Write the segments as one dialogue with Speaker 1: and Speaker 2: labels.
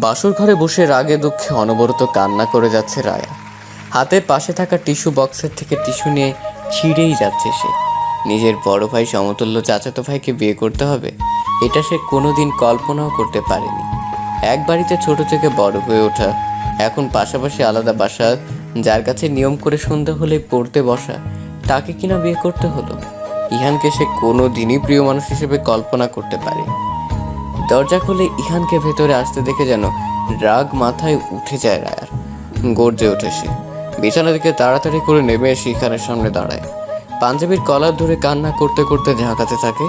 Speaker 1: বাসর ঘরে বসে রাগে দুঃখে অনবরত কান্না করে যাচ্ছে রায়া। হাতের পাশে থাকা টিস্যু বক্সের থেকে টিস্যু নিয়ে ছিঁড়েই যাচ্ছে সে। নিজের বড় ভাই সমতুল্য চাচাতো ভাইকে বিয়ে করতে হবে, এটা সে কোনোদিন কল্পনাও করতে পারেনি। এক বাড়িতে ছোট থেকে বড় হয়ে ওঠা, এখন পাশাপাশি আলাদা বাসা, যার কাছে নিয়ম করে সন্ধ্যা হলে পড়তে বসা, তাকে কিনা বিয়ে করতে হলো। ইহানকে সে কোনো দিনই প্রিয় মানুষ হিসেবে কল্পনা করতে পারে। দরজা খুলে ইহানকে ভেতরে আসতে দেখে যেন রাগ মাথায় উঠে যায় রায়ার। গর্জে ওঠে সে। বিছানা থেকে তাড়াতাড়ি করে নেমে এসে ইহানের সামনে দাঁড়ায়। পাঞ্জাবির কলার ধরে কান্না করতে করতে ঝাঁকাতে থাকে।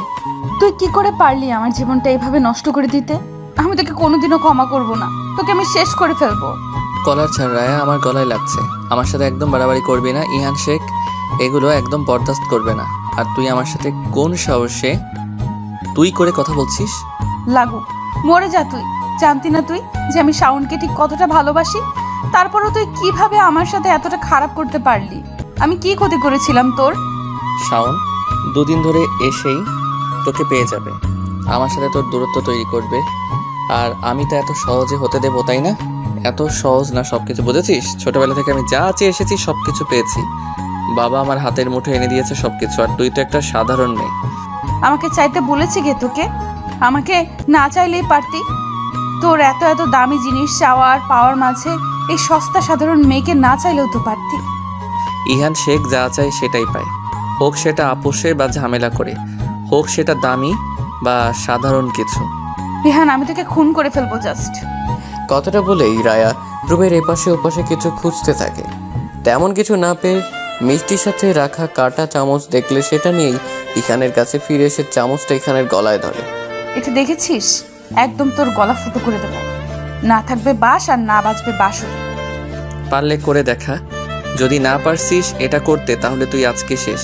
Speaker 2: তুই কি করে পারলি আমার জীবনটা এইভাবে নষ্ট করে দিতে? আমি তোকে কোনোদিনও ক্ষমা করব না, তোকে আমি শেষ করে ফেলবো।
Speaker 3: কলার ছাড় রায়া, আমার গলায় লাগছে। আমার সাথে একদম বাড়াবাড়ি করবি না ইহান শেখ, এগুলো একদম বরদাস্ত করবে না। আর তুই আমার সাথে কোন সাহসে তুই করে কথা বলছিস?
Speaker 2: লাগুক, মরে যা তুই। জানতি না তুই যে আমি শাওনকে ঠিক কতটা ভালোবাসি? তারপরও তুই কিভাবে আমার সাথে এতটা খারাপ করতে পারলি? আমি কি ক্ষতি করেছিলাম তোর?
Speaker 3: শাওন দুদিন ধরে এসেই তোকে পেয়ে যাবে, আমার সাথে তোর দূরত্ব তৈরি করবে। আর আমি তো এত সহজে হতে দেবো, তাই না? এত সহজ না সবকিছু, বুঝেছিস? ছোটবেলা থেকে আমি যা চেয়ে এসেছি সবকিছু পেয়েছি। বাবা আমার হাতের মুঠো এনে দিয়েছে সবকিছু, আর তুই তো একটা সাধারণ মেয়ে।
Speaker 2: আমাকে চাইতে বলেছি গে তোকে? আমাকে না চাইলেই পারতি। তোর এত এত দামি জিনিস চাওয়া আর পাওয়ার মাঝে এই সস্তা সাধারণ মেয়েকে না চাইলেও তো পারতি।
Speaker 3: ইহান শেখ যা চায় সেটাই পায়, হোক সেটা আপোষে বা ঝামেলা করে, হোক সেটা দামি বা সাধারণ কিছু।
Speaker 2: রেহান, আমি তোকে খুন করে ফেলবো জাস্ট।
Speaker 1: কথাটা বলেই রায়া রুমের এপাশে ওপাশে কিছু খুঁজতে থাকে। তেমন কিছু না পেয়ে মিষ্টির সাথে রাখা কাটা চামচ দেখলে সেটা নিয়েই ইখানের কাছে ফিরে এসে চামচটা ইখানের গলায় ধরে।
Speaker 2: এটা দেখেছিস? একদম তোর গলা ফুটো করে দেবো। না থাকবে বাস আর না বাজবে বাঁশরি।
Speaker 3: পারলে করে দেখা। যদি না পারছিস এটা করতে, তাহলে তুই আজকে শেষ।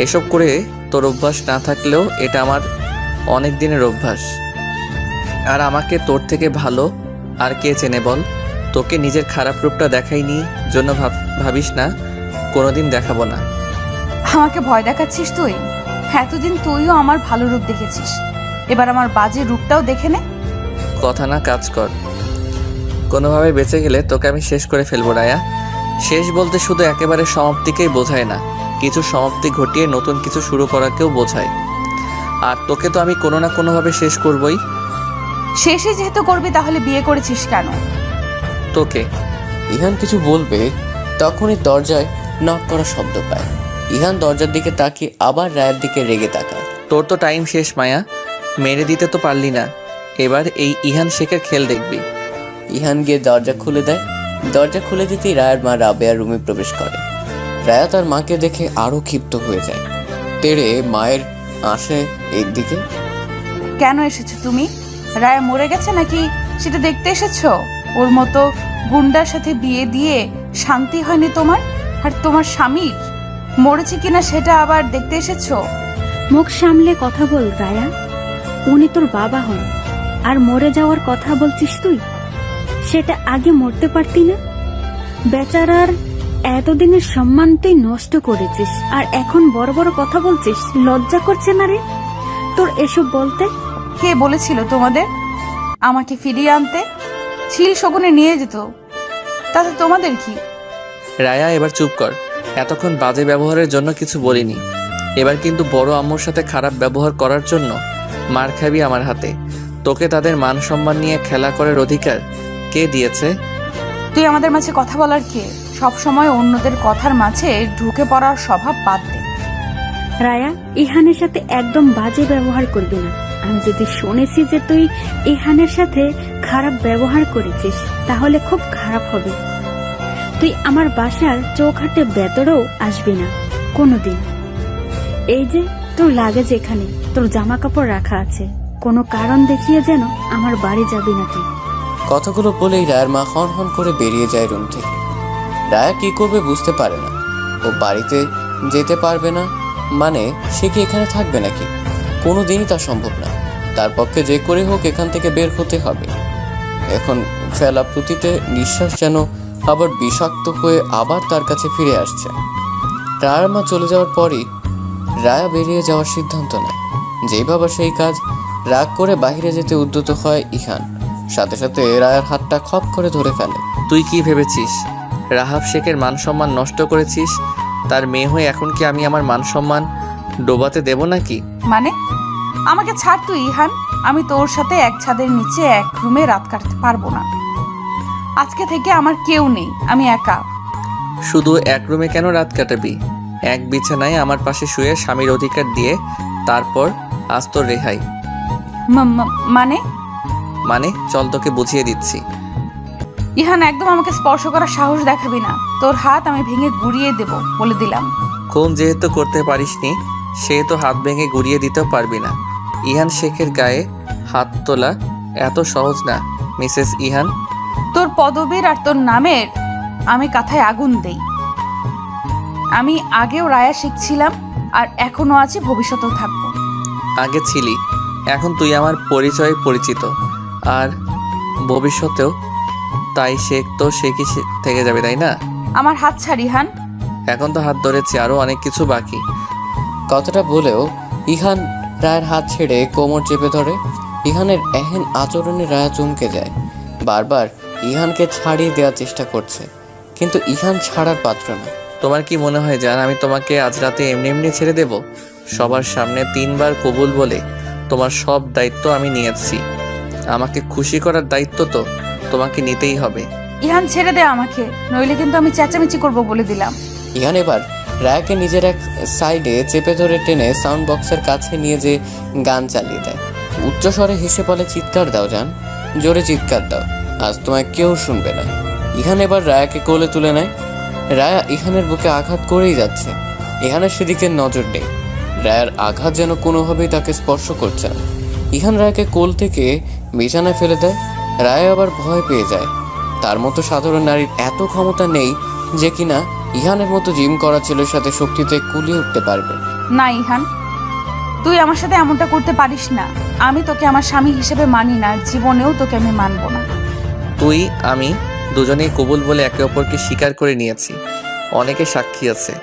Speaker 3: এসব করে তোর অভ্যাস না থাকলেও এটা আমার অনেক দিনের অভ্যাস। আর আমাকে তোর থেকে ভালো আর কে চেনে বল? তোকে নিজের খারাপ রূপটা দেখাইনি জন্য ভাবিস না কোনোদিন দেখাবো না।
Speaker 2: আমাকে ভয় দেখাচ্ছিস তুই? এতদিন তুইও আমার ভালো রূপ দেখেছিস, এবার আমার বাজে রূপটাও দেখে নে।
Speaker 3: কথা না কাজ কর। কোনোভাবে বেঁচে গেলে তোকে আমি শেষ করে ফেলবো রায়া। শেষ বলতে শুধু একেবারে সমাপ্তিকেই বোঝায় না, কিছু সমাপ্তি ঘটিয়ে নতুন কিছু শুরু করাকেও বোঝায়। আর তোকে তো আমি কোনো না কোনোভাবে শেষ করবই।
Speaker 2: শেষে যেহেতু করবি তাহলে বিয়ে করেছিস কেন?
Speaker 3: তোকে।
Speaker 1: ইহান কিছু বলবে তখনই দরজায় নক করা শব্দ পায়। ইহান দরজার দিকে তাকিয়ে আবার রায়ের দিকে রেগে তাকায়।
Speaker 3: তোর তো টাইম শেষ মায়া, মেরে দিতে তো পারলি না। এবার এই ইহান শেখের খেল দেখবি।
Speaker 1: ইহান গিয়ে দরজা খুলে দেয়। দরজা খুলে দিতেই রায়ের মা রাবেয়ার রুমে প্রবেশ করে। রায়া তার মাকে দেখে আরো ক্ষিপ্ত হয়ে যায়। তেড়ে মায়ের আসে এর দিকে।
Speaker 2: কেন এসেছো তুমি? রায়া মরে গেছে নাকি সেটা দেখতে এসেছো? ওর মতো গুন্ডার সাথে বিয়ে দিয়ে শান্তি হয়নি তোমার? আর তোমার স্বামীর মরেছে কিনা সেটা আবার দেখতে এসেছো?
Speaker 4: মুখ সামলে কথা বল রায়া, উনি তোর বাবা হন। আর মরে যাওয়ার কথা বলছিস তুই? সেটা আগে মরতে পারতি না? বেচারার এতদিনের সম্মান তুই নষ্ট করেছিস, আর এখন বড় বড় কথা বলছিস। লজ্জা করছে না রে তোর এসব বলতে?
Speaker 2: কে বলেছিল তোমাদের আমাকে ফিরিয়ে আনতে? ছিল শগুনে নিয়ে যেত, তাতে তোমাদের কি?
Speaker 3: রায়া এবার চুপ কর। এতক্ষণ বাজে ব্যবহারের জন্য কিছু বলিনি, এবার কিন্তু বড় আম্মুর সাথে খারাপ ব্যবহার করার জন্য মার খাবি আমার হাতে। তোকে তাদের মান সম্মান নিয়ে খেলা করার অধিকার কে দিয়েছে?
Speaker 2: তুই আমাদের মাঝে কথা বলার কে? সব সময় অন্যদের কথার মাঝে ঢুকে পড়ার স্বভাব বাদ দে।
Speaker 4: রায়া, ইহানের সাথে একদম বাজে ব্যবহার করবি না। আমি যদি শুনেছি যে তুই ইহানের সাথে খারাপ ব্যবহার করেছিস, তাহলে খুব খারাপ হবে। তুই আমার বাসার চৌখাটে ভেতরেও আসবি না কোনোদিন। এই যে তোর লাগেজ এখানে, তোর জামা কাপড় রাখা আছে, কোনো কারণ দেখিয়ে যেন আমার বাড়ি যাবি না তুই।
Speaker 1: কথাগুলো বলেই রায়ের মা হন হন করে বেরিয়ে যায় রুম থেকে। রায়া কি করবে বুঝতে পারে না। ও বাড়িতে যেতে পারবে না মানে সে কি এখানে থাকবে নাকি? কোনো দিনই তা সম্ভব না। তার পক্ষে যে করে হোক এখান থেকে বের হতে হবে। এখন ফেলা প্রতিটা নিঃশ্বাস যেন আবার বিষাক্ত হয়ে আবার তার কাছে ফিরে আসছে। রায়ার মা চলে যাওয়ার পরই রায়া বেরিয়ে যাওয়ার সিদ্ধান্ত নেয়। যেই ভাবা সেই কাজ। রাগ করে বাহিরে যেতে উদ্যত হয় ইহান। সাথে সাথে রায়ার হাতটা খপ করে ধরে ফেলে।
Speaker 3: তুই কি ভেবেছিস রাহাব শেখের মান সম্মান নষ্ট করেছিস? তার মেয়ে হয়ে এখন কি আমি আমার মান সম্মান ডোবাতে দেব নাকি?
Speaker 2: মানে আমাকে ছাড় তুই ইহান, আমি তোর সাথে এক ছাদের নিচে এক রুমে রাত কাটাতে পারবো না। আজকে থেকে আমার কেউ নেই, আমি একা।
Speaker 3: শুধু এক রুমে কেন রাত কাটাবি? এক বিছানায় আমার পাশে শুয়ে স্বামীর অধিকার দিয়ে তারপর আজ তোর রেহাই।
Speaker 2: মানে
Speaker 3: মানে চল তোকে বুঝিয়ে দিচ্ছি।
Speaker 2: ইহান, একদম আমাকে স্পর্শ করার সাহস দেখাবি না। তোর হাত আমি ভেঙে গুড়িয়ে দেব বলে দিলাম।
Speaker 3: খুন যেহেতু করতে পারিসনি সেহেতু হাত ভেঙে গুড়িয়ে দিতেও পারবি না। ইহান শেখের গায়ে হাত তোলা এত সহজ না মিসেস ইহান।
Speaker 2: তোর পদবীর আর তোর নামের আমি কাঁথায় আগুন দেই। আমি আগেও রায়া শিখছিলাম, আর এখনো আছি, ভবিষ্যতেও থাকবো।
Speaker 3: আগে ছিলি, এখন তুই আমার পরিচয়ে পরিচিত, আর ভবিষ্যতেও তাই। শেখ তো শেখই থেকে যাবে, তাই না?
Speaker 2: আমার হাত ছাড় ইহান।
Speaker 3: এখন তো হাত ধরেছি, আরও অনেক কিছু বাকি।
Speaker 1: কথাটা বলেও ইহান রায়ের হাত ছেড়ে কোমর চেপে ধরে। ইহানের এহেন আচরণে রায়া চমকে যায়। বারবার ইহানকে ছাড়িয়ে দেওয়ার চেষ্টা করছে, কিন্তু ইহান ছাড়ার পাত্র না।
Speaker 3: তোমার কি মনে হয় জান আমি তোমাকে আজ রাতে এমনি এমনি ছেড়ে দেব? সবার সামনে 3 বার কবুল বলে তোমার সব দায়িত্ব আমি নিয়েছি। আমাকে খুশি করার দায়িত্ব তো তোমাকে নিতেই হবে।
Speaker 2: ইহান ছেড়ে দে আমাকে, নইলে কিন্তু আমি চেঁচামেচি করবো বলে দিলাম।
Speaker 1: ইহান এবার রায়াকে নিজের এক সাইডে চেপে ধরে টেনে সাউন্ড বক্সের কাছে নিয়ে যে গান চালিয়ে দেয়। উচ্চস্বরে হেসে বলে, চিৎকার দাও জান, জোরে চিৎকার দাও, আজ তোমায় কেউ শুনবে না। ইহান এবার রায়াকে কোলে তুলে নেয়। রায়া ইহানের বুকে আঘাত করেই যাচ্ছে। ইহানের সেদিকে নজর নেই। রায়ার আঘাত যেন কোনোভাবেই তাকে স্পর্শ করছে না। ইহান রায়াকে কোল থেকে বিছানায় ফেলে দেয়। রায়া আবার ভয় পেয়ে যায়। তার মতো সাধারণ নারীর এত ক্ষমতা নেই যে কিনা ইহানের মতো জিম করা ছেলের সাথে শক্তিতে কুলিয়ে উঠতে পারবে।
Speaker 2: না ইহান, তুই আমার সাথে এমনটা করতে পারিস না। আমি তোকে আমার স্বামী হিসেবে মানি না, জীবনেও তোকে আমি মানবো না।
Speaker 3: তুই আমি দুজনেই কবুল বলে একে অপরকে স্বীকার করে নিয়েছি, অনেকে সাক্ষী আছে।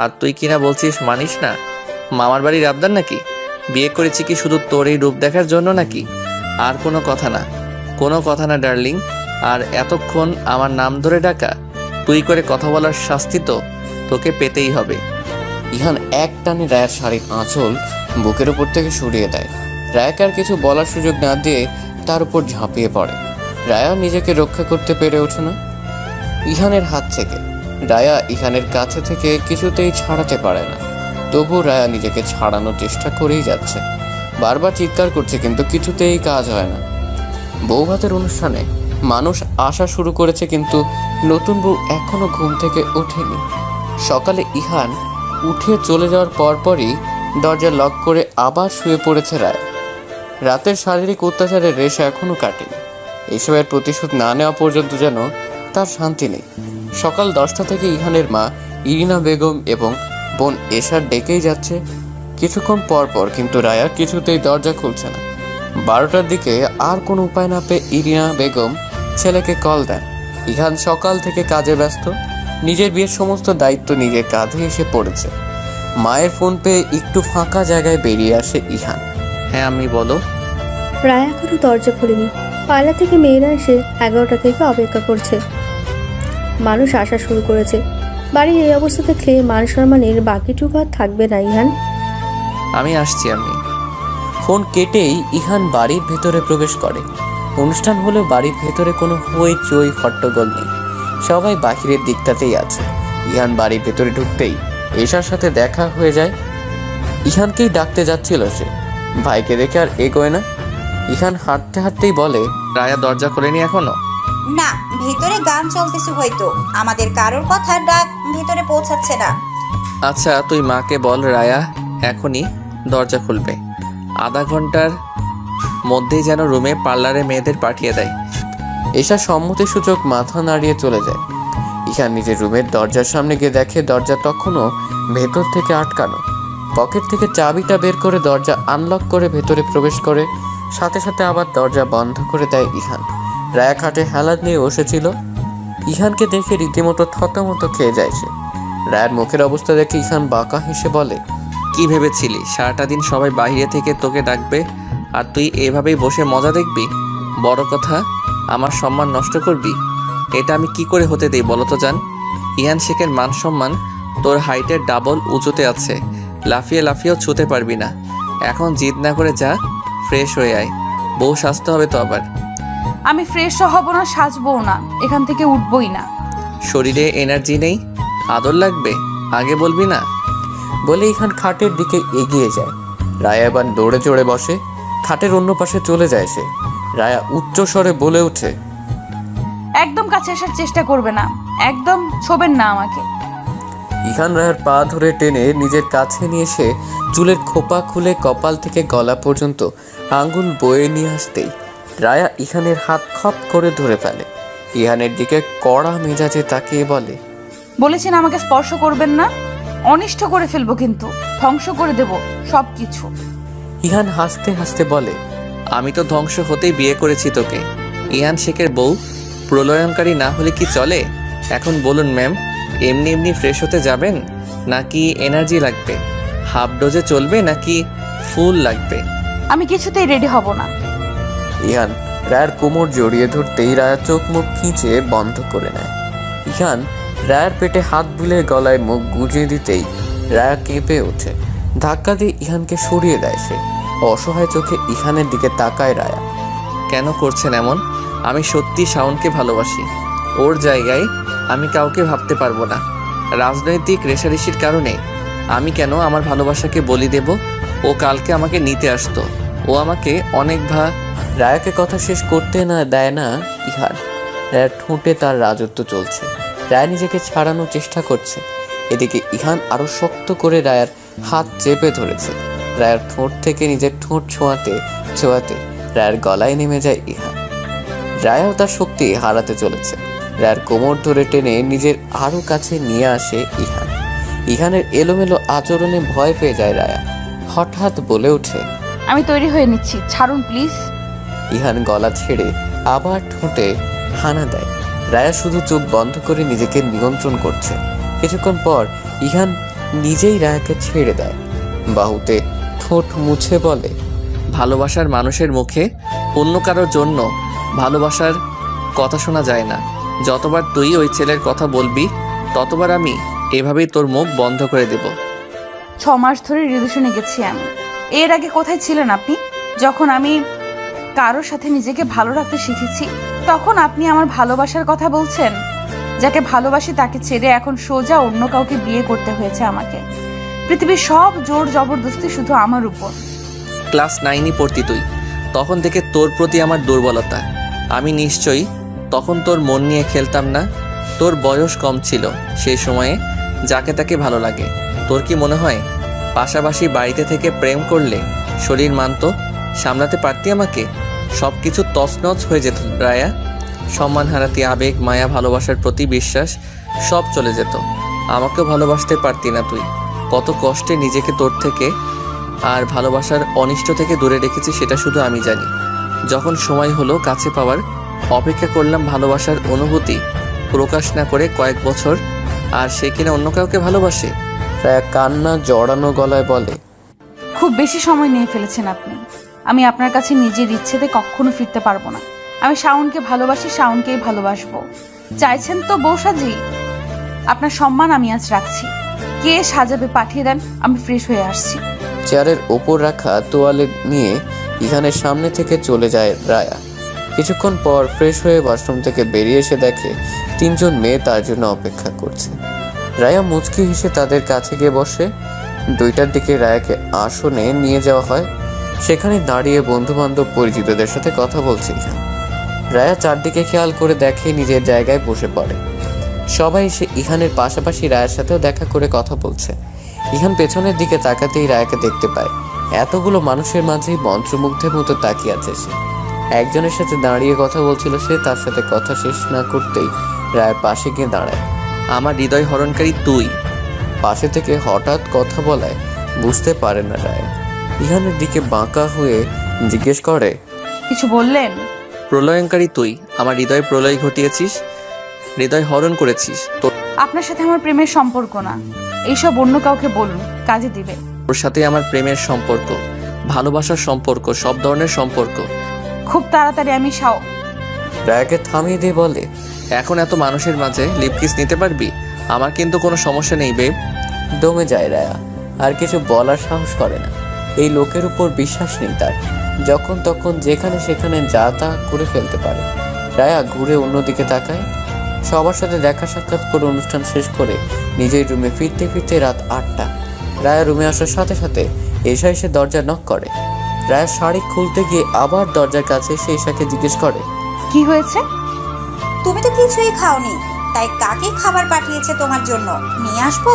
Speaker 3: আর তুই কিনা বলছিস মানিস না? মামার বাড়ির আবদার নাকি? বিয়ে করেছি কি শুধু তোর এই রূপ দেখার জন্য নাকি? আর কোনো কথা না, কোনো কথা না ডার্লিং। আর এতক্ষণ আমার নাম ধরে ডাকা, তুই করে কথা বলার শাস্তি তো তোকে পেতেই হবে।
Speaker 1: ইহান এক টানে রায়ার শাড়ির আঁচল বুকের উপর থেকে সরিয়ে দেয়। রায়াকে আর কিছু বলার সুযোগ না দিয়ে তার উপর ঝাঁপিয়ে পড়ে। রায়া নিজেকে রক্ষা করতে পেরে ওঠে না ইহানের হাত থেকে। রায়া ইহানের কাছে থেকে কিছুতেই ছাড়াতে পারে না। তবু রায়া নিজেকে ছাড়ানোর চেষ্টা করেই যাচ্ছে। বারবার চিৎকার করছে, কিন্তু কিছুতেই কাজ হয় না। বৌভাতের অনুষ্ঠানে মানুষ আসা শুরু করেছে, কিন্তু নতুন বউ এখনো ঘুম থেকে ওঠেনি। সকালে ইহান উঠে চলে যাওয়ার পরপরই দরজা লক করে আবার শুয়ে পড়েছে রায়। রাতের শারীরিক অত্যাচারের রেশা এখনো কাটেনি। এসবের প্রতিশোধ না নেওয়া পর্যন্ত যেন তার শান্তি নেই। সকাল 10টা থেকে ইহানের মা ইরিনা বেগম এবং বোন এশার ডেকেই যাচ্ছে কিছুক্ষণ পর পর, কিন্তু রায়া কিছুতেই দরজা খুলছে না। 12টার দিকে আর কোনো উপায় না পেয়ে ইরিনা বেগম ছেলেকে কল দেন। ইহান সকাল থেকে কাজে ব্যস্ত। নিজের বিয়ের সমস্ত দায়িত্ব নিজের কাঁধে এসে পড়েছে। মায়ের ফোন পেয়ে একটু ফাঁকা জায়গায় বেরিয়ে আসে ইহান।
Speaker 3: হ্যাঁ আমি বলো।
Speaker 5: রায় এখনো দরজা খুলেনি। পায়লা থেকে মেয়েরা এসে 11টা থেকে অপেক্ষা করছে। মানুষ আসা শুরু করেছে। বাড়ির এই অবস্থা দেখলে মান সম্মানের বাকিটুকু আর থাকবে না ইহান।
Speaker 3: আমি আসছি। আমি
Speaker 1: ফোন কেটেই ইহান বাড়ির ভেতরে প্রবেশ করে। অনুষ্ঠান হলেও বাড়ির ভেতরে কোনো হই চই হট্টগোল নেই। সবাই বাহিরের দিকটাতেই আছে। ইহান বাড়ির ভেতরে ঢুকতেই এশার সাথে দেখা হয়ে যায়। ইহানকেই ডাকতে যাচ্ছিল সে, ভাইকে দেখে আর এগোয় না। ইহান হাঁটতে হাঁটতেই বলে,
Speaker 3: রায়া দরজা খোলেনি এখনো?
Speaker 6: না, ভেতরে গান চলতেছে, হয়তো আমাদের কারোর কথা ডাক ভেতরে পৌঁছাচ্ছে না।
Speaker 3: আচ্ছা তুই মাকে বল রায়া এখনই দরজা খুলবে। আধা ঘন্টার মধ্যেই যেন রুমে পার্লারে মেয়েদের পাঠিয়ে দেয়।
Speaker 1: এশা সম্মতিসূচক মাথা নাড়িয়ে চলে যায়। ইহান নিজের রুমের দরজার সামনে গিয়ে দেখে দরজা তখনও ভেতর থেকে আটকানো। পকেট থেকে চাবিটা বের করে দরজা আনলক করে ভেতরে প্রবেশ করে, সাথে সাথে আবার দরজা বন্ধ করে দেয় ইহান। রায়া খাটে হেলাদ নিয়ে বসেছিল। ইহানকে দেখে রীতিমতো থতমতো খেয়ে যায় সে। রায়ের মুখের অবস্থা দেখে ইহান বাঁকা হেসে বলে,
Speaker 3: কি ভেবেছিলি সারাটা দিন সবাই বাইরে থেকে তোকে ডাকবে আর তুই এভাবেই বসে মজা দেখবি? বড় কথা আমার সম্মান নষ্ট করবি? এটা আমি কি করে হতে দেই বলো তো জান? ইহান শেখের মান সম্মান তোর হাইটের ডাবল উঁচুতে আছে, লাফিয়ে লাফিয়েও ছুতে পারবি না। এখন জিদ না করে যা, ফ্রেশ হয়ে আয়, বউ সাজতে হবে তো আবার।
Speaker 2: আমি ফ্রেশও হব না, সাজবও না, এখান থেকে উঠবই না।
Speaker 3: শরীরে এনার্জি নেই, আদর লাগবে, আগে বলবি না?
Speaker 1: বলে ইহান খাটের দিকে এগিয়ে যায়। রায়া এবার দৌড়ে চড়ে বসে, খাটের অন্য পাশে চলে যায় সে। রায়া উচ্চ স্বরে বলে ওঠে,
Speaker 2: একদম কাছে আসার চেষ্টা করবে না, একদম ছোবেন না আমাকে।
Speaker 1: ইহান রায়ার পা ধরে টেনে নিজের কাছে নিয়ে এসে চুলের খোপা খুলে কপাল থেকে গলা পর্যন্ত আঙ্গুল বয়ে নিয়ে আসতেই রায়া ইহানের হাত খপ করে ধরে ফেলে। ইহানের দিকে কড়া মেজাজে তাকিয়ে বলে,
Speaker 2: বলেছেন আমাকে স্পর্শ করবেন না, অনিষ্ট করে ফেলবো, কিন্তু ধ্বংস করে দেব সব কিছু।
Speaker 1: ইহান হাসতে হাসতে বলে,
Speaker 3: আমি তো ধ্বংস হতেই বিয়ে করেছি তোকে। ইহান শেখের বউ প্রলয়নকারী না হলে কি চলে? এখন বলুন ম্যাম, এমনি এমনি ফ্রেশ হতে যাবেন নাকি এনার্জি লাগবে? হাফ ডোজে চলবে নাকি ফুল লাগবে?
Speaker 2: আমি কিছুতেই রেডি হব না।
Speaker 1: ইহান রায়ার কোমর জড়িয়ে ধরতেই রায়া চোখ মুখ খিঁচে বন্ধ করে নেয়। ইহান রায়ার পেটে হাত বুলে গলায় মুখ গুঁজে দিতেই রায়া কেঁপে ওঠে। ধাক্কা দিয়ে ইহানকে সরিয়ে দেয় সে। অসহায় চোখে ইহানের দিকে তাকায় রায়া।
Speaker 3: কেন করছেন এমন? আমি সত্যি শাওনকে ভালোবাসি। ওর জায়গায় আমি কাউকে ভাবতে পারবো না। রাজনৈতিক রেষারেষির কারণে আমি কেন আমার ভালোবাসাকে বলি দেব? ও কালকে আমাকে নিতে আসতো, ও আমাকে অনেক
Speaker 1: রায়াকে কথা শেষ করতে না দেয় না ইহান। রায়ার ঠোঁটে তার রাজত্ব চলছে। রায়া নিজেকে ছাড়ানোর চেষ্টা করছে। এদিকে ইহান আরো শক্ত করে রায়ার হাত চেপে ধরেছে। রায়ার ঠোঁট থেকে নিজের ঠোঁট ছোঁয়াতে ছোঁয়াতে রায়ার গলায় নেমে যায় ইহান। রায়াও তার শক্তি হারাতে চলেছে। রায়ার কোমর ধরে টেনে নিজের আরো কাছে নিয়ে আসে ইহান। ইহানের এলোমেলো আচরণে ভয় পেয়ে যায় রায়া। হঠাৎ বলে ওঠে,
Speaker 2: আমি তৈরি হয়ে নিচ্ছি, ছাড়ুন প্লিজ।
Speaker 1: ইহান গলা ছেড়ে আবার ঠোঁটে হানা দেয়। রায়া শুধু চোখ বন্ধ করে নিজেকে নিয়ন্ত্রণ করছে। কিছুক্ষণ পর ইহান নিজেই রায়াকে ছেড়ে দেয়। বাহুতে ঠোঁট মুছে বলে,
Speaker 3: ভালোবাসার মানুষের মুখে অন্য কারোর জন্য ভালোবাসার কথা শোনা যায় না। যতবার তুই ওই ছেলের কথা বলবি ততবার আমি এভাবেই তোর মুখ বন্ধ করে দেব।
Speaker 2: 6 মাস ধরে রিলেশনে গেছি আমি। এর আগে কোথায় ছিলেন আপনি? যখন আমি কারোর সাথে নিজেকে ভালো রাখতে শিখেছি তখন আপনি আমার ভালোবাসার কথা বলছেন। যাকে ভালোবাসি তাকে ছেড়ে এখন সোজা অন্য কাউকে বিয়ে করতে হয়েছে আমাকে। পৃথিবীর সব জোর জবরদস্তি শুধু আমার উপর।
Speaker 3: ক্লাস 9-ই পড়তি তুই, তখন থেকে তোর প্রতি আমার দুর্বলতা। আমি নিশ্চয়ই তখন তোর মন নিয়ে খেলতাম না। তোর বয়স কম ছিল সেই সময়ে, যাকে তাকে ভালো লাগে। তোর কি মনে হয় পাশাপাশি বাড়িতে থেকে প্রেম করলে শরীর মানতো? সামলাতে পারতি আমাকে? সব কিছু তছনছ হয়ে যেত রায়া। সম্মান হারাতি, আবেগ, মায়া, ভালোবাসার প্রতি বিশ্বাস সব চলে যেত। আমাকেও ভালোবাসতে পারতি না তুই। কত কষ্টে নিজেকে তোর থেকে আর ভালোবাসার অনিষ্ট থেকে দূরে রেখেছি সেটা শুধু আমি জানি। যখন সময় হলো কাছে পাওয়ার, অপেক্ষা করলাম ভালোবাসার অনুভূতি প্রকাশ না করে কয়েক বছর, আর সে কিনা অন্য কাউকে ভালোবাসে।
Speaker 1: রায়া কান্না জড়ানো গলায় বলে,
Speaker 2: খুব বেশি সময় নিয়ে ফেলেছেন আপনি। আমি আপনার কাছে নিজের ইচ্ছেতে কখনো ফিরতে পারবো না। আমি শাওনকে ভালোবাসি, শাওনকেই ভালোবাসবো। চাইছেন তো বউ সাজি? আপনার সম্মান আমি আজ রাখছি। কে সাজাবে পাঠিয়ে দেন, আমি ফ্রেশ হয়ে আসছি।
Speaker 1: চেয়ারের ওপর রাখা তোয়ালে নিয়ে ইহানের সামনে থেকে চলে যায় রায়া। কিছুক্ষণ পর ফ্রেশ হয়ে ওয়াশরুম থেকে বেরিয়ে এসে দেখে 3 জন মেয়ে তার জন্য অপেক্ষা করছে। রায়া মুচকি হেসে তাদের কাছে গিয়ে বসে। 2টার দিকে রায়াকে আসনে নিয়ে যাওয়া হয়। সেখানে দাঁড়িয়ে বন্ধু বান্ধব পরিচিতদের সাথে কথা বলছে ইহান। রায়া চারদিকে খেয়াল করে দেখে নিজের জায়গায় বসে পড়ে। সবাই এসে ইহানের পাশাপাশি রায়ের সাথেও দেখা করে কথা বলছে। ইহান পেছনের দিকে তাকাতেই রায়াকে দেখতে পায়। এতগুলো মানুষের মাঝেই মন্ত্রমুগ্ধের মতো তাকিয়ে আছে সে। একজনের সাথে দাঁড়িয়ে কথা বলছিল সে, তার সাথে কথা শেষ না করতেই রায়ের পাশে গিয়ে দাঁড়ায়।
Speaker 3: আমার হৃদয় হরণকারী তুই।
Speaker 1: পাশে থেকে হঠাৎ কথা বলায় বুঝতে পারে না রায়া। ইহানের দিকে বাঁকা হয়ে জিজ্ঞেস করে,
Speaker 2: কিছু বললেন?
Speaker 3: প্রলয়ঙ্কারী তুই। আমার হৃদয় প্রলয় ঘটিয়েছিস, হৃদয় হরণ করেছিস।
Speaker 2: আপনার সাথে আমার প্রেমের সম্পর্ক না, এইসব অন্য কাউকে বলুন, কাজে দিবে।
Speaker 3: তোর সাথে আমার প্রেমের সম্পর্ক, ভালোবাসার সম্পর্ক, সব ধরনের সম্পর্ক।
Speaker 2: খুব তাড়াতাড়ি আমি
Speaker 1: রায়াকে থামিয়ে দিয়ে বলে,
Speaker 3: এখন এত মানুষের মাঝে লিপ কিস নিতে পারবি? আমার কিন্তু কোনো সমস্যা নেই বেব।
Speaker 1: দমে যায় রায়া, আর কিছু বলার সাহস করে না। এই লোকের উপর বিশ্বাস নেই তার, যখন তখন যেখানে সেখানে যা তা করে ফেলতে পারে। রায়া ঘুরে অন্যদিকে তাকায়। সবার সাথে দেখা সাক্ষাৎ করে অনুষ্ঠান শেষ করে নিজের রুমে ফিরতে ফিরতে রাত 8টা। রায়া রুমে আসার সাথে সাথে এশা এসে দরজা নক করে। রায়া শাড়ি খুলতে গিয়ে আবার দরজার কাছে এসে এশাকে জিজ্ঞেস করে,
Speaker 2: কি হয়েছে?
Speaker 6: তুমি তো কিছুই খাওনি, তাই কাকে খাবার পাঠিয়েছে তোমার জন্য? নিয়ে আসবো?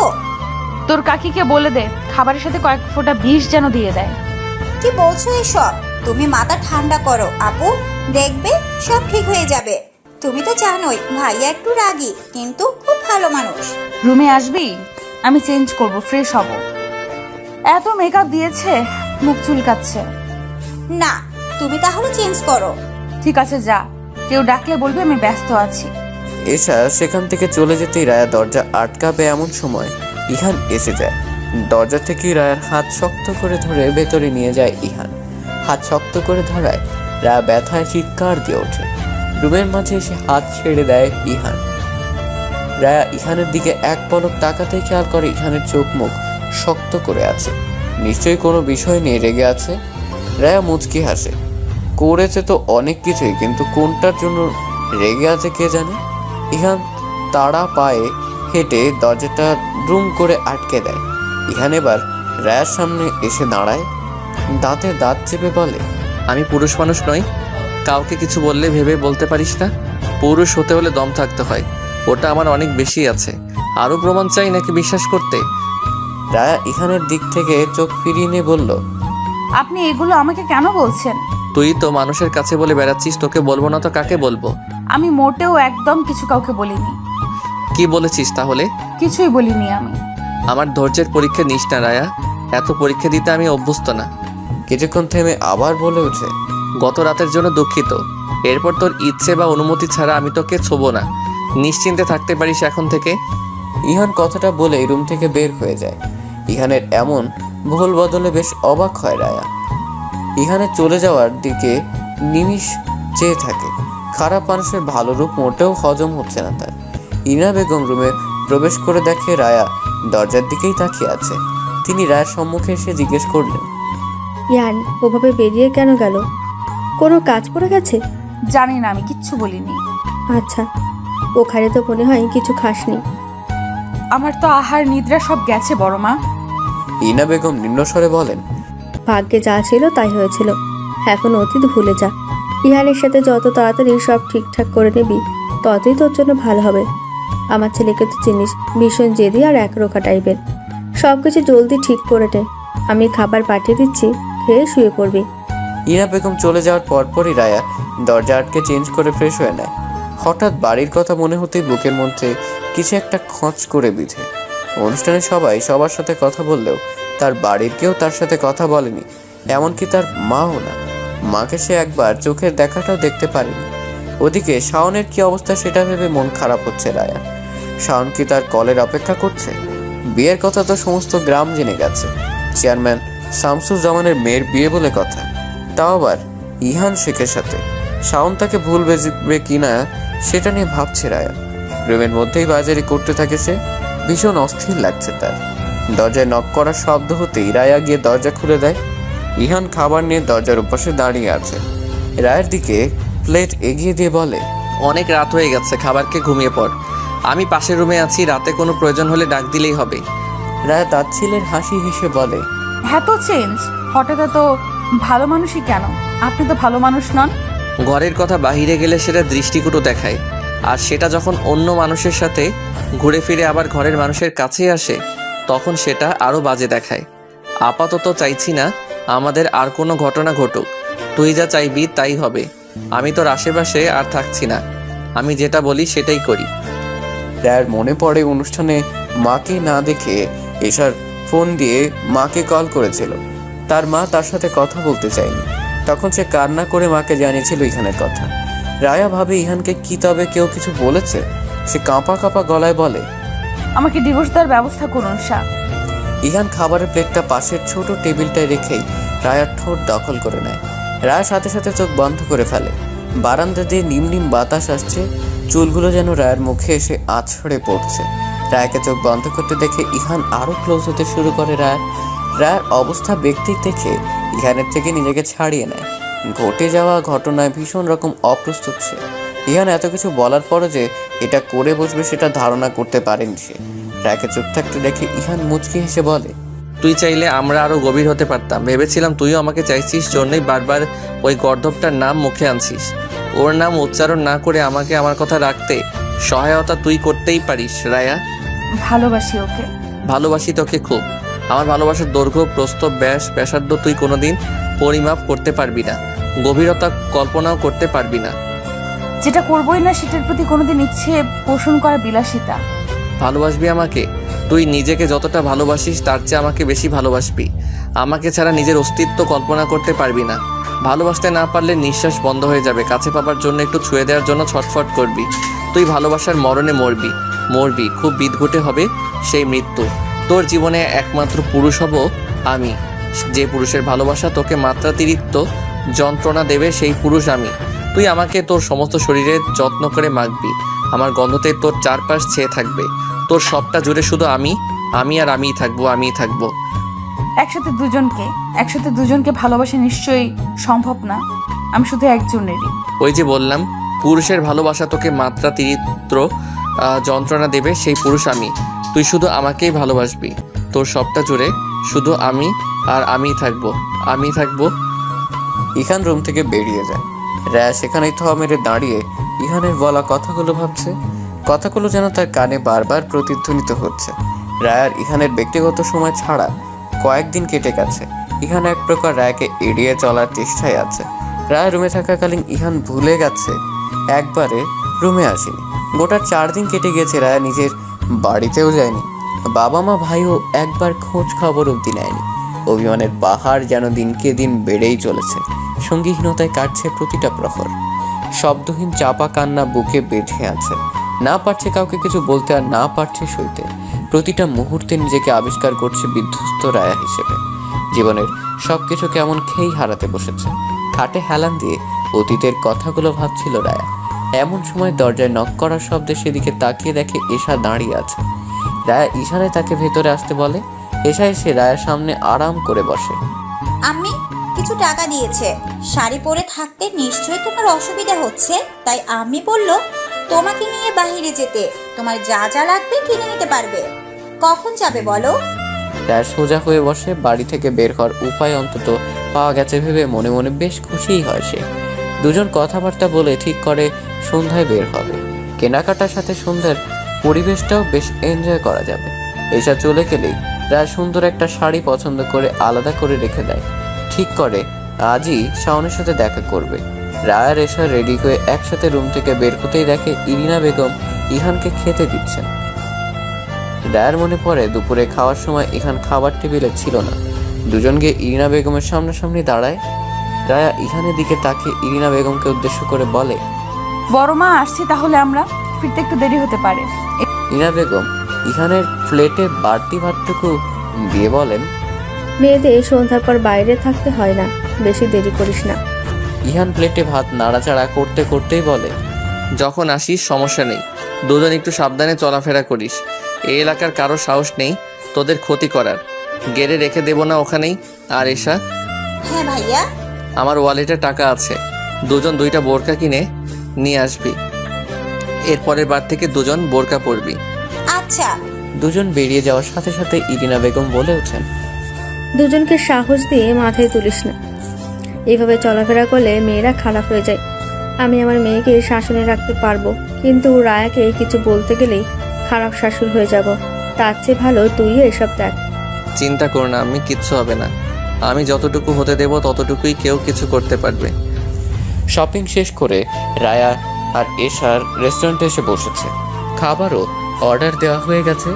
Speaker 2: তোর কাকিকে বলে দে খাবারের সাথে কয়েক ফোঁটা বিষ যেন দিয়ে দেয়।
Speaker 6: কি বলছো এসব? তুমি মাথা ঠান্ডা করো আপু, দেখবে সব ঠিক হয়ে যাবে। তুমি তো জানোই ভাইয়া একটু রাগী, কিন্তু খুব ভালো মানুষ।
Speaker 2: রুমে আসবি? আমি চেঞ্জ করব, ফ্রেশ হব। এত মেকআপ দিয়েছে, মুখ চুলকাচ্ছে।
Speaker 6: না, তুমি তাহলে চেঞ্জ করো।
Speaker 2: ঠিক আছে যা, কেউ ডাকলে বলবি আমি ব্যস্ত আছি।
Speaker 1: এশা সেখান থেকে চলে যেতেই রায়া দরজা আটকাবে এমন সময় ইহান এসে যায়। দরজা থেকে রায়ার হাত শক্ত করে ধরে ভেতরে নিয়ে যায় ইহান। হাত শক্ত করে ধরায় রায়া ব্যথায় চিৎকার দিয়ে ওঠে। রুমের মাঝে এসে হাত ছেড়ে দেয় ইহান। রায়া ইহানের দিকে এক পলক তাকাতেই খেয়াল করে ইহানের চোখ মুখ শক্ত করে আছে, নিশ্চয়ই কোনো বিষয় নিয়ে রেগে আছে। রায়া মুচকি হাসে। করেছে তো অনেক কিছুই, কিন্তু কোনটার জন্য রেগে আছে কে জানে। ইহান তাড়া পায়ে হেঁটে দরজাটা দ্রুম করে আটকে দেয়। ইহান এবার রায়ার সামনে এসে দাঁড়ায়, দাঁতে দাঁত চেপে বলে,
Speaker 3: আমি পুরুষ মানুষ নই? কাউকে কিছু বললে ভেবে বলতে পারিস না? পুরুষ হতে হলে দম থাকতে হয়, ওটা আমার অনেক বেশি আছে। আরও প্রমাণ চাই নাকি বিশ্বাস করতে?
Speaker 1: রায়া ইহানের দিক থেকে চোখ ফিরিয়ে নিয়ে বলল,
Speaker 2: আপনি এগুলো আমাকে কেন বলছেন?
Speaker 3: তুই তো মানুষের কাছে বলে বেড়াচ্ছিস, তোকে বলবো না তো কাকে বলবো?
Speaker 2: আমি মোটেও একদম কিছু কাউকে বলিনি।
Speaker 3: কি বলেছিস তাহলে?
Speaker 2: কিছুই বলিনি আমি।
Speaker 3: আমার ধৈর্যের পরীক্ষা নিস না রায়া, এত পরীক্ষা দিতে আমি অভ্যস্ত না।
Speaker 1: কিছুক্ষণ থেমে আবার বলে ওঠে,
Speaker 3: গত রাতের জন্য দুঃখিত। এরপর তোর ইচ্ছে বা অনুমতি ছাড়া আমি তোকে ছোবো না, নিশ্চিন্তে থাকতে পারিস এখন থেকে।
Speaker 1: ইহান কথাটা বলে রুম থেকে বের হয়ে যায়। ইহানের এমন ভুল বদলে বেশ অবাক হয় রায়া। ইহানের চলে যাওয়ার দিকে নিমিষ চেয়ে থাকে। খারাপ মানুষের ভালো রূপ মোটেও হজম হচ্ছে না তার। ইনা বেগম রুমে প্রবেশ করে দেখে রায়া দরজার দিকেই তাকিয়ে আছে। তিনি রায়ার সম্মুখে এসে জিজ্ঞেস করলেন,
Speaker 5: ইয়ান ওভাবে বেরিয়ে কেন গেল? কোনো কাজ পড়ে গেছে?
Speaker 2: জানি না, আমি কিচ্ছু বলিনি।
Speaker 5: আচ্ছা, ওখানে তো মনে হয় কিছু খাসনি।
Speaker 2: আমার তো আহার নিদ্রা সব গেছে বড় মা।
Speaker 1: ইনা বেগম নিম্নস্বরে বলেন,
Speaker 5: ভাগ্যে যা ছিল তাই হয়েছিল, এখন অতীত ভুলে যা। ইহানের সাথে যত তাড়াতাড়ি সব ঠিকঠাক করে নিবি ততই তোর জন্য ভালো হবে। আমার ছেলেকে তো চিনিস, ভীষণ জেদি আর একরোখা টাইপের। সব কিছু জলদি ঠিক করে নে, আমি খাবার পাঠিয়ে দিচ্ছি, খেয়ে শুয়ে পড়বি।
Speaker 1: ইনা বেগম চলে যাওয়ার পরপরই রায়া দরজা আটকে চেঞ্জ করে ফ্রেশ হয়ে নেয়। হঠাৎ বাড়ির কথা মনে হতেই বুকের মধ্যে কিছু একটা খঁচ করে বিঁধে। অনুষ্ঠানে সবাই সবার সাথে কথা বললেও তার বাড়ির কেউ তার সাথে কথা বলেনি, এমনকি তার মাও না। মাকে সে একবার চোখের দেখাটাও দেখতে পারেনি। ওদিকে শাওনের কি অবস্থা সেটা ভেবে মন খারাপ হচ্ছে রায়া। শাওন কি তার কলের অপেক্ষা করছে? বিয়ের কথা তো সমস্ত গ্রাম জেনে গেছে। চেয়ারম্যান শামসুজ্জামানের মেয়ের বিয়ে বলে কথা, তাও আবার ইহান শেখের সাথে। শাওন তাকে ভুল বেজবে কিনা সেটা নিয়ে ভাবছে রায়া। রুমের মধ্যেই বাজারি করতে থাকে সে। ভীষণ অস্থির লাগছে তার। দরজায় নক করার শব্দ হতেই রায়া গিয়ে দরজা খুলে দেয়। ইহান খাবার নিয়ে দরজার উপাশে দাঁড়িয়ে আছে। রায়ের দিকে প্লেট এগিয়ে দিয়ে বলে,
Speaker 3: অনেক রাত হয়ে গেছে, খাবারকে ঘুমিয়ে পড়। আমি পাশের রুমে আছি, রাতে কোনো প্রয়োজন হলে ডাক দিলেই হবে।
Speaker 1: রায়া তাচ্ছিলের হাসি হেসে বলে,
Speaker 2: এত চেঞ্জ হঠাৎ এত ভালো মানুষই কেন? আপনি তো ভালো মানুষ নন।
Speaker 3: ঘরের কথা বাহিরে গেলে সেটা দৃষ্টিকটু দেখায়, আর সেটা যখন অন্য মানুষের সাথে ঘুরে ফিরে আবার ঘরের মানুষের কাছে আসে তখন সেটা আরও বাজে দেখায়। আপাতত চাইছি না আমাদের আর কোনো ঘটনা ঘটুক, তুই যা চাইবি তাই হবে। আমি তোর আশেপাশে আর থাকছি না, আমি যেটা বলি সেটাই করি।
Speaker 1: রায়ের মনে পড়ে অনুষ্ঠানে মাকে না দেখে এশার ফোন দিয়ে মাকে কল করেছিল। তার মা তার সাথে কথা বলতে চায়নি। তখন সে কান্না করে মাকে জানিয়েছিল ইহানের কথা। রায়া ভাবে ইহানকে কি তবে কেউ কিছু বলেছে? সে কাঁপা কাঁপা গলায় বলে,
Speaker 2: আমাকে ডিভোর্স দেওয়ার ব্যবস্থা করুন শাহ।
Speaker 1: ইহান খাবারের প্লেটটা পাশের ছোট টেবিলটায় রেখেই রায়ার ঠোঁট দখল করে নেয়। রায় সাথে সাথে চোখ বন্ধ করে ফেলে। বারান্দা দিয়ে নিম নিম বাতাস আসছে, চুলগুলো যেন রায়ের মুখে এসে আছড়ে পড়ছে। রায়কে চোখ বন্ধ করতে দেখে ইহান আরো ক্লোজ হতে শুরু করে। রায়ের অবস্থা ব্যক্তি দেখে ইহানের থেকে নিজেকে ছাড়িয়ে নেয়। ঘটে যাওয়া ঘটনায় ভীষণ রকম অপ্রস্তুত সে। ইহান এত কিছু বলার পরও যে এটা করে বসবে সেটা ধারণা করতে পারেনি সে। রায়কে চুপ থাকতে দেখে ইহান মুচকি হেসে বলে,
Speaker 3: তুই চাইলে আমরা আরো গভীর হতে পারতাম। ভেবেছিলাম তুইও আমাকে চাইছিস, জন্যই বারবার ওই গর্দবটার নাম মুখে আনছিস। ওর নাম উচ্চারণ না করে আমাকে আমার কথা রাখতে সহায়তা তুই করতেই পারিস রায়া।
Speaker 2: ভালোবাসি ওকে।
Speaker 3: ভালোবাসি তোকে খুব। আমার ভালোবাসার দৈর্ঘ্য, প্রস্থ, ব্যাস, ব্যাসার্ধ তুই কোনোদিন পরিমাপ করতে পারবি না, গভীরতা কল্পনাও করতে পারবি না।
Speaker 2: যেটা করবোই না সেটার প্রতি কোনোদিন ইচ্ছে পোষণ করা বিলাসিতা।
Speaker 3: ভালোবাসবি আমাকে? তুই নিজেকে যতটা ভালোবাসিস তার চেয়ে আমাকে বেশি ভালোবাসবি। আমাকে ছাড়া নিজের অস্তিত্ব কল্পনা করতে পারবি না। ভালোবাসতে না পারলে নিঃশ্বাস বন্ধ হয়ে যাবে, কাছে পাবার জন্য একটু ছুঁয়ে দেওয়ার জন্য ছটফট করবি। তুই ভালোবাসার মরণে মরবি, খুব বিদঘুটে হবে সেই মৃত্যু। তোর জীবনে একমাত্র পুরুষ হব আমি, যে পুরুষের ভালোবাসা তোকে মাত্রাতিরিক্ত যন্ত্রণা দেবে সেই পুরুষ আমি। তুই আমাকে তোর সমস্ত শরীরে যত্ন করে মাখবি, আমার গন্ধতে তোর চারপাশ ছেয়ে থাকবে। তোর সবটা জুড়ে শুধু আমি আর আমিই থাকবো।
Speaker 2: একসাথে দুজনকে ভালোবাসা নিশ্চয়ই সম্ভব না। আমি শুধু একজনেরই।
Speaker 3: ওই যে বললাম, পুরুষের ভালোবাসা তোকে মাত্রাতিরিক্ত যন্ত্রণা দেবে সেই পুরুষ আমি। তুই শুধু আমাকেই ভালোবাসবি, তোর সবটা জুড়ে শুধু আমি আর আমিই থাকবো।
Speaker 1: ইহান রুম থেকে বেরিয়ে যায়। রায়া সেখানেই থ মেরে দাঁড়িয়ে ইহানের বলা কথাগুলো ভাবছে। কথাগুলো যেন তার কানে বারবার প্রতিধ্বনিত হচ্ছে। রায়ার ইহানের ব্যক্তিগত সময় ছাড়া কয়েকদিন কেটে গেছে। ইহান এক প্রকার রায়াকে এড়িয়ে চলার চেষ্টায় আছে। রায় রুমে থাকাকালীন ইহান ভুলে গেছে একবারে রুমে আসেনি। গোটা 4 দিন কেটে গেছে, রায়া নিজের বাড়িতেও যায়নি। বাবা মা ভাইও একবার খোঁজ খবর অবধি নেয়নি। অভিমানের পাহাড় যেন দিনকে দিন বেড়েই চলেছে। সঙ্গীহীনতায় কাটছে প্রতিটা প্রহর। শব্দহীন চাপা কান্না বুকে বেঁধে আছে। না পারছে কাউকে কিছু বলতে, আর না পারছে সইতে। প্রতিটা মুহূর্তে নিজেকে আবিষ্কার করছে বিধ্বস্ত রায়া হিসেবে। জীবনের সবকিছু কেমন খেয়েই হারাতে বসেছে। খাটে হেলান দিয়ে অতীতের কথাগুলো ভাবছিল রায়া। এমন সময় দরজায় নক করার শব্দে সেদিকে তাকিয়ে দেখে এশা দাঁড়িয়ে আছে। রায়া ইশারায় তাকে ভেতরে আসতে বলে। এশা এসে রায়ার সামনে আরাম করে বসে।
Speaker 6: আমি কিছু টাকা দিয়েছে, শাড়ি পরে থাকতে নিশ্চয়ই তোমার অসুবিধা হচ্ছে, তাই আমি বলল তোমাকে নিয়ে বাইরে যেতে, তোমার যা যা লাগবে কিনে নিতে পারবে। কখন যাবে বলো?
Speaker 1: রায়া সোজা হয়ে বসে। বাড়ি থেকে বের হওয়ার উপায় অন্তত পাওয়া গেছে ভেবে মনে মনে বেশ খুশিই হয় সে। দুজন কথাবার্তা বলে ঠিক করে সন্ধ্যায় বের হবে। কেনাকাটার সাথে সন্ধ্যার পরিবেশটাও বেশ এনজয় করা যাবে। এসা চলে গেলেই রায় সুন্দর একটা শাড়ি পছন্দ করে আলাদা করে রেখে দেয়। ঠিক করে আজই শাওনের সাথে দেখা করবে। রায়ার এসা রেডি হয়ে একসাথে রুম থেকে বের হতেই দেখে ইরিনা বেগম ইহানকে খেতে দিচ্ছেন। রায়ের মনে পড়ে দুপুরে খাওয়ার সময় ইহান খাবার টেবিলে ছিল না। দুজন গিয়ে ইরিনা বেগমের সামনাসামনি দাঁড়ায়। রায়া ইহানের দিকে তাকিয়ে ইরিনা বেগমকে উদ্দেশ্য করে বলে,
Speaker 2: বড় মা আসছি, তাহলে আমরা ফিরতে একটু দেরি হতে পারে।
Speaker 1: ইরিনা বেগম ইহানের প্লেটে বাড়তি ভাতটুকু দিয়ে বলেন,
Speaker 5: মেয়েদের সন্ধ্যার পর বাইরে থাকতে হয় না, বেশি দেরি করিস না।
Speaker 1: ইহান প্লেটে ভাত নাড়াচাড়া করতে করতেই বলে,
Speaker 3: যখন আসিস সমস্যা নেই, দুজন একটু সাবধানে চলাফেরা করিস। এই এলাকার কারো সাহস নেই তোদের ক্ষতি করার। গেড়ে রেখে দেব না ওখানেই। আর এসা,
Speaker 6: হ্যাঁ ভাইয়া।
Speaker 3: আমার ওয়ালেটে টাকা আছে, দুজন 2টা বোরকা কিনে নিয়ে আসবি। এরপরের বার থেকে দুজন বোরকা পরবি।
Speaker 6: আচ্ছা।
Speaker 1: দুজন বেরিয়ে যাওয়ার সাথে সাথে ইরিনা বেগম বলে ওঠেন,
Speaker 5: দুজনকে সাহস দিয়ে মাথায় তুলিস না। এইভাবে চলাফেরা করলে মেয়েরা খারাপ হয়ে যায়। আমি আমার মেয়েকে শাসনে রাখতে পারবো, কিন্তু রায়াকে কিছু বলতে গেলেই খারাপ শাশুড় হয়ে যাব। তার চেয়ে ভালো তুইও এসব দেখ।
Speaker 3: চিন্তা কর না, আমি কিচ্ছু হবে না। আমি যতটুকু হতে দেব ততটুকুই কেউ কিছু করতে পারবে।
Speaker 1: শপিং শেষ করে রায়া আর এশার রেস্টুরেন্টে এসে বসেছে। খাবারও অর্ডার দেওয়া হয়ে গেছে।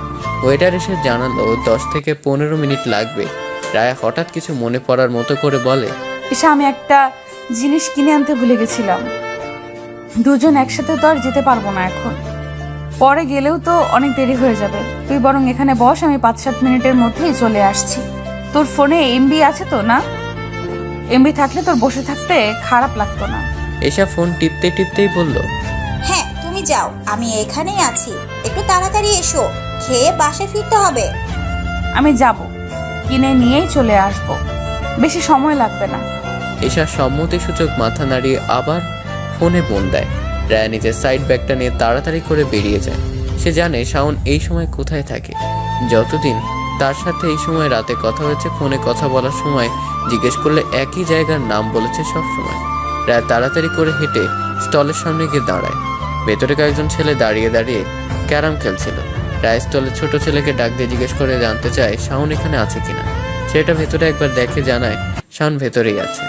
Speaker 1: ওয়েটার এসে জানালো 10 থেকে 15 মিনিট লাগবে। রায়া হঠাৎ কিছু মনে পড়ার মতো করে বলে,
Speaker 2: এসা, আমি একটা জিনিস কিনে আনতে ভুলে গেছিলাম। দুজন একসাথে তো আর যেতে পারবো না এখন, পরে গেলেও তো অনেক দেরি হয়ে যাবে। তুই বরং এখানে বস, আমি 5-7 মিনিটের মধ্যেই চলে আসছি। তোর ফোনে এমবি আছে তো না? এমবি থাকলে তোর বসে থাকতে খারাপ লাগতো না।
Speaker 1: এসা ফোন টিপতে টিপতেই বলল,
Speaker 6: হ্যাঁ তুমি যাও, আমি এখানেই আছি। একটু তাড়াতাড়ি এসো, খেয়ে বাসে ফিরতে হবে।
Speaker 2: আমি যাব, কিনে নিয়েই চলে আসব, বেশি সময় লাগবে না।
Speaker 1: এসা সম্মতিসূচক মাথা নাড়িয়ে আবার ফোনে ফোন দেয়। রায়া নিজের সাইড ব্যাগটা নিয়ে তাড়াতাড়ি করে বেরিয়ে যায়। সে জানে শাওন এই সময় কোথায় থাকে। যতদিন তার সাথে এই সময় রাতে কথা হয়েছে, ফোনে কথা বলার সময় জিজ্ঞেস করলে একই জায়গার নাম বলেছে সব সময়। রায়া তাড়াতাড়ি করে হেঁটে স্টলের সামনে গিয়ে দাঁড়ায়। ভেতরে কয়েকজন ছেলে দাঁড়িয়ে দাঁড়িয়ে ক্যারাম খেলছিল। রায় স্টলের ছোট ছেলেকে ডাক দিয়ে জিজ্ঞেস করে জানতে চায় শাওন এখানে আছে কিনা। সেটা ভেতরে একবার দেখে জানায় শাওন ভেতরেই আছে।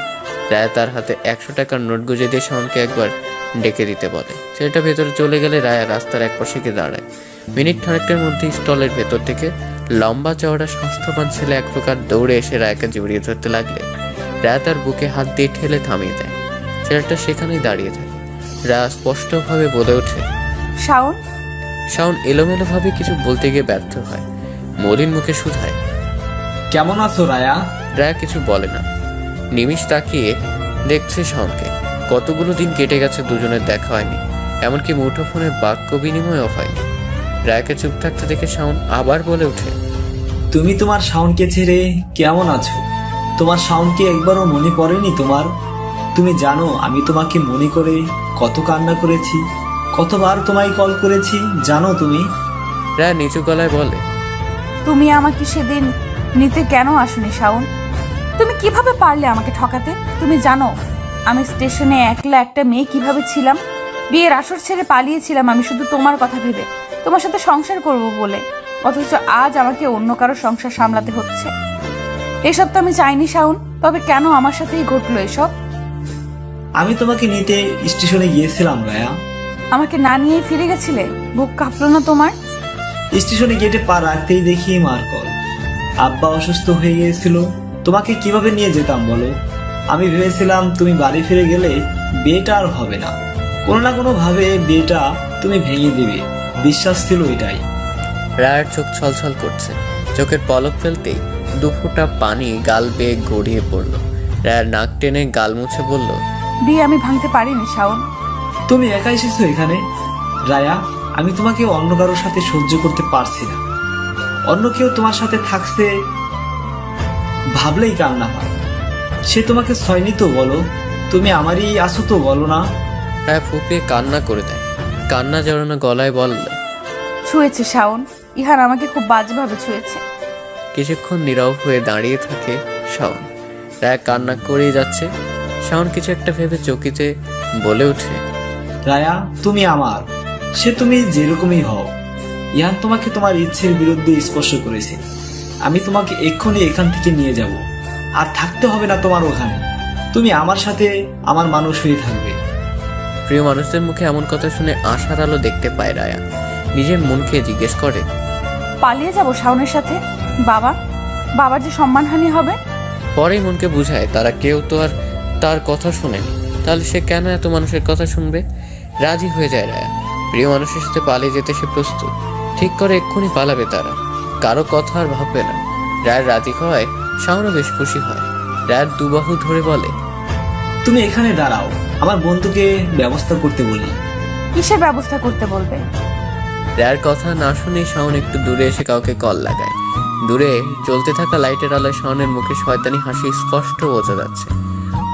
Speaker 1: রায় তার হাতে 100 টাকার নোট গুঁজে দিয়ে শাওনকে একবার ডেকে দিতে বলে। ছেলেটা ভেতরে চলে গেলে রায়া রাস্তার এক পাশে গিয়ে দাঁড়ায়। মিনিট খানেকটার মধ্যে স্টলের ভেতর থেকে লম্বা চওড়া স্বাস্থ্যবান ছেলে এক প্রকার দৌড়ে এসে রায়কে জড়িয়ে ধরতে লাগলে রায়া তার বুকে হাত দিয়ে ঠেলে থামিয়ে দেয়। ছেলেটা সেখানেই দাঁড়িয়ে থাকে। রায়া স্পষ্টভাবে বলে ওঠে,
Speaker 2: শাওন।
Speaker 1: শাওন এলোমেলোভাবে কিছু বলতে গিয়ে ব্যর্থ হয়। মলিন মুখে শুধায়,
Speaker 7: কেমন আছো রায়া?
Speaker 1: রায়া কিছু বলে না। নিমিষ তাকিয়ে দেখছে শাওনকে। কতগুলো দিন কেটে গেছে, দুজনের দেখা হয়নি, এমনকি মুঠোফোনে বাক্য বিনিময়ও হয়নি। রায়াকে চুপ থাকতে দেখে শাওন আবার বলে ওঠে,
Speaker 7: তুমি তোমার শাওনকে ছেড়ে কেমন আছো? তোমার শাওনকে একবারও মনে পড়েনি তোমার? তুমি জানো আমি তোমাকে মনে করে কত কান্না করেছি, কতবার তোমায় কল করেছি জানো তুমি?
Speaker 1: রায়া নিচু গলায় বলে,
Speaker 2: তুমি আমাকে সেদিন নিতে কেন আসনি শাওন? তুমি কিভাবে পারলে আমাকে ঠকাতে? তুমি জানো আমি স্টেশনে একলা একটা মেয়ে কিভাবে ছিলাম? বিয়ের আসর ছেড়ে পালিয়েছিলাম আমি শুধু তোমার কথা ভেবে, তোমার সাথে সংসার করব বলে। অথচ আজ আমাকে অন্য কারো সংসার সামলাতে হচ্ছে। এসব তো আমি চাইনি শাওন, তবে কেন আমার সাথেই ঘটলো এসব?
Speaker 7: আমি তোমাকে নিতে স্টেশনে গিয়েছিলাম রায়া।
Speaker 2: আমাকে না নিয়েই ফিরে গেছিলে? বুক কাঁপলো না তোমার?
Speaker 7: স্টেশনে গেটে পা রাখতেই দেখি মার কল। আব্বা অসুস্থ হয়ে গিয়েছিল, তোমাকে কিভাবে নিয়ে যেতাম বলো? আমি ভেবেছিলাম তুমি বাড়ি ফিরে গেলে বিয়েটা আর হবে না, কোনো না কোনো ভাবে বিয়েটা তুমি ভেঙে দেবে, বিশ্বাস ছিল এটাই।
Speaker 1: রায়ার চোখ ছলছল করছে। চোখের পলক ফেলতেই 2 ফোঁটা পানি গাল বেয়ে গড়িয়ে পড়ল। রায়ার নাক টেনে গাল মুছে বলল,
Speaker 2: বিয়ে আমি ভাঙতে পারিনি শাওন।
Speaker 7: তুমি একা এসেছো এখানে রায়া, আমি তোমাকে অন্য কারোর সাথে সহ্য করতে পারছি না। অন্য কেউ তোমার সাথে থাকছে ভাবলেই কান্না হয়। সে তোমাকে ছয়নি তো বলো, তুমি আমারই আছো তো বলো না?
Speaker 1: রায়া ফুপিয়ে কান্না করে দেয়। কান্না জড়ানো গলায় বলল,
Speaker 2: ছুঁয়েছে শাওন, ইহান আমাকে খুব বাজেভাবে ছুঁয়েছে।
Speaker 1: কিছুক্ষণ নীরব হয়ে দাঁড়িয়ে থাকে শাওন। রায়া কান্না করেই যাচ্ছে। শাওন কিছু একটা ভেবে চকিতে বলে ওঠে,
Speaker 7: রায়া তুমি আমার, সে তুমি যেরকমই হও। ইহান তোমাকে তোমার ইচ্ছের বিরুদ্ধে স্পর্শ করেছে। আমি তোমাকে এক্ষুনি এখান থেকে নিয়ে যাব, আর থাকতে হবে না তোমার ওখানে। তুমি আমার সাথে আমার মানুষ হয়ে থাকবে।
Speaker 1: প্রিয় মানুষদের মুখে এমন কথা শুনে আশার আলো দেখতে পায় রায়া। নিজের মনকে জিজ্ঞেস করে,
Speaker 2: পালিয়ে যাব শাওনের সাথে? বাবার যে সম্মানহানি হবে।
Speaker 1: পরেই মনকে বুঝায় তারা কেউ তো আর তার কথা শুনেনি, তাহলে সে কেন এত মানুষের কথা শুনবে? রাজি হয়ে যায় রায়া। প্রিয় মানুষের সাথে পালিয়ে যেতে সে প্রস্তুত। ঠিক করে এক্ষুনি পালাবে তারা, কারো কথা আর ভাববে না। রায়ের রাজি হওয়ায় শাওনও বেশ খুশি হয়। রায়ের দুবাহু ধরে বলে,
Speaker 7: তুমি এখানে দাঁড়াও, আমার বন্ধুকে ব্যবস্থা করতে বলি।
Speaker 2: কিসের ব্যবস্থা করতে বলবে?
Speaker 1: রায়ের কথা না শুনেই শাওন একটু দূরে এসে কাউকে কল লাগায়। দূরে জ্বলতে থাকা লাইটের আলোয় শাওনের মুখে শয়তানি হাসি স্পষ্ট বোঝা যাচ্ছে।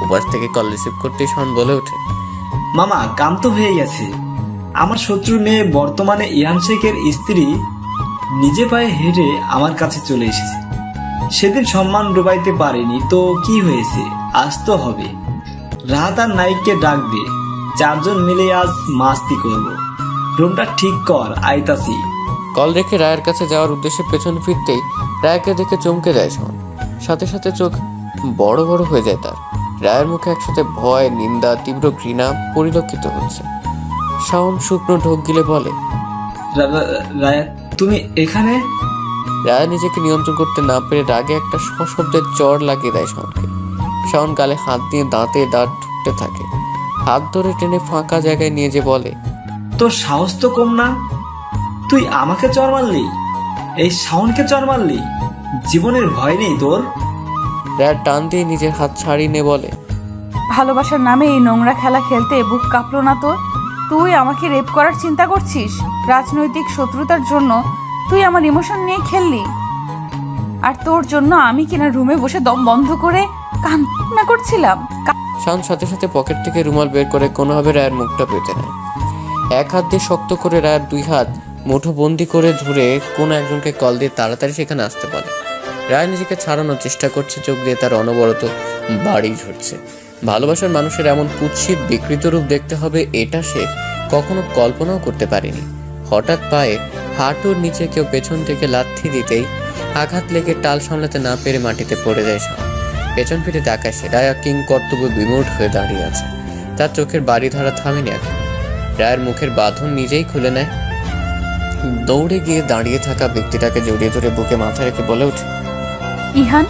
Speaker 1: উপাস থেকে কল রিসিভ করতেই শাওন বলে ওঠে,
Speaker 7: মামা কাম তো হয়ে গেছে। আমার শত্রুর মেয়ে বর্তমানে ইয়ান শেখের স্ত্রী নিজে পায়ে হেঁটে আমার কাছে চলে এসেছে। সেদিন সম্মান ডুবাইতে পারেনি তো কি হয়েছে, আজ তো হবে। রাহাত আর নাইককে ডাক দে, 4 জন মিলে আজ মাস্তি করব। রুমটা ঠিক কর, আইতাছি।
Speaker 1: কল রেখে রায়ের কাছে যাওয়ার উদ্দেশ্যে পেছন ফিরতেই রায়কে দেখে চমকে যায় শাওন। সাথে সাথে চোখ বড় বড় হয়ে যায় তার। রায়ের মুখে একসাথে ভয়, নিন্দা, তীব্র ঘৃণা পরিলক্ষিত হচ্ছে। শাওন শুকনো ঢোক গিলে বলে,
Speaker 7: রায়া তুমি এখানে?
Speaker 1: রায়া নিজেকে নিয়ন্ত্রণ করতে না পেরে রাগে একটা সশব্দের চড় লাগিয়ে দেয় শাওনকে। শাওন গালে হাত দিয়ে দাঁতে দাঁত ঠুকতে থাকে। হাত ধরে টেনে ফাঁকা জায়গায় নিয়ে যে বলে,
Speaker 7: তোর সাহস তো কম না, তুই আমাকে চর মারলি, এই শাওনকে চর মারলি, জীবনের ভয় নেই তোর?
Speaker 1: রায়ার টান দিয়ে নিজের হাত ছাড়িয়ে নিয়ে বলে,
Speaker 2: ভালোবাসার নামে এই নোংরা খেলা খেলতে বুক কাঁপলো না তোর? তুই আমাকে রেপ করার চিন্তা করছিস? রাজনৈতিক শত্রুতার জন্য তুই আমার ইমোশন নিয়ে খেললি, আর তোর জন্য আমি কিনা রুমে বসে দম বন্ধ করে কান্না করছিলাম।
Speaker 1: শাওন সাথে সাথে পকেট থেকে রুমাল বের করে কোনোভাবে রায়ের মুখটা পেতে নেয়। এক হাত দিয়ে শক্ত করে রায়ের দুই হাত মুঠোবন্দি করে ধরে কোনো একজনকে কল দিয়ে তাড়াতাড়ি সেখানে আসতে বলে। রায় নিজেকে ছাড়ানোর চেষ্টা করছে, চোখ দিয়ে তার অনবরত বাড়ি ঝরছে। ভালোবাসার মানুষের এমন কুৎসিত বিকৃত রূপ দেখতে হবে এটা সে কখনো কল্পনাও করতে পারেনি। হঠাৎ পায়ে হাঁটুর নিচে কেউ পেছন থেকে লাথি দিতেই আঘাত লেগে টাল সামলাতে না পেরে মাটিতে পড়ে যায় শাওন। পেছন ফিরে তাকায় সে, রায়া কিং কর্তব্য বিমূঢ় হয়ে দাঁড়িয়ে আছে। তার চোখের বাড়ি ধরা থামেনি এখন। রায়ের মুখের বাঁধন নিজেই খুলে নেয়। দৌড়ে গিয়ে দাঁড়িয়ে থাকা ব্যক্তিটাকে জড়িয়ে ধরে বুকে মাথা রেখে বলে ওঠে,
Speaker 2: ইহান।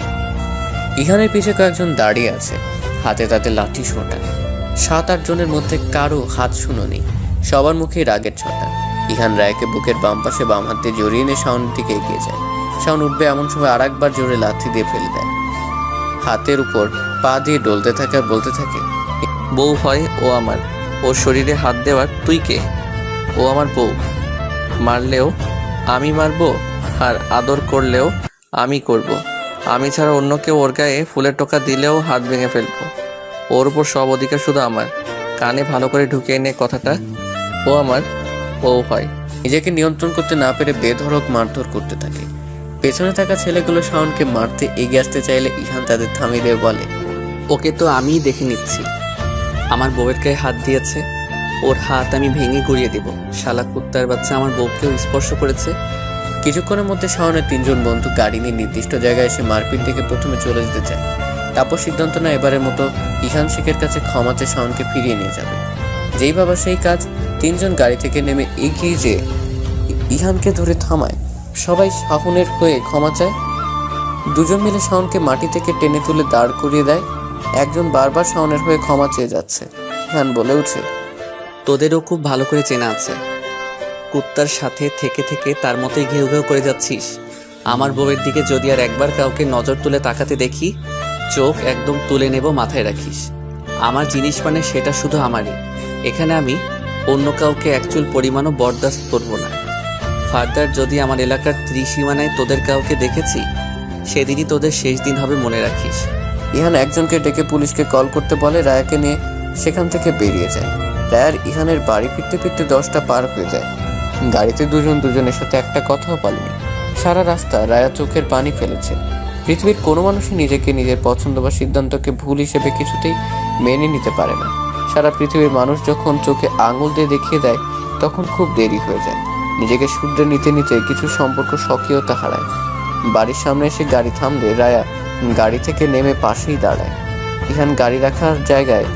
Speaker 1: ইহানের পিছে কয়েকজন দাঁড়িয়ে আছে, হাতে তাতে লাঠি সোঁটা। 7-8 জনের মধ্যে কারো হাত শুনোনি, সবার মুখে রাগের ছটা। ইহান রায়কে বুকের বাম পাশে বাম হাত দিয়ে জড়িয়ে নিয়ে শাওনের দিকে এগিয়ে যায়। শাওন উঠবে এমন সময় আরেকবার জোরে লাথি দিয়ে ফেলে দেয়। হাতের উপর পা দিয়ে ডলতে থাকে আর বলতে থাকে,
Speaker 3: বউ হয় ও আমার, ওর শরীরে হাত দেওয়ার তুই কে? ও আমার বউ, মারলেও আমি মারবো, আর আদর করলেও আমি করব। আমি ছাড়া অন্য কেউ ওর গায়ে ফুলের টোকা দিলেও হাত ভেঙে ফেলবো। ওর উপর সব অধিকার শুধু আমার। কানে ভালো করে ঢুকিয়ে নে কথাটা, ও আমার বউ হয়।
Speaker 1: নিজেকে নিয়ন্ত্রণ করতে না পেরে বেধড়ক মারধর করতে থাকে। পেছনে থাকা ছেলেগুলো শাওনকে মারতে এগিয়ে আসতে চাইলে ইহান তাদের থামিয়ে দিয়ে বলে,
Speaker 3: ওকে তো আমিই দেখে নিচ্ছি। আমার বউয়ের গায়ে হাত দিয়েছে, ওর হাত আমি ভেঙে গুড়িয়ে দিব। শালা কুত্তার বাচ্চা আমার বউকেও স্পর্শ করেছে।
Speaker 1: কিছুক্ষণের মধ্যে শাওনের 3 জন বন্ধু গাড়ি নিয়ে নির্দিষ্ট জায়গায় এসে মারপিট থেকে প্রথমে চলে যেতে চায়। তারপর সিদ্ধান্ত না এবারের মতো ইহান শেখের কাছে ক্ষমা চেয়ে শাওনকে ফিরিয়ে নিয়ে যাবে। যেই ভাবা সেই কাজ। 3 জন গাড়ি থেকে নেমে এগিয়ে যেয়ে ইহানকে ধরে থামায়। সবাই শাওনের হয়ে ক্ষমা চায়। 2 জন মিলে শাওনকে মাটি থেকে টেনে তুলে দাঁড় করিয়ে দেয়। একজন বারবার শাওনের হয়ে ক্ষমা চেয়ে যাচ্ছে। ইহান বলে উঠে,
Speaker 3: তোদেরও খুব ভালো করে চেনা আছে। কুত্তার সাথে থেকে থেকে তার মতোই ঘেউ ঘেউ করে যাচ্ছিস। আমার বউয়ের দিকে যদি আর একবার কাউকে নজর তুলে তাকাতে দেখি, চোখ একদম তুলে নেব, মাথায় রাখিস। আমার জিনিস মানে সেটা শুধু আমারই। এখানে আমি অন্য কাউকে একচুল পরিমাণও বরদাস্ত করব না। ফার্দার যদি আমার এলাকার ত্রিসীমানায় তোদের কাউকে দেখেছি, সেদিনই তোদের শেষ দিন হবে, মনে রাখিস।
Speaker 1: ইহান একজনকে ডেকে পুলিশকে কল করতে বলে। রায়াকে নিয়ে সেখান থেকে বেরিয়ে যায়। রায়ার ইহানের বাড়ি ফিরতে ফিরতে 10টা পার হয়ে যায়। গাড়িতে দুজনের সাথে একটা কথাও বলেনি। সারা রাস্তা রায়া চোখের পানি ফেলেছে। পৃথিবীর কোনো মানুষই নিজেকে নিজের পছন্দ বা সিদ্ধান্তকে ভুল হিসেবে কিছুতেই মেনে নিতে পারে না। সারা পৃথিবীর মানুষ যখন চোখে আঙুল দিয়ে দেখিয়ে দেয় তখন খুব দেরি হয়ে যায়। নিজেকে শুধরে নিতে নিতে কিছু সম্পর্ক স্বকীয়তা হারায়। বাড়ির সামনে এসে গাড়ি থামলে রায়া গাড়ি থেকে নেমে পাশেই দাঁড়ায়। ইহান গাড়ি রাখার জায়গায়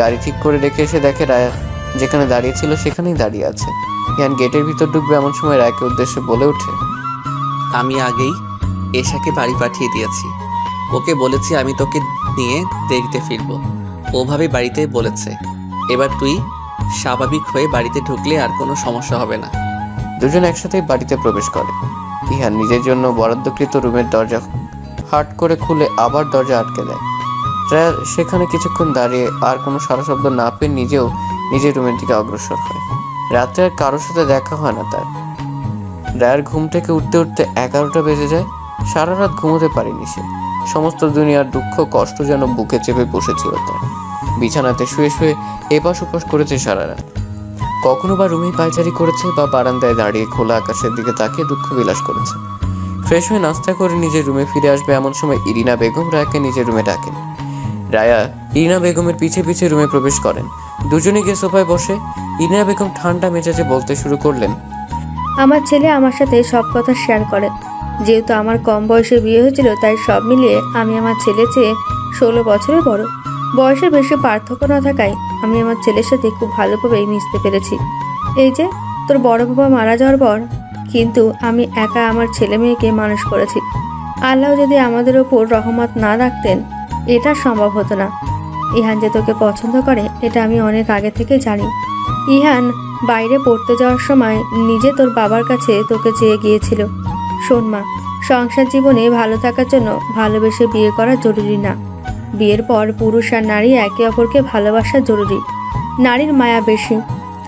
Speaker 1: গাড়ি ঠিক করে রেখে এসে দেখে রায়া যেখানে দাঁড়িয়ে ছিল সেখানেই দাঁড়িয়ে আছে। ইহান গেটের ভিতর ঢুকবে এমন সময় রায়াকে উদ্দেশ্যে বলে ওঠে,
Speaker 3: আমি আগেই এশাকে বাড়ি পাঠিয়ে দিয়েছি। ওকে বলেছি আমি তোকে নিয়ে দেরিতে ফিরবো। ওভাবে বাড়িতে বলেছে। এবার তুই স্বাভাবিক হয়ে বাড়িতে ঢুকলে আর কোনো সমস্যা হবে না।
Speaker 1: 2 জন একসাথেই বাড়িতে প্রবেশ করে। ইহান নিজের জন্য বরাদ্দকৃত রুমের দরজা হাট করে খুলে আবার দরজা আটকে দেয়। রায়া সেখানে কিছুক্ষণ দাঁড়িয়ে আর কোনো সারা শব্দ না পেয়ে নিজেও নিজের রুমের দিকে অগ্রসর হয়। রাতে আর কারোর সাথে দেখা হয় না তার। রায়ার ঘুম থেকে উঠতে উঠতে 11টা বেজে যায়। সারা রাত ঘুমোতে পারেনি সে। সমস্ত দুনিয়ার দুঃখ কষ্ট যেন বুকে চেপে বসেছিল তার। বিছানাতে শুয়ে শুয়ে এপাশ ওপাশ করেছে সারা রাত। কখনো বা রুমেই পায়চারি করেছে বা বারান্দায় দাঁড়িয়ে খোলা আকাশের দিকে তাকিয়ে দুঃখ বিলাস করেছে। ফ্রেশ হয়ে নাস্তা করে নিজের রুমে ফিরে আসবে এমন সময় ইরিনা বেগম রায়াকে নিজের রুমে ডাকেন। রায়া ইরিনা বেগমের পিছে পিছে রুমে প্রবেশ করেন। দুজনে গিয়ে সোফায় বসে ইরিনা বেগম ঠান্ডা মেজাজে বলতে শুরু করলেন,
Speaker 5: আমার ছেলে আমার সাথে সব কথা শেয়ার করে। যেহেতু আমার কম বয়সে বিয়ে হয়েছিল, তাই সব মিলিয়ে আমি আমার ছেলের চেয়ে 16 বছরের বড়। বয়সের বেশি পার্থক্য না থাকায় আমি আমার ছেলের সাথে খুব ভালোভাবেই মিশতে পেরেছি। এই যে তোর বড় বাবা মারা যাওয়ার পর কিন্তু আমি একা আমার ছেলে মেয়েকে মানুষ করেছি। আল্লাহ যদি আমাদের ওপর রহমত না রাখতেন এটা সম্ভব হতো না। ইহান যে তোকে পছন্দ করে এটা আমি অনেক আগে থেকে জানি। ইহান বাইরে পড়তে যাওয়ার সময় নিজে তোর বাবার কাছে তোকে চেয়ে গিয়েছিল। শোন মা, সংসার জীবনে ভালো থাকার জন্য ভালোবেসে বিয়ে করা জরুরি না। বিয়ের পর পুরুষ আর নারী একে অপরকে ভালোবাসা জরুরি। নারীর মায়া বেশি,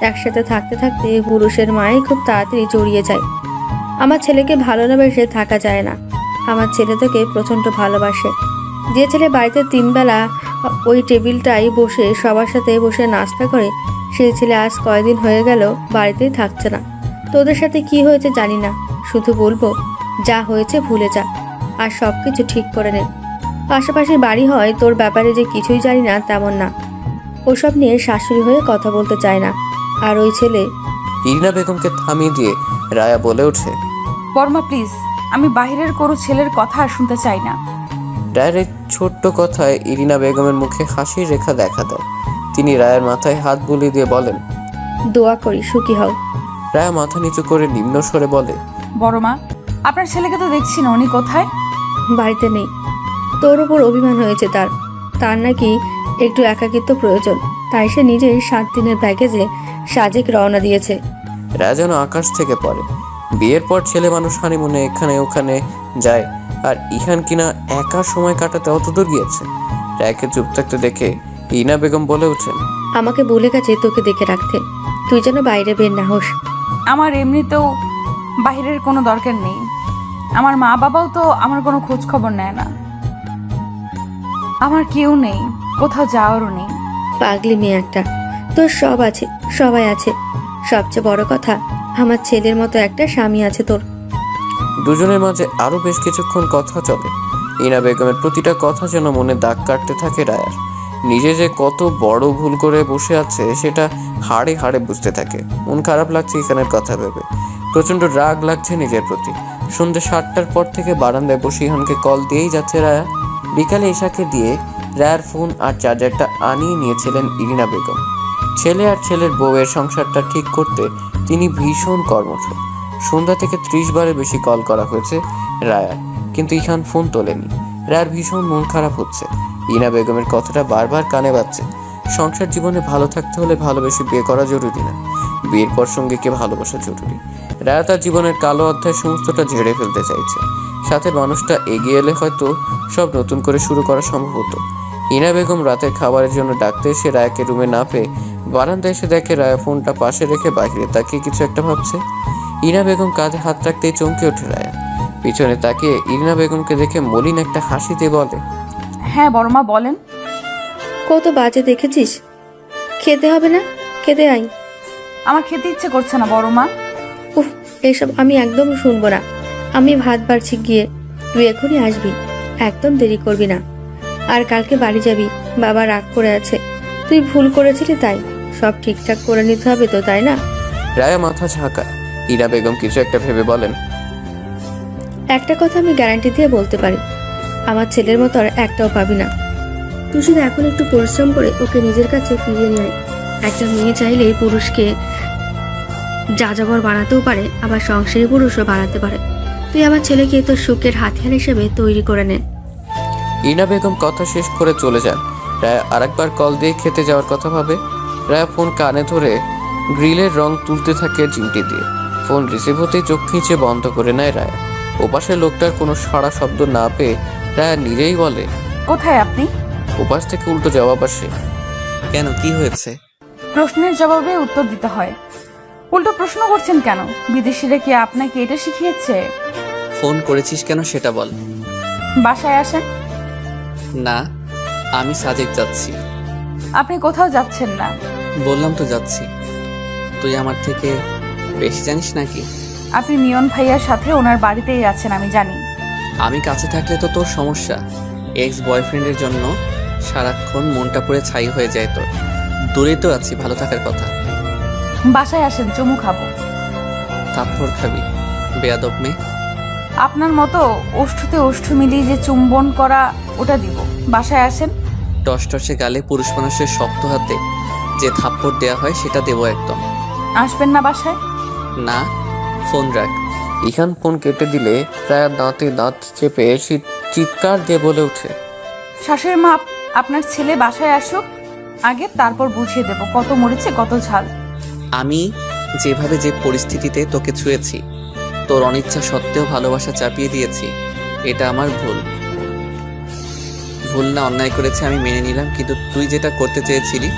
Speaker 5: একসাথে থাকতে থাকতে পুরুষের মায়াই খুব তাড়াতাড়ি জড়িয়ে যায়। আমার ছেলেকে ভালো না বেসে থাকা যায় না। আমার ছেলে তোকে প্রচণ্ড ভালোবাসে। যে ছেলে বাড়িতে 3 বেলা ওই টেবিলটাই বসে সবার সাথে বসে নাস্তা করে, সেই ছেলে আজ কয়দিন হয়ে গেল বাড়িতেই থাকছে না। তোদের সাথে কি হয়েছে জানি না, শুধু বলবো যা হয়েছে ভুলে যা আর সব কিছু ঠিক করে নে। পাশাপাশি বাড়ি হয়, তোর ব্যাপারে যে কিছুই জানি না তেমন না। ওসব নিয়ে শাশুড়ি হয়ে কথা বলতে চায় না। আর ওই ছেলে
Speaker 1: ইরিনা বেগমকে থামিয়ে দিয়ে রায়া বলে ওঠে।
Speaker 2: বর্মা প্লিজ, আমি বাইরের কোনো ছেলের কথা আর শুনতে চাই না।
Speaker 1: রায়ের এই ছোট্ট কথায় ইরিনা বেগমের মুখে হাসির রেখা দেখা দেয়। তিনি রায়ের মাথায় হাত বুলিয়ে দিয়ে বলেন,
Speaker 5: দোয়া করি সুখী হও।
Speaker 1: রায়া মাথা নিচু করে নিম্ন স্বরে বলে,
Speaker 2: বড়মা, আপনার ছেলেকে তো দেখছি না, উনি কোথায়?
Speaker 5: বাড়িতে নেই। তোর ওপর অভিমান হয়েছে তার নাকি একটু একাকিত্ব প্রয়োজন, তাই সে নিজেই 7 দিনের প্যাকেজে সাজেক রওনা দিয়েছে।
Speaker 1: রায়া যেন আকাশ থেকে পড়ে। বিয়ের পর ছেলে মানুষ হানিমুনে এখানে ওখানে যায়, আর ইহান কিনা একা সময় কাটাতে অতদূর গিয়েছে। রায়াকে চুপ থাকতে দেখে ইরিনা বেগম বলে ওঠেন,
Speaker 5: আমাকে বলে গেছে তোকে দেখে রাখতে, তুই যেন বাইরে বের না হোস।
Speaker 2: আমার এমনিতেও বাইরের কোনো দরকার নেই। আমার মা বাবাও তো আমার কোনো খোঁজ খবর নেয় না। আমার কেউ নেই, কোথাও যাওয়ারও নেই।
Speaker 5: পাগলি মেয়ে একটা, তোর সব আছে, সবাই আছে। সবচেয়ে বড় কথা, আমার ছেলের মতো একটা স্বামী আছে তোর।
Speaker 1: দুজনের মাঝে আরো বেশ কিছুক্ষণ কথা চলে। ইরিনা বেগমের প্রতিটা কথা যেন মনে দাগ কাটতে থাকে রায়ার। নিজে যে কত বড় ভুল করে বসে আছে সেটা হাড়ে হাড়ে বুঝতে থাকে। মন খারাপ লাগছে ইখানের কথা ভেবে, প্রচন্ড রাগ লাগছে নিজের প্রতি। সন্ধ্যে 7টার পর থেকে বারান্দায় বসে ইহানকে কল দিয়েই যাচ্ছে রায়া। বিকালে ঈশাকে দিয়ে রায়ার ফোন আর চার্জারটা আনিয়ে নিয়েছিলেন ইরিনা বেগম। ছেলে আর ছেলের বউয়ের সংসারটা ঠিক করতে তিনি ভীষণ কর্মঠ। সন্ধ্যা থেকে 30 বারের বেশি কল করা হয়েছে রায়ার, কিন্তু ইহান ফোন তোলেনি। রায়ার ভীষণ মন খারাপ হচ্ছে। ইরিনা বেগমের কথাটা বারবার কানে বাজছে। সংসার জীবনে ভালো থাকতে হলে ভালোবেসে বিয়ে করা জরুরি না, বিয়ের পর সঙ্গীকে ভালোবাসা জরুরি। রায়া তার জীবনের কালো অধ্যায় সমস্তটা ঝেড়ে ফেলতে চাইছে। সাথে মানুষটা এগিয়ে এলে হয়তো সব নতুন করে শুরু করা সম্ভব হতো। ইরিনা বেগম রাতের খাবারের জন্য ডাকতে এসে রায়াকে রুমে না পেয়ে বারান্দায় এসে দেখে রায়া ফোনটা পাশে রেখে বাইরে তাকিয়ে কিছু একটা ভাবছে। ইরিনা বেগম কাঁধে হাত রাখতেই চমকে ওঠে রায়া। পিছনে তাকিয়ে ইরিনা বেগমকে দেখে মলিন একটা হাসি দিয়ে বলে,
Speaker 2: হ্যাঁ বড়মা বলেন।
Speaker 5: কত বাজে দেখেছিস? খেতে হবে না? খেতে আই।
Speaker 2: আমার খেতে ইচ্ছে করছে না বড়মা।
Speaker 5: উফ, এসব আমি একদম শুনবো না। আমি ভাত বাড়ছি গিয়ে, তুই এখনই আসবি, একদম দেরি করবি না। আর কালকে বাড়ি যাবি, বাবা রাগ করে আছে। তুই ভুল করেছিলি, তাই সব ঠিকঠাক করে নিতে হবে তো, তাই না?
Speaker 1: রায়া মাথা ঝাঁকায়। ইরিনা বেগম কিছু একটা ভেবে বলেন,
Speaker 5: একটা কথা আমি গ্যারান্টি দিয়ে বলতে পারি, আমার ছেলের মতো আর একটাও পাবি না। তুই শুধু এখন একটু পরিশ্রম করে ওকে নিজের কাছে ফিরিয়ে নিয়ে আয়। একটা মেয়ে চাইলে পুরুষকে যাযাবর বানাতেও পারে, আবার সংসারী পুরুষও বানাতে পারে। তুই আমার ছেলেকে তোর সুখের হাতিয়ার হিসেবে তৈরি করে নে।
Speaker 1: ইরিনা বেগম কথা শেষ করে চলে যান। রায়া আরেকবার কল দিয়ে খেতে যাওয়ার কথা ভাবে। রায়া ফোন কানে ধরে গ্রিলের রং তুলতে থাকে চিমটি দিয়ে। ফোন রিসিভ হতেই চোখ খিঁচে বন্ধ করে নেয় রায়া। ওপাশে লোকটার কোনো সাড়া শব্দ না পেয়ে রায়া নিজেই বলে,
Speaker 2: কোথায় আপনি?
Speaker 1: ওপাশ থেকে উল্টো জবাব আসে,
Speaker 3: কেন, কি হয়েছে?
Speaker 2: প্রশ্নের জবাবে উত্তর দিতে হয়, উল্টো প্রশ্ন করছেন কেন? বিদেশিরা কি আপনাকে এটা শিখিয়েছে?
Speaker 3: ফোন করেছিস কেন সেটা বল।
Speaker 2: বাসায় আসেন।
Speaker 3: না, আমি সাজেক যাচ্ছি।
Speaker 2: আপনি কোথাও যাচ্ছেন না।
Speaker 3: বললাম তো যাচ্ছি। তুই আমার থেকে বেশি জানিস নাকি?
Speaker 2: আপনি নিয়ন ভাইয়ার সাথে ওনার বাড়িতেই আছেন, আমি জানি।
Speaker 3: আমি কাছে থাকলে তো তোর সমস্যা। এক্স বয়ফ্রেন্ডের জন্য সারাক্ষণ মনটা পুরো ছাই হয়ে যায় তোর। দূরে তো আছি, ভালো থাকার কথা।
Speaker 2: বাসায় আসেন, চুমু খাবো।
Speaker 3: থাপ্পড় খাবি, বেয়াদব মেয়ে।
Speaker 2: আপনার মতো ওষ্ঠতে ওষ্ঠ মিলিয়ে যে চুম্বন করা, ওটা দিব। বাসায় আসেন।
Speaker 3: টসটসে গালে পুরুষ মানুষের শক্ত হাতে যে থাপ্পড় দেয়া হয় সেটা দেবো একদম।
Speaker 2: আসবেন না বাসায়?
Speaker 3: না, ফোন রাখ।
Speaker 1: ইহান ফোন কেটে দিলে রায়া দাঁতে দাঁত চেপে চিৎকার দিয়ে বলে ওঠে,
Speaker 2: শাশুড়ি মা, আপনার ছেলে বাসায় আসুক আগে, তারপর বুঝিয়ে দেব কত মরেছে কত ঝাল।
Speaker 3: আমি যেভাবে যে পরিস্থিতিতে তোকে ছুঁয়েছি তোর অনিচ্ছা সত্ত্বেও ভালোবাসা চাপিয়ে দিয়েছি, এটা আমার ভুল। ভুল না, অন্যায় করেছে আমি মেনে নিলাম, কিন্তু তুই যেটা করতে চেয়েছিলি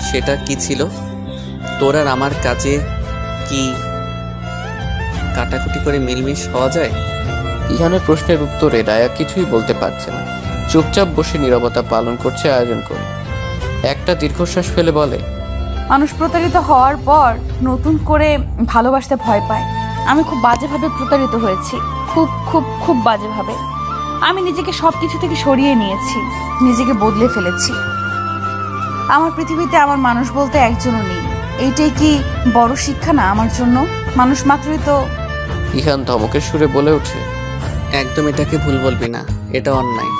Speaker 3: সেটা কি ছিল? তোর আর আমার কাজে কি কাটাকুটি করে মিলমিশ হওয়া যায়?
Speaker 1: ইহানের প্রশ্নের উত্তরে রায়া কিছুই বলতে পারছে না। চুপচাপ বসে নীরবতা পালন করছে আয়োজন করে। একটা দীর্ঘশ্বাস ফেলে বলে,
Speaker 2: মানুষ প্রতারিত হওয়ার পর নতুন করে ভালোবাসতে ভয় পায়। আমি খুব বাজেভাবে প্রতারিত হয়েছি, খুব খুব খুব বাজেভাবে। আমি নিজেকে সব কিছু থেকে সরিয়ে নিয়েছি, নিজেকে বদলে ফেলেছি। আমার পৃথিবীতে আমার মানুষ বলতে একজনও নেই। এইটাই কি বড় শিক্ষা না আমার জন্য? মানুষ মাত্রই তো।
Speaker 1: ইহান ধমকের সুরে বলে ওঠে,
Speaker 3: একদম এটাকে ভুল বলবি না, এটা অন্যায়,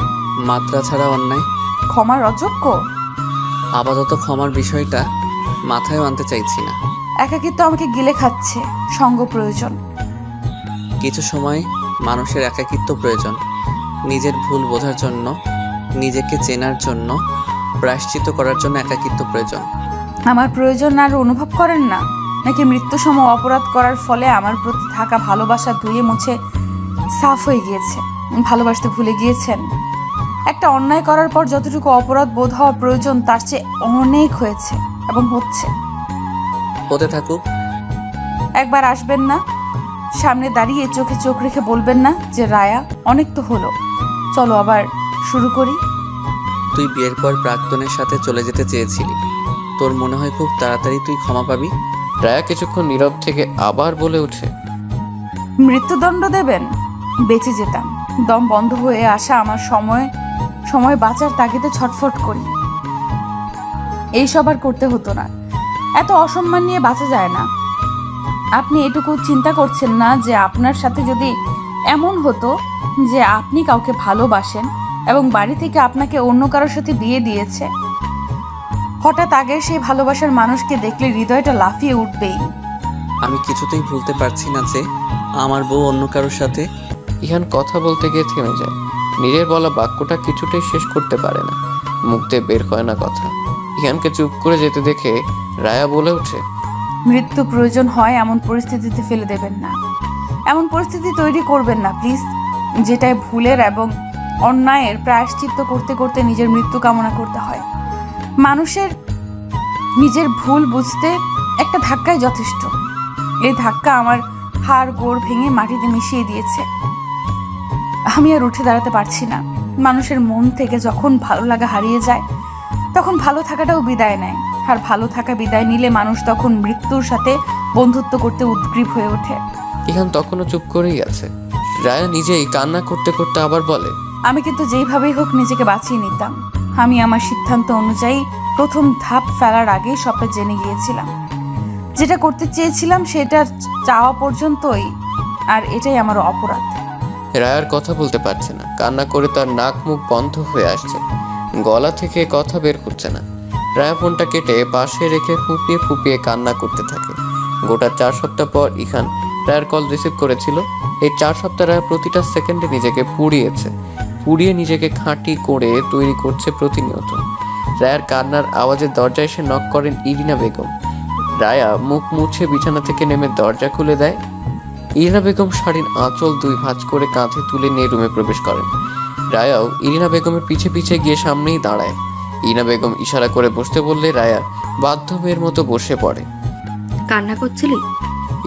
Speaker 3: মাত্রা ছাড়া অন্যায়।
Speaker 2: ক্ষমার অযোগ্য?
Speaker 3: আপাতত ক্ষমার বিষয়টা মাথায় আনতে চাইছি না।
Speaker 2: একাকিত্ব আমাকে গিলে খাচ্ছে, সঙ্গ প্রয়োজন।
Speaker 3: কিছু সময় মানুষের একাকিত্ব প্রয়োজন, নিজের ভুল বোঝার জন্য, নিজেকে চেনার জন্য, প্রায়শ্চিত্ত করার জন্য একাকিত্ব প্রয়োজন।
Speaker 2: আমার প্রয়োজন আর অনুভব করেন না? নাকি মৃত্যুসম অপরাধ করার ফলে আমার প্রতি থাকা ভালোবাসা ধুয়ে মুছে সাফ হয়ে গিয়েছে? ভালোবাসতে ভুলে গিয়েছেন? একটা অন্যায় করার পর যতটুকু অপরাধ বোধ হওয়া প্রয়োজন তার চেয়ে অনেক হয়েছে এবং হচ্ছে।
Speaker 3: হতে থাকুক।
Speaker 2: একবার আসবেন না? সামনে দাঁড়িয়ে চোখে চোখ রেখে বলবেন না যে রায়া, অনেক তো হলো, চলো আবার শুরু করি?
Speaker 3: তুই বিয়ের পর প্রাক্তনের সাথে চলে যেতে চেয়েছিলি, তোর মনে হয় খুব তাড়াতাড়ি তুই ক্ষমা পাবি?
Speaker 1: রায়া কিছুক্ষণ নীরব থেকে আবার বলে ওঠে,
Speaker 2: মৃত্যুদণ্ড দেবেন? বেঁচে যেতাম। দম বন্ধ হয়ে আসা আমার সময় বাঁচার তাগিদে ছটফট করি। এইসব আর করতে হতো না। এত অসম্মান নিয়ে বাঁচা যায় না। আপনি এটুকু চিন্তা করছেন না যে আপনার সাথে যদি এমন হতো যে আপনি কাউকে ভালোবাসেন এবং বাড়ি থেকে আপনাকে অন্য কারোর সাথে বিয়ে দিয়েছে, হঠাৎ আগের সেই ভালোবাসার মানুষকে দেখলে হৃদয়টা লাফিয়ে উঠবেই।
Speaker 3: আমি কিছুতেই ভুলতে পারছি না যে আমার বউ অন্য কারোর সাথে।
Speaker 1: ইহান কথা বলতে গিয়ে থেমে যায়। নিজের বলা বাক্যটা কিছুতেই শেষ করতে পারে না, মুখ দিয়ে বের হয় না কথা। ইহানকে চুপ করে যেতে দেখে রায়া বলে ওঠে,
Speaker 2: মৃত্যু প্রয়োজন হয় এমন পরিস্থিতিতে ফেলে দেবেন না, এমন পরিস্থিতি তৈরি করবেন না প্লিজ, যেটায় ভুলের এবং অন্যায়ের প্রায়শ্চিত্ত করতে করতে নিজের মৃত্যু কামনা করতে হয়। মানুষের নিজের ভুল বুঝতে একটা ধাক্কাই যথেষ্ট। এই ধাক্কা আমার হাড় গোড় ভেঙে মাটিতে মিশিয়ে দিয়েছে। আমি আর উঠে দাঁড়াতে পারছি না। মানুষের মন থেকে যখন ভালো লাগা হারিয়ে যায় তখন ভালো থাকাটাও বিদায় নেয়, আর ভালো থাকা বিদায় নিলে মানুষ তখন মৃত্যুর সাথে বন্ধুত্ব করতে উদ্গ্রীব হয়ে ওঠে।
Speaker 1: ইহান তখনও চুপ করেই আছে। রায়া নিজেই কান্না করতে করতে আবার বলে,
Speaker 2: আমি কিন্তু যেইভাবেই হোক নিজেকে বাঁচিয়ে নিতাম। আমি আমার সিদ্ধান্ত অনুযায়ী প্রথম ধাপ ফেলার আগেই সবটা জেনে গিয়েছিলাম। যেটা করতে চেয়েছিলাম সেটা চাওয়া পর্যন্তই, আর এটাই আমার অপরাধ।
Speaker 1: রায়ার কথা বলতে পারছে না, কান্না করে তার নাক মুখ বন্ধ হয়ে আসছে, গলা থেকে কথা বের হচ্ছে না। রায়া ফোনটা কেটে পাশে রেখে ফুপিয়ে ফুপিয়ে কান্না করতে থাকে। গোটা 4 সপ্তাহ পর ইহান রায়ার কল রিসিভ করেছিল। এই 4 সপ্তাহ রায়া প্রতিটা সেকেন্ডে নিজেকে পুড়িয়ে নিজেকে খাঁটি করে তৈরি করছে প্রতিনিয়ত। রায়ার কান্নার আওয়াজে দরজায় এসে নক করেন ইরিনা বেগম। রায়া মুখ মুছে বিছানা থেকে নেমে দরজা খুলে দেয়। ইরিনা বেগম শাড়ির আঁচল 2 ভাঁজ করে কাঁধে তুলে নিয়ে রুমে প্রবেশ করেন। রায়াও ইরিনা বেগমের পিছে পিছে গিয়ে সামনেই দাঁড়ায়। ইরিনা বেগম ইশারা করে বসতে বললে রায়া বাধ্য মেয়ের মতো বসে পড়ে।
Speaker 4: কান্না করছিলি?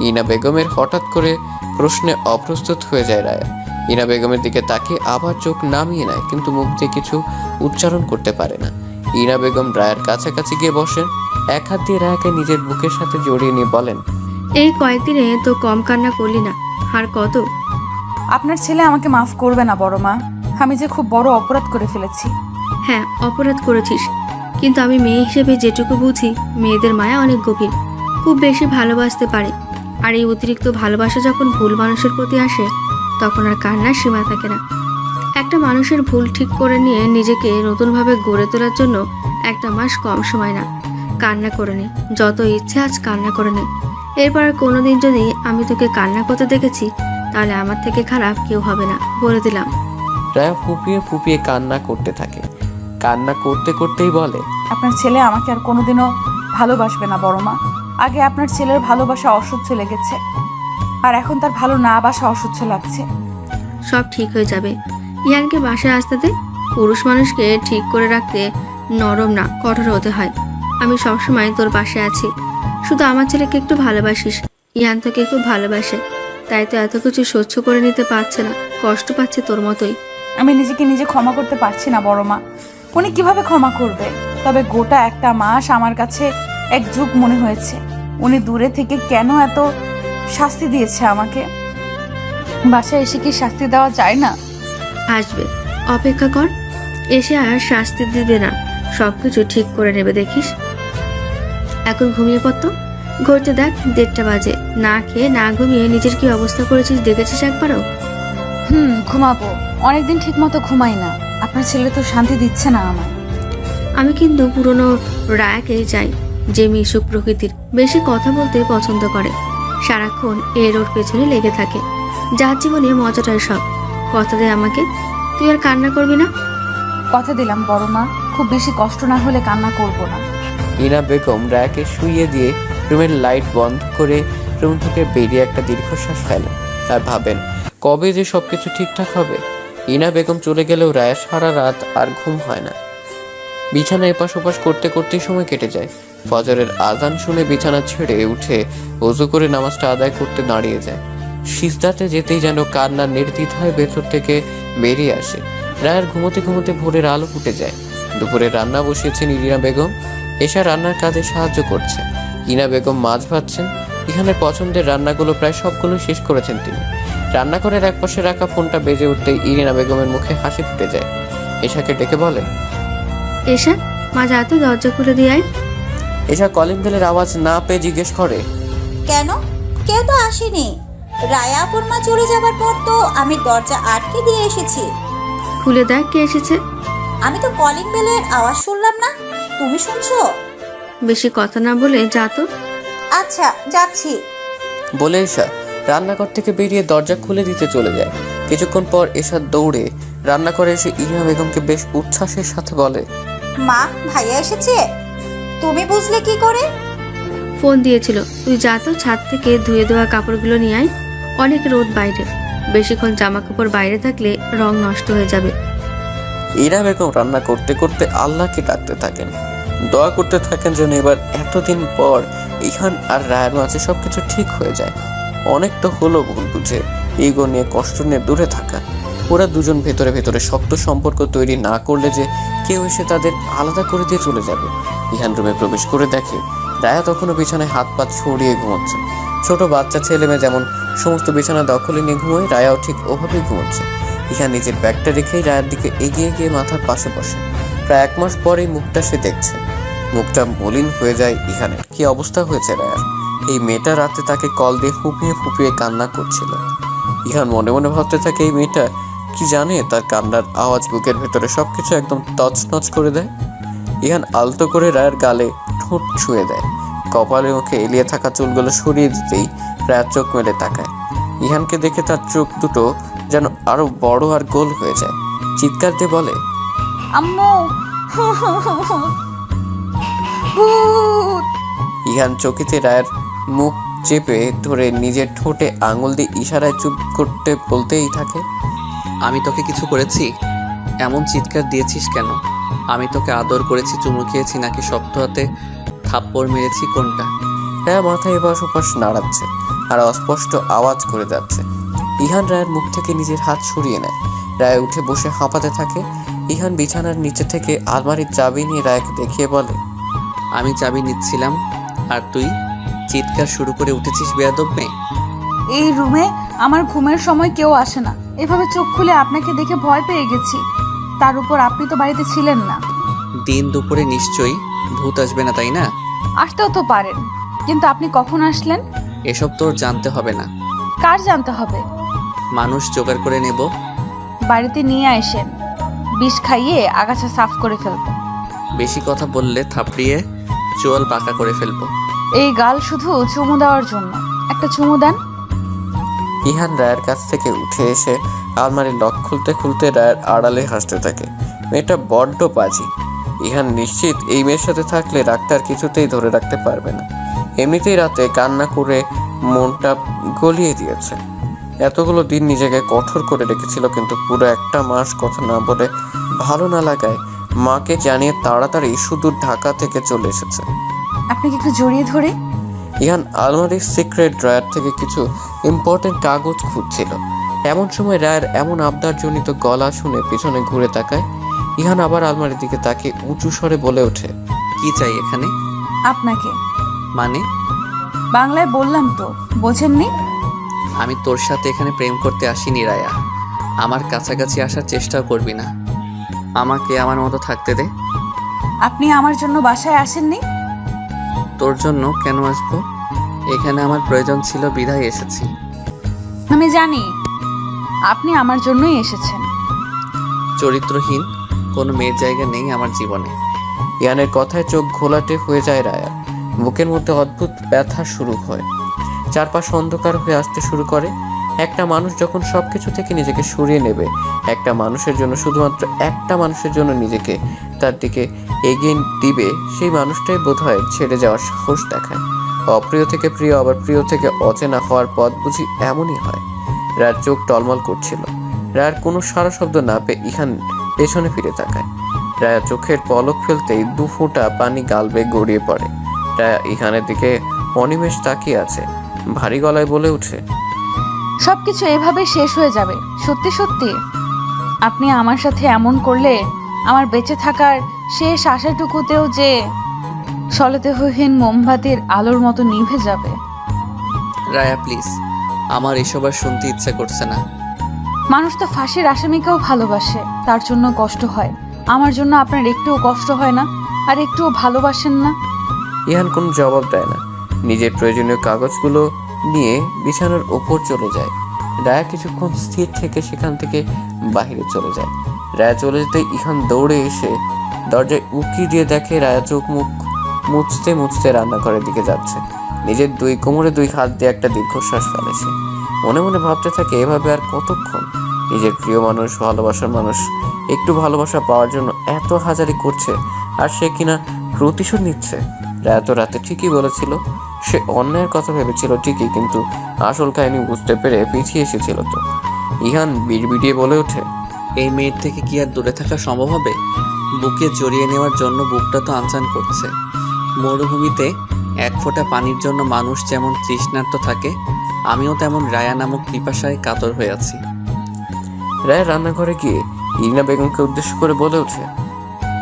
Speaker 1: ইরিনা বেগমের হঠাৎ করে প্রশ্নে অপ্রস্তুত হয়ে যায় রায়া। ইরিনা বেগমের দিকে তাকিয়ে আবার চোখ নামিয়ে নেয়, কিন্তু মুখ দিয়ে কিছু উচ্চারণ করতে পারে না। ইরিনা বেগম রায়ার কাছাকাছি গিয়ে বসেন। এক হাত দিয়ে রায়াকে নিজের বুকের সাথে জড়িয়ে নিয়ে বলেন,
Speaker 4: এই কয়েকদিনে তো কম কান্না করলি না, আর কত?
Speaker 2: আপনার ছেলে আমাকে মাফ করবে না বড় মা। আমি যে খুব বড় অপরাধ করে ফেলেছি।
Speaker 4: হ্যাঁ, অপরাধ করেছিস, কিন্তু আমি মেয়ে হিসেবে যেটুকু বুঝি, মেয়েদের মায়া অনেক গভীর, খুব বেশি ভালোবাসতে পারে। আর এই অতিরিক্ত ভালোবাসা যখন ভুল মানুষের প্রতি আসে তখন আর কান্নার সীমা থাকে না। একটা মানুষের ভুল ঠিক করে নিয়ে নিজেকে নতুনভাবে গড়ে তোলার জন্য 1 মাস কম সময় না। কান্না করে নে, যত ইচ্ছে আজ কান্না করে নে। এরপর কোনোদিন যদি আমি তোকে কান্না করতে দেখেছি তাহলে আমার থেকে খারাপ কেউ হবে না, বলে দিলাম।
Speaker 1: রায়া ফুপিয়ে ফুপিয়ে কান্না করতে থাকে। কান্না করতে করতেই বলে,
Speaker 2: আপনার ছেলে আমাকে আর কোনোদিনও ভালোবাসবে না বড় মা। আগে আপনার ছেলের ভালোবাসা অসহ্য লেগেছে, আর এখন তার ভালো না বাসা অসহ্য লাগছে।
Speaker 5: সব ঠিক হয়ে যাবে। ইহানকে বাসায় আসতে দে। পুরুষ মানুষকে ঠিক করে রাখতে নরম না কঠোর হতে হয়। আমি সবসময় তোর পাশে আছি। শুধু আমার ছেলেকে একটু ভালোবাসিস। ইহান তোকে খুব ভালোবাসে, তাই তো এত কিছু সহ্য করে নিতে পারছে না, কষ্ট পাচ্ছে তোর মতোই।
Speaker 2: আমি নিজেকে নিজে ক্ষমা করতে পারছি না বড় মা। উনি কিভাবে ক্ষমা করবে? তবে গোটা একটা মাস আমার কাছে এক যুগ মনে হয়েছে। উনি দূরে থেকে কেন এত শাস্তি দিয়েছে আমাকে? বাসায় এসে কি শাস্তি দেওয়া যায় না?
Speaker 5: আসবে, অপেক্ষা কর। এসে আর শাস্তি দিবে না, সবকিছু ঠিক করে নেবে দেখিস। এখন ঘুমিয়ে পড়তো। ঘুরতে দেখ 1:30 বাজে। না খেয়ে না ঘুমিয়ে নিজের কি অবস্থা করেছিস দেখেছিস একবারও?
Speaker 2: ঘুমাবো। অনেকদিন ঠিক মতো ঘুমাই না। আপনার ছেলে তো শান্তি দিচ্ছে না আমার।
Speaker 5: আমি কিন্তু পুরনো রায়াকেই চাই, যে মিশুক প্রকৃতির, বেশি কথা বলতে পছন্দ করে, সারাক্ষণ এর ওর পেছনে লেগে থাকে, যার জীবনে মজাটার সব। কথা দে আমাকে, তুই আর কান্না করবি না।
Speaker 2: কথা দিলাম বড় মা, খুব বেশি কষ্ট না হলে কান্না করব না।
Speaker 1: ইনা বেগম রায়াকে শুইয়ে দিয়ে রুমের লাইট বন্ধ করে রুম থেকে বেরিয়ে একটা দীর্ঘশ্বাস ফেলেন আর ভাবেন কবে যে সবকিছু ঠিকঠাক হবে। ইনা বেগম চলে গেলেও রায়া সারা রাত আর ঘুম হয় না। বিছানা এপাশ ওপাশ করতে করতেই সময় কেটে যায়। ফজরের আজান শুনে বিছানা ছেড়ে উঠে ওযু করে নামাজটা আদায় করতে দাঁড়িয়ে যায়। সিজদাতে যেতেই যেন কান্নার নির্দ্বিধায় ভেতর থেকে বেরিয়ে আসে। রায়ার ঘুমোতে ঘুমোতে ভোরের আলো ফুটে যায়। দুপুরে রান্না বসিয়েছেন ইনা বেগম। এশা রান্নার কাজে সাহায্য করছে। ইনা বেগম মাছ ভাজছেন। এখানে পছন্দের রান্নাগুলো প্রায় সবগুলো শেষ করেছেন তিনি। রান্নাঘরের একপাশে রাখা ফোনটা বেজে উঠতেই ইরিনা বেগমের মুখে হাসি ফুটে যায়। এশাকে ডেকে বলে,
Speaker 5: এসা মা যা তো দরজা খুলে দিয়ে আয়।
Speaker 1: এশা কলিং বেলের আওয়াজ না পেয়ে জিজ্ঞেস করে,
Speaker 6: কেন? কেউ তো আসেনি। রায়া আপুর মা চলে যাবার পর তো আমি দরজা আটকে দিয়ে এসেছি।
Speaker 5: খুলে দেখ কে এসেছে।
Speaker 6: আমি তো কলিং বেলের আওয়াজ শুনলাম না, তুমি শুনছো?
Speaker 5: বেশি কথা না বলে যা তো।
Speaker 6: আচ্ছা, যাচ্ছি।
Speaker 1: বলে এশা রান্নাঘর থেকে বেরিয়ে দরজা খুলে দিতে চলে যায়। কিছুক্ষণ পর এশা দৌড়ে রান্নাঘরে এসে ইরিনা বেগমকে বেশ উচ্ছ্বাসের সাথে বলে,
Speaker 6: মা, ভাইয়া এসেছে। তুমি বুঝলে কি করে?
Speaker 5: ফোন দিয়েছিল। তুই যা তো, ছাদ থেকে ধুয়ে দেওয়া কাপড়গুলো নিয়ে আয়। অনেক রোদ বাইরে, বেশিক্ষণ জামা কাপড় বাইরে থাকলে রং নষ্ট হয়ে যাবে।
Speaker 1: ইরিনা বেগম রান্না করতে করতে আল্লাহকে ডাকতে থাকেন, দোয়া করতে থাকেন যেন এবার এতদিন পর ইহান আর রায়ের মাঝে সবকিছু ঠিক হয়ে যায়। অনেক তো হলো ভুল বুঝে ইগো নিয়ে কষ্ট নিয়ে দূরে থাকা। ওরা দুজন ভেতরে ভেতরে শক্ত সম্পর্ক তৈরি না করলে যে কেউ এসে তাদের আলাদা করে দিয়ে চলে যাবে। ইহান রুমে প্রবেশ করে দেখে রায়া তখনও বিছানায় হাত পা ছড়িয়ে ঘুমোচ্ছে। ছোট বাচ্চা ছেলে মেয়ে যেমন সমস্ত বিছানা দখলে নিয়ে ঘুমোয়, রায়াও ঠিক ওভাবেই ঘুমোচ্ছে। ইহান নিজের ব্যাগটা রেখেই রায়ের দিকে এগিয়ে গিয়ে মাথার পাশে বসে। প্রায় 1 মাস পরেই মুখটা সে দেখছে। মুখটা মলিন হয়ে যায় ইহানের। কি অবস্থা হয়েছে রায়ার। এই মেয়েটা রাতে তাকে কল দিয়ে ফুপিয়ে ফুপিয়ে কান্না করছিল। ইহান মনে মনে ভাবতে থাকে এই মেয়েটা কি জানে তার কান্নার আওয়াজ বুকের ভেতরে সবকিছু একদম তছনছ করে দেয়। ইহান আলতো করে রায়ের গালে ঠোঁট ছুঁয়ে দেয়। কপালে মুখে এলিয়ে থাকা চুলগুলো সরিয়ে দিতেই রায়ার চোখ মেলে তাকায়। ইহানকে দেখে তার চোখ দুটো যেন আরো বড় আর গোল হয়ে যায়। চিৎকার দিয়ে বলে,
Speaker 2: আম্মু, ভূত!
Speaker 1: ইহান চকিতে রায়ের মুখ চেপে ধরে নিজের ঠোঁটে আঙুল দিয়ে ইশারায় চুপ করতে বলতেই থাকে,
Speaker 3: আমি তোকে কিছু করেছি? এমন চিৎকার দিয়েছিস কেন? আমি তোকে আদর করেছি, চুমু খেয়েছি, নাকি শক্ত হাতে থাপ্পড় মেরেছি, কোনটা?
Speaker 1: রায়া মাথায় এপাশ ওপাশ নাড়াচ্ছে আর অস্পষ্ট আওয়াজ করে যাচ্ছে। ইহান রায়ের মুখ থেকে নিজের হাত সরিয়ে নেয়। রায় উঠে বসে হাঁপাতে থাকে। ইহান বিছানার নিচে থেকে আলমারির চাবি নিয়ে রায়কে দেখিয়ে বলে,
Speaker 3: আমি চাবি নিচ্ছিলাম আর তুই চিৎকার শুরু করে উঠেছিস, বেয়াদব মেয়ে।
Speaker 2: এই রুমে আমার ঘুমের সময় কেউ আসে না। এভাবে চোখ খুলে আপনাকে দেখে ভয় পেয়ে গেছি। তার উপর আপনি তো বাড়িতে ছিলেন না।
Speaker 3: দিন দুপুরে নিশ্চয়ই ভূত আসবে না, তাই না?
Speaker 2: আসতেও তো পারেন, কিন্তু আপনি কখন আসলেন?
Speaker 3: এসব তোর জানতে হবে না।
Speaker 2: কার জানতে হবে?
Speaker 3: মানুষ জোগাড় করে নেব।
Speaker 2: বাড়িতে নিয়ে আসেন, বিষ খাইয়ে আগাছা সাফ করে ফেলবো।
Speaker 3: বেশি কথা বললে থাপড়িয়ে চোয়াল পাকা করে ফেলবো।
Speaker 2: এই গাল শুধু চুমু দেওয়ার জন্য। একটা চুমু দেন।
Speaker 1: ইহান রায়ের কাছ থেকে উঠে এসে আলমারির লক খুলতে খুলতে রায়ের আড়ালে হাসতে থাকে। মেয়েটা বড্ড বাজি। ইহান নিশ্চিত এই মেয়ের সাথে থাকলে রাগটার কিছুতেই ধরে রাখতে পারবে না। এমনিতেই রাতে কান্না করে মনটা গলিয়ে দিয়েছে। এতগুলো দিন নিজেকে কঠোর করে রেখেছিল, কিন্তু পুরো একটা মাস কথা না বলে, ভালো না লাগায় মাকে জানিয়ে তাড়াতাড়ি সুদূর ঢাকা থেকে চলে এসেছে।
Speaker 2: আপনাকে একটু জড়িয়ে ধরে।
Speaker 1: ইহান আলমারির সিক্রেট ড্রয়ার থেকে কিছু ইম্পর্টেন্ট কাগজ খুঁজছিল। এমন সময় রায়ের এমন আবদারজনিত গলা শুনে পিছনে ঘুরে তাকায়। ইহান আবার আলমারির দিকে তাকিয়ে উঁচু স্বরে বলে ওঠে,
Speaker 3: কি চাই এখানে?
Speaker 2: আপনাকে।
Speaker 3: মানে?
Speaker 2: বাংলায় বললাম তো, বোঝেননি?
Speaker 3: আমি তোর সাথে এখানে প্রেম করতে আসিনি রায়া। আমার কাছাকাছি আসার চেষ্টাও করবি না। আমাকে আমার মতো থাকতে দে।
Speaker 2: আপনি আমার জন্য বাসায় আসেননি?
Speaker 3: তোর জন্য কেন আসবো? এখানে আমার প্রয়োজন ছিল বিধায় এসেছি।
Speaker 2: আমি জানি আপনি আমার জন্যই এসেছেন।
Speaker 3: চরিত্রহীন কোনো মেয়ের জায়গা নেই আমার জীবনে।
Speaker 1: ইহানের কথায় চোখ ঘোলাটে হয়ে যায় রায়া। বুকের মধ্যে অদ্ভুত ব্যথা শুরু হয়, চারপাশ অন্ধকার হয়ে আসতে শুরু করে। একটা মানুষ যখন সবকিছু থেকে নিজেকে সরিয়ে নেবে, একটা মানুষের জন্য, শুধুমাত্র একটা মানুষের জন্য নিজেকে তার দিকে এগিয়ে দিবে, সেই মানুষটাই বোধহয় ছেড়ে যাওয়ার সাহস দেখায়। অপ্রিয় থেকে প্রিয়, আবার প্রিয় থেকে অচেনা হওয়ার পথ বুঝি এমনই হয়। রায়ের চোখ টলমল করছিল। রায়ের কোনো সারা শব্দ না পেয়ে ইহান পেছনে ফিরে তাকায়। রায়া চোখের পলক ফেলতেই 2 ফোঁটা পানি গাল বেয়ে গড়িয়ে পড়ে। রায়া ইহানের দিকে অনিমেষ তাকিয়ে আছে, ভারী গলায় বলে ওঠে,
Speaker 2: সবকিছু এভাবে শেষ হয়ে যাবে? সত্যি সত্যি? আপনি আমার সাথে এমন করলে আমার বেঁচে থাকার শেষ আশাটুকুতেও যে সলতেহীন মোমবাতির আলোর মতো নিভে যাবে।
Speaker 3: রায়া প্লিজ, আমার এসব আর শুনতে ইচ্ছা করছে না।
Speaker 2: মানুষ তো ফাঁসির আসামিকেও ভালোবাসে, তার জন্য কষ্ট হয়। আমার জন্য আপনার একটুও কষ্ট হয় না, আর একটুও ভালোবাসেন না?
Speaker 1: ইহান কোনো জবাব দেয় না। নিজের প্রয়োজনীয় কাগজগুলো নিয়ে বিছানার ওপর চলে যায়। রায়া কিছুক্ষণ স্থির থেকে সেখান থেকে বাইরে চলে যায়। রায়া চলে যেতে ইহান দৌড়ে এসে দরজায় উকি দিয়ে দেখে রায়া চোখ মুখ মুছতে মুছতে রান্নাঘরের দিকে যাচ্ছে। নিজের 2 কোমরে 2 হাত দিয়ে একটা দীর্ঘশ্বাস ফেলেছে। মনে মনে ভাবতে থাকে, এভাবে আর কতক্ষণ? নিজের প্রিয় মানুষ, ভালোবাসার মানুষ একটু ভালোবাসা পাওয়ার জন্য এত হাজারি করছে, আর সে কিনা প্রতিশোধ নিচ্ছে। রায়া তো রাতে ঠিকই বলেছিল, সে অন্যায়ের কথা ভেবেছিল ঠিকই, কিন্তু আসল কাহিনী বুঝতে পেরে পিছিয়ে এসেছিল তো। ইহান বিড়বিড়িয়ে বলে ওঠে,
Speaker 3: এই মেয়ের থেকে কি আর দূরে থাকা সম্ভব হবে? বুকে জড়িয়ে নেওয়ার জন্য বুকটা তো আনচান করছে। মরুভূমিতে 1 ফোঁটা পানির জন্য মানুষ যেমন তৃষ্ণার্ত থাকে, আমিও তেমন রায়া নামক পিপাসায় কাতর হয়ে আছি।
Speaker 1: রায়া রান্নাঘরে গিয়ে ইরিনা বেগমকে উদ্দেশ্য করে বলে ওঠে,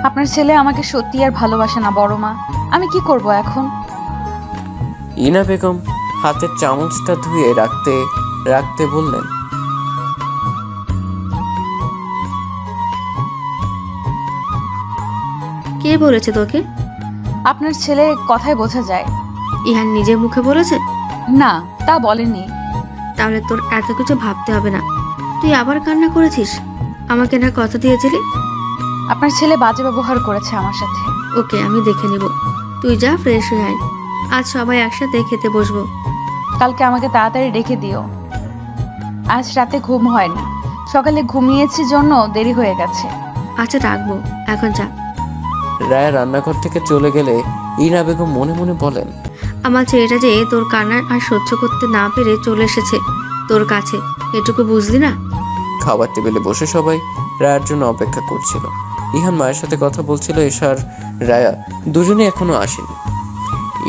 Speaker 2: আপনার ছেলে আমাকে সত্যি আর ভালোবাসে না বড় মা। আমি কি করব এখন?
Speaker 1: ইরিনা বেগম হাতের চামচটা ধুয়ে রাখতে রাখতে বললেন,
Speaker 5: কে বলেছে তোকে?
Speaker 2: আপনার ছেলে কথায় বোঝা যায়।
Speaker 5: ইহান নিজের মুখে বলেছে?
Speaker 2: না, তা বলেনি।
Speaker 5: তাহলে তোর এত কিছু ভাবতে হবে না। তুই আবার কান্না করেছিস? আমাকে না কথা দিয়েছিলি?
Speaker 2: আপনার ছেলে বাজে ব্যবহার করেছে আমার সাথে।
Speaker 5: ওকে, আমি দেখে নিব। তুই যা, ফ্রেশ হয়ে আয়। আজ সবাই একসাথে খেতে বসবো।
Speaker 2: কালকে আমাকে তাড়াতাড়ি ডেকে দিও। আজ রাতে ঘুম হয়নি, সকালে ঘুমিয়েছি জন্য দেরি হয়ে গেছে।
Speaker 5: আচ্ছা, রাখবো, এখন যা।
Speaker 1: রায়া রান্নাঘর থেকে চলে গেলে ইরিনা বেগম মনে মনে বলেন,
Speaker 5: আমার ছেলেটা যে তোর কান্না আর সহ্য করতে না পেরে চলে এসেছে তোর কাছে, এটুকু বুঝলি না?
Speaker 1: খাবার টেবিলে বসে সবাই রায়ার জন্য অপেক্ষা করছিল। ইহান মায়ের সাথে কথা বলছিল, এশার রায়া দুজনে এখনো আসেনি।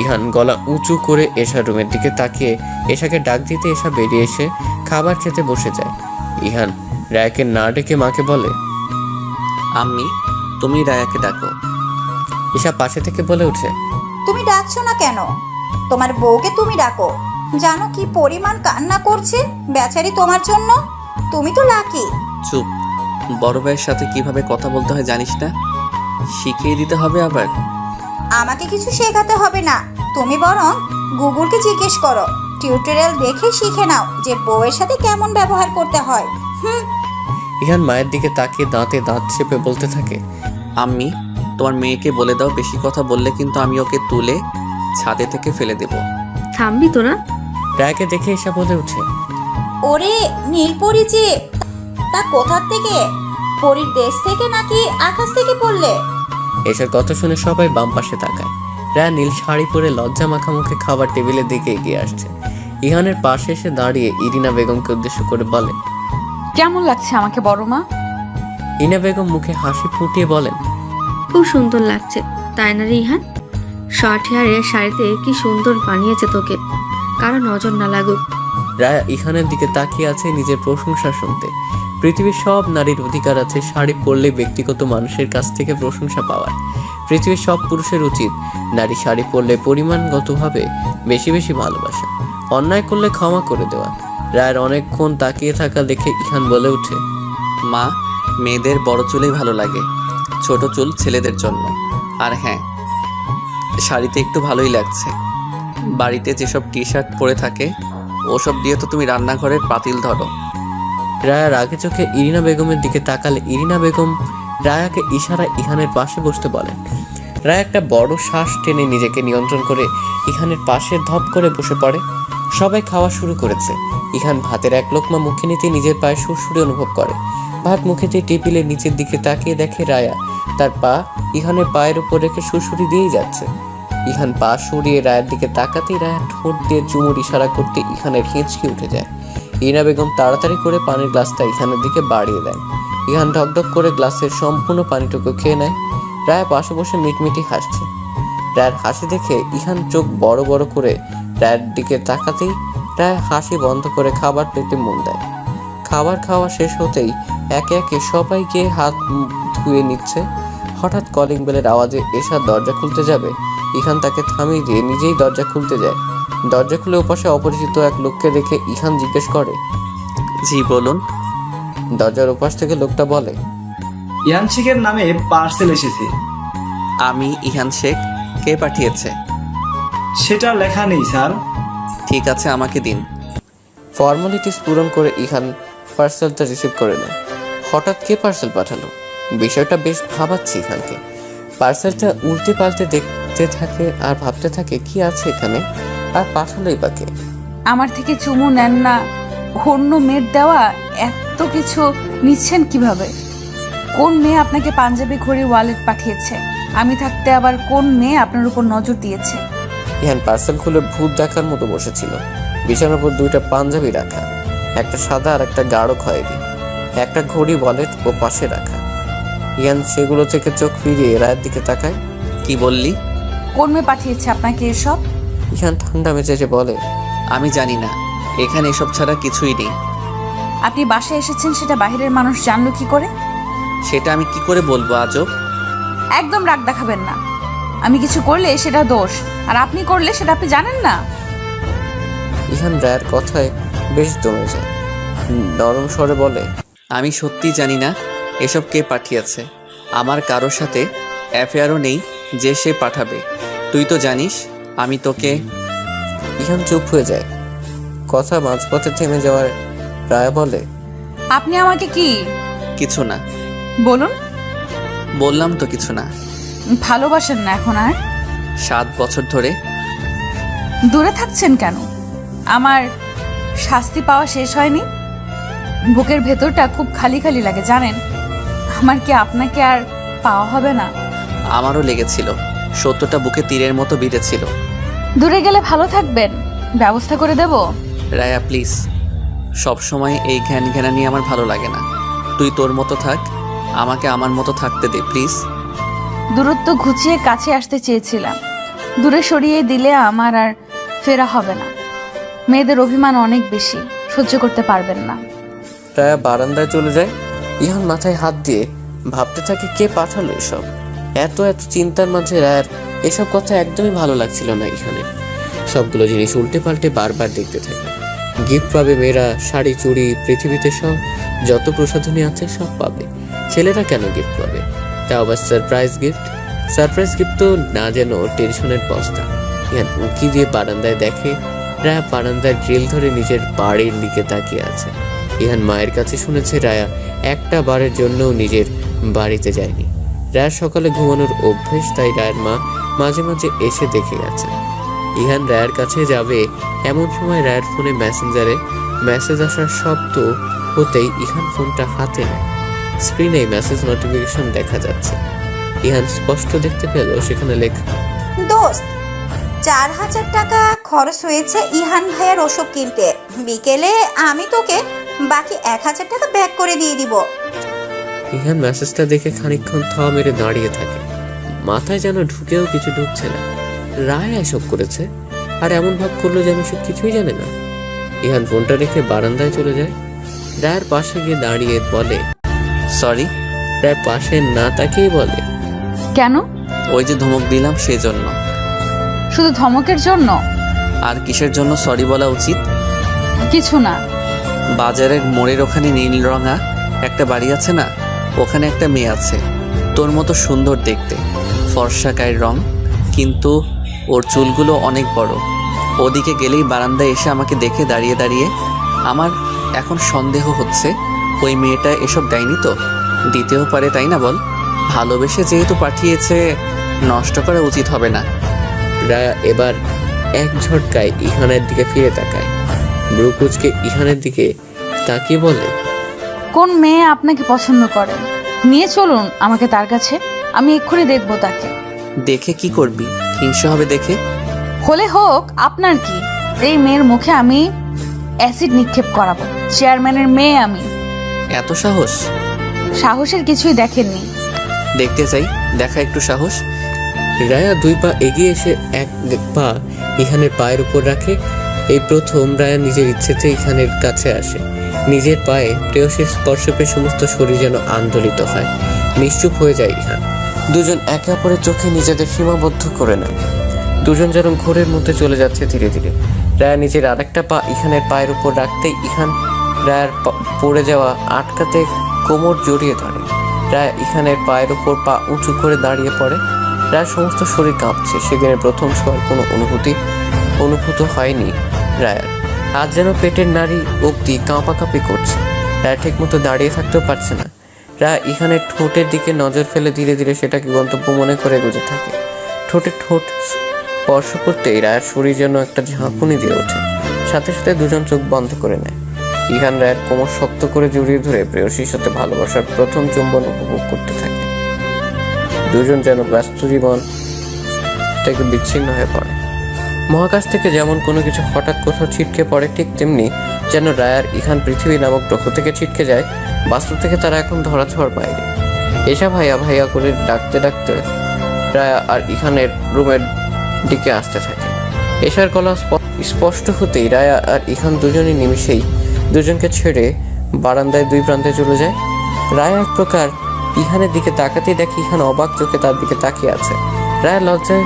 Speaker 1: ইহান গলা উঁচু করে এশার রুমের দিকে তাকিয়ে এশাকে ডাক দিতে এশা বেরিয়ে এসে খাবার খেতে বসে যায়। ইহান রায়াকে না ডেকে মাকে বলে,
Speaker 3: আম্মি, তুমি রায়াকে ডাকো।
Speaker 1: এশা পাশে থেকে বলে ওঠে,
Speaker 6: তুমি ডাকছো না কেন? তোমার বউকে তুমি ডাকো। জানো কি পরিমাণ কান্না করছে বেচারি তোমার জন্য? তুমি তো লাকি।
Speaker 3: চুপ। বড় ভাইয়ের সাথে কিভাবে কথা বলতে হয় জানিস না? শিখিয়ে দিতে হবে আবার?
Speaker 6: আমাকে কিছু শেখাতে হবে না, তুমি বরং গুগলকে জিজ্ঞেস করো। টিউটোরিয়াল দেখে শিখে নাও যে বউয়ের সাথে কেমন ব্যবহার করতে হয়।
Speaker 1: ইহান মায়ের দিকে তাকিয়ে দাঁতে দাঁত চেপে বলতে থাকে,
Speaker 3: আম্মি, তোমার মেয়েকে বলে দাও বেশি কথা বললে কিন্তু আমি ওকে তুলে ছাদে থেকে ফেলে দেব।
Speaker 5: থামবি তোরা?
Speaker 1: রায়াকে দেখে এসা বলে ওঠে,
Speaker 6: ওরে নীলপরি যে, তা কোথা থেকে? পরীর দেশ থেকে নাকি আকাশ থেকে পড়লে?
Speaker 1: এসার কথা শুনে সবাই বাম পাশে তাকায়। রায়া নীল শাড়ি পরে লজ্জা মাখা মুখে খাবার টেবিলের দিকে এগিয়ে আসছে। ইহানের পাশে এসে দাঁড়িয়ে ইরিনা বেগমকে উদ্দেশ্য করে বলে,
Speaker 2: কেমন লাগছে আমাকে বড় মা?
Speaker 1: ইনা বেগম মুখে হাসি ফুটিয়ে বলেন,
Speaker 5: খুব সুন্দর লাগছে, তাই না রে ইহান? শর্ট হেয়ারের শাড়িতে কি সুন্দর বানিয়েছে তোকে, কারো নজর না লাগুক।
Speaker 1: রায়া ইহানের দিকে তাকিয়ে আছে নিজের প্রশংসা শুনতে। পৃথিবীর সব নারীর অধিকার আছে শাড়ি পরলে ব্যক্তিগত মানুষের কাছ থেকে প্রশংসা পাওয়ার। পৃথিবীর সব পুরুষের উচিত নারী শাড়ি পরলে পরিমাণগতভাবে বেশি বেশি ভালোবাসা, অন্যায় করলে ক্ষমা করে দেওয়া। রায়ের অনেকক্ষণ তাকিয়ে থাকা দেখে ইহান বলে ওঠে,
Speaker 3: মা, মেয়েদের বড় চুলেই ভালো লাগে, ছোট চুল ছেলেদের জন্য। আর হ্যাঁ, শাড়িতে একটু ভালোই লাগছে। বাড়িতে যেসব টি শার্ট পরে থাকে ওসব দিয়ে তো তুমি রান্নাঘরের পাতিল ধরো।
Speaker 1: রায়ার আগে চোখে ইরিনা বেগমের দিকে তাকালে ইরিনা বেগম রায়াকে ইশারা ইহানের পাশে বসতে বলেন। রায়া একটা বড় শ্বাস টেনে নিজেকে নিয়ন্ত্রণ করে ইহানের পাশে ধপ করে বসে পড়ে। সবাই খাওয়া শুরু করেছে। ইহান ভাতের এক লোকমা মুখে নিতে নিজের পায়ে সুরসুরি অনুভব করে। ভাত মুখেতে টেবিলে নিচের দিকে তাকিয়ে দেখে রায়া তার পা ইহানের পায়ের উপর রেখে সুরসুরি দিয়েই যাচ্ছে। ইহান পা সরিয়ে রায়ের দিকে তাকাতেই রায়া ঠোঁট দিয়ে চুমুর ইশারা করতে ইহানের হিঁচকি উঠে যায়। ইরিনা বেগম তাড়াতাড়ি করে পানির গ্লাসটা ইহানের দিকে বাড়িয়ে দেন। ইহান ঢকঢক করে গ্লাসের সম্পূর্ণ পানিটুকু খেয়ে নেয়। রায়া পাশে বসে মিটমিটি হাসছে। রায়ের হাসি দেখে ইহান চোখ বড় বড় করে রায়ের দিকে তাকাতেই রায় হাসি বন্ধ করে খাবার প্লেটে মন দেয়। খাবার খাওয়া শেষ হতেই একে একে সবাই গিয়ে হাত মুখ ধুয়ে নিচ্ছে। হঠাৎ কলিং বেলের আওয়াজে এশা দরজা খুলতে যাবে, ইহান তাকে থামিয়ে দিয়ে নিজেই দরজা খুলতে যায়। দরজা খুলে ওপাশে অপরিচিত এক লোককে দেখে ইহান জিজ্ঞেস করে,
Speaker 3: জি বলুন।
Speaker 1: দরজার ওপাশ থেকে লোকটা বলে,
Speaker 7: ইহান শেখের নামে পার্সেল এসেছে।
Speaker 3: আমি ইহান শেখ। কে পাঠিয়েছে?
Speaker 7: সেটা লেখা নেই স্যার।
Speaker 3: ঠিক আছে, আমাকে দিন।
Speaker 1: ফর্মালিটিস পূরণ করে ইহান পার্সেলটা রিসিভ করে নেয়। হঠাৎ কে পার্সেল পাঠালো, বিষয়টা বেশ ভাবাচ্ছে ইহানকে। পার্সেলটা উল্টে পাল্টে দেখতে থাকে আর ভাবতে থাকে কি আছে এখানে, আর পাঠালোই বাকে।
Speaker 2: আমার থেকে চুমু নেন না, অন্য মেয়ের দেওয়া এত কিছু নিচ্ছেন কিভাবে? কোন মেয়ে আপনাকে পাঞ্জাবি ঘড়ি ওয়ালেট পাঠিয়েছে? আমি থাকতে আবার কোন মেয়ে আপনার উপর নজর দিয়েছে?
Speaker 1: ইহান পার্সেল খুলে ভূত দেখার মতো বসেছিল। বিছানার উপর দুইটা পাঞ্জাবি রাখা, একটা সাদা আর একটা গাঢ় খয়েরি, একটা ঘড়ি ওয়ালেট ও পাশে রাখা। ইহান সেগুলো থেকে চোখ ফিরিয়ে রায়ের দিকে তাকায়।
Speaker 3: কি বললি?
Speaker 2: কোন মেয়ে পাঠিয়েছে আপনাকে এসব?
Speaker 1: ইহান ঠান্ডা মেজাজে বলে,
Speaker 3: আমি জানি না, এখানে এসব ছাড়া কিছুই নেই।
Speaker 2: আপনি বাসায় এসেছেন সেটা বাইরের মানুষ জানলো কি করে?
Speaker 3: সেটা আমি কি করে বলবো আজব?
Speaker 2: একদম রাগ দেখাবেন না। আমি কিছু করলে সেটা দোষ, আর আপনি করলে সেটা আপনি জানেন না।
Speaker 1: ইহান রায়ের কথায় বেশ দমে যায়। নরম স্বরে বলে,
Speaker 3: আমি সত্যি জানি না এসব কে পাঠিয়েছে। আমার কারোর সাথে অ্যাফেয়ারও নেই যে সে পাঠাবে। তুই তো জানিস আমি তোকে।
Speaker 1: ইহান চুপ হয়ে যায়। কথা মাঝপথে থেমে যাওয়ার রায়া বলে,
Speaker 2: আপনি আমাকে কি?
Speaker 3: কিছু না।
Speaker 2: বলুন।
Speaker 3: বললাম তো কিছু না।
Speaker 2: ভালোবাসেন না এখন আর?
Speaker 3: 7 বছর ধরে।
Speaker 2: দূরে থাকছেন কেন? আমার শাস্তি পাওয়া শেষ হয়নি? বুকের ভেতরটা খুব খালি খালি লাগে জানেন। আমার কি আপনাকে আর পাওয়া হবে না?
Speaker 3: আমারও লেগেছিল, সত্যটা বুকে তীরের মতো বিঁধেছিল।
Speaker 2: দূরে গেলে ভালো থাকবেন, ব্যবস্থা করে দেব।
Speaker 3: রায়া প্লিজ, সব সময় এই ঘ্যান ঘ্যানা নিয়ে আমার ভালো লাগে না। তুই তোর মতো থাক, আমাকে আমার মতো থাকতে দে প্লিজ।
Speaker 2: দূরত্ব ঘুচিয়ে কাছে আসতে চেয়েছিলাম, দূরে সরিয়ে দিলে আমার আর ফেরা হবে না। মেয়েদের অভিমান অনেক বেশি, সহ্য করতে পারবেন না।
Speaker 1: রায়া বারান্দায় চলে যায়। ইহান মাথায় হাত দিয়ে ভাবতে থাকে কে পাঠালো এসব। এত এত চিন্তার মাঝে রায়ার এসব কথা একদমই ভালো লাগছিল না ইহানের। সবগুলো জিনিস উল্টে পাল্টে বারবার দেখতে থাকে। গিফট পাবে মেয়েরা, শাড়ি চুড়ি, পৃথিবীতে সব যত প্রসাধনী আছে সব পাবে। ছেলেরা কেন গিফট পাবে, তা আবার সারপ্রাইজ গিফট। সারপ্রাইজ গিফট তো না যেন টেনশনের বস্তা। ইহান উঁকি দিয়ে বারান্দায় দেখে রায়া বারান্দার গ্রিল ধরে নিজের বাড়ির দিকে তাকিয়ে আছে। ইহান মায়ের কাছে শুনেছে রায়া একটা বারের জন্যও নিজের বাড়িতে যায়নি। রায়ার সকালে ঘুমানোর অভ্যেস, তাই রায়ের মা মাঝে মাঝে এসে দেখে গেছে। ইহান রায়ের কাছে যাবে এমন সময় রায়ের ফোনে মেসেঞ্জারে মেসেজ আসার শব্দ হতেই ইহান ফোনটা হাতে নেয়। স্ক্রিনে মেসেজ নোটিফিকেশন দেখা যাচ্ছে। ইহান স্পষ্ট দেখতে পেল সেখানে লেখা,
Speaker 6: দোস্ত 4,000 টাকা খরচ হয়েছে ইহান ভাইয়ের ওষুধ কিনতে। বিকেলে আমি তোকে বাকি 1,000 টাকা ব্যাক করে দিয়ে দিব।
Speaker 1: ইহান মেসেজটা দেখে খানিকক্ষণ থাওয়া মেরে দাঁড়িয়ে থাকে। মাথায় যেন ঢুকেও কিছু ঢুকছে না। রায়া এসব করেছে আর এমন ভাব করলো যেন সে কিছুই জানে না। ইহান ফোনটা রেখে বারান্দায় চলে যায়। রায়ের পাশে গিয়ে দাঁড়িয়ে বলে,
Speaker 3: সরি।
Speaker 1: রায় পাশে না তাকিয়ে বলে,
Speaker 2: কেন?
Speaker 3: ওই যে ধমক দিলাম সেজন্য।
Speaker 2: শুধু ধমকের জন্য?
Speaker 3: আর কিসের জন্য সরি বলা উচিত?
Speaker 2: কিছু না।
Speaker 3: বাজারের মোড়ের ওখানে নীল রঙা একটা বাড়ি আছে না, ওখানে একটা মেয়ে আছে তোর মতো সুন্দর দেখতে, ফর্সা গায়ের রং, কিন্তু ওর চুলগুলো অনেক বড়। ওদিকে গেলেই বারান্দায় এসে আমাকে দেখে দাঁড়িয়ে দাঁড়িয়ে। আমার এখন সন্দেহ হচ্ছে ওই মেয়েটা এসব দেয়নি তো, দিতেও পারে, তাই না বল? ভালোবেসে যেহেতু পাঠিয়েছে, নষ্ট করা উচিত হবে না।
Speaker 1: রায়া এবার এক ঝটকায় ইহানের দিকে ফিরে তাকায়। ব্রুকুচকে ইহানের দিকে তাকিয়ে বলে,
Speaker 2: কোন মেয়ে আপনাকে পছন্দ করে? নিয়ে চলুন আমাকে তার কাছে, আমি এক্ষুনি দেখবো তাকে।
Speaker 3: দেখে কি করবি? হিংসা হবে দেখে?
Speaker 2: হলে হোক, আপনার কি? এই মেয়ের মুখে আমি অ্যাসিড নিক্ষেপ করাবো। চেয়ারম্যানের মেয়ে আমি।
Speaker 3: এত সাহস?
Speaker 2: সাহসের কিছুই দেখেননি।
Speaker 3: দেখতে চাই, দেখা একটু সাহস।
Speaker 1: রায়া 2 পা এগিয়ে এসে এক পা ইহানের পায়ের উপর রাখে। এই প্রথম রায়া নিজের ইচ্ছেতে ইহানের কাছে আসে। নিজের পায়ে প্রেয়সীর স্পর্শ পেয়ে সমস্ত শরীর যেন আন্দোলিত হয়। নিশ্চুপ হয়ে যায় ইহান। দুজন একে অপরের চোখে নিজেদের সীমাবদ্ধ করে নেয়। দুজন যেন ঘোরের মধ্যে চলে যাচ্ছে ধীরে ধীরে। রায়া নিজের আরেকটা পা ইহানের পায়ের উপর রাখতেই ইহান রায়ার পড়ে যাওয়া আটকাতে কোমর জড়িয়ে ধরে। রায়া ইহানের পায়ের উপর পা উঁচু করে দাঁড়িয়ে পড়ে। রায়ার সমস্ত শরীর কাঁপছে। সেদিনের প্রথম ছোঁয়ার কোনো অনুভূত হয়নি রায়ার। আজ যেন পেটের নাড়ি অবধি কাঁপাকাঁপি করছে। রায়া ঠিক মতো দাঁড়িয়ে থাকতেও পারছে না। রায়া ইহানের ঠোঁটের দিকে নজর ফেলে ধীরে ধীরে সেটাকে গন্তব্য মনে করে এগোতে থাকে। ঠোঁট স্পর্শ করতেই রায়ার শরীর যেন একটা ঝাঁকুনি দিয়ে ওঠে। সাথে সাথে দুজন চোখ বন্ধ করে নেয়। ইহান রায়ের কোমর শক্ত করে জড়িয়ে ধরে প্রেয়সীর সাথে ভালোবাসার প্রথম চুম্বন উপভোগ করতে থাকে। দুজন যেন ব্যস্ত জীবন থেকে বিচ্ছিন্ন হয়ে পড়ে। মহাকাশ থেকে যেমন কোনো কিছু হঠাৎ কোথাও ছিটকে পড়ে, ঠিক তেমনি যেন রায়ার ইহান পৃথিবী নামক গ্রহ থেকে ছিটকে যায়। বাস্তব থেকে তারা এখন ধরাছোঁয়ার বাইরে। এসা ভাইয়া ভাইয়া করে ডাকতে ডাকতে রায়া আর ইহানের রুমের দিকে আসতে থাকে। এশার গলা স্পষ্ট হতেই রায়া আর ইহান দুজনই নিমিষেই দুজনকে ছেড়ে বারান্দায় 2 প্রান্তে চলে যায়। রায়া এক প্রকার ইহানের দিকে তাকাতেই দেখে ইহান অবাক চোখে তার দিকে তাকিয়ে আছে। রায়া লজ্জায়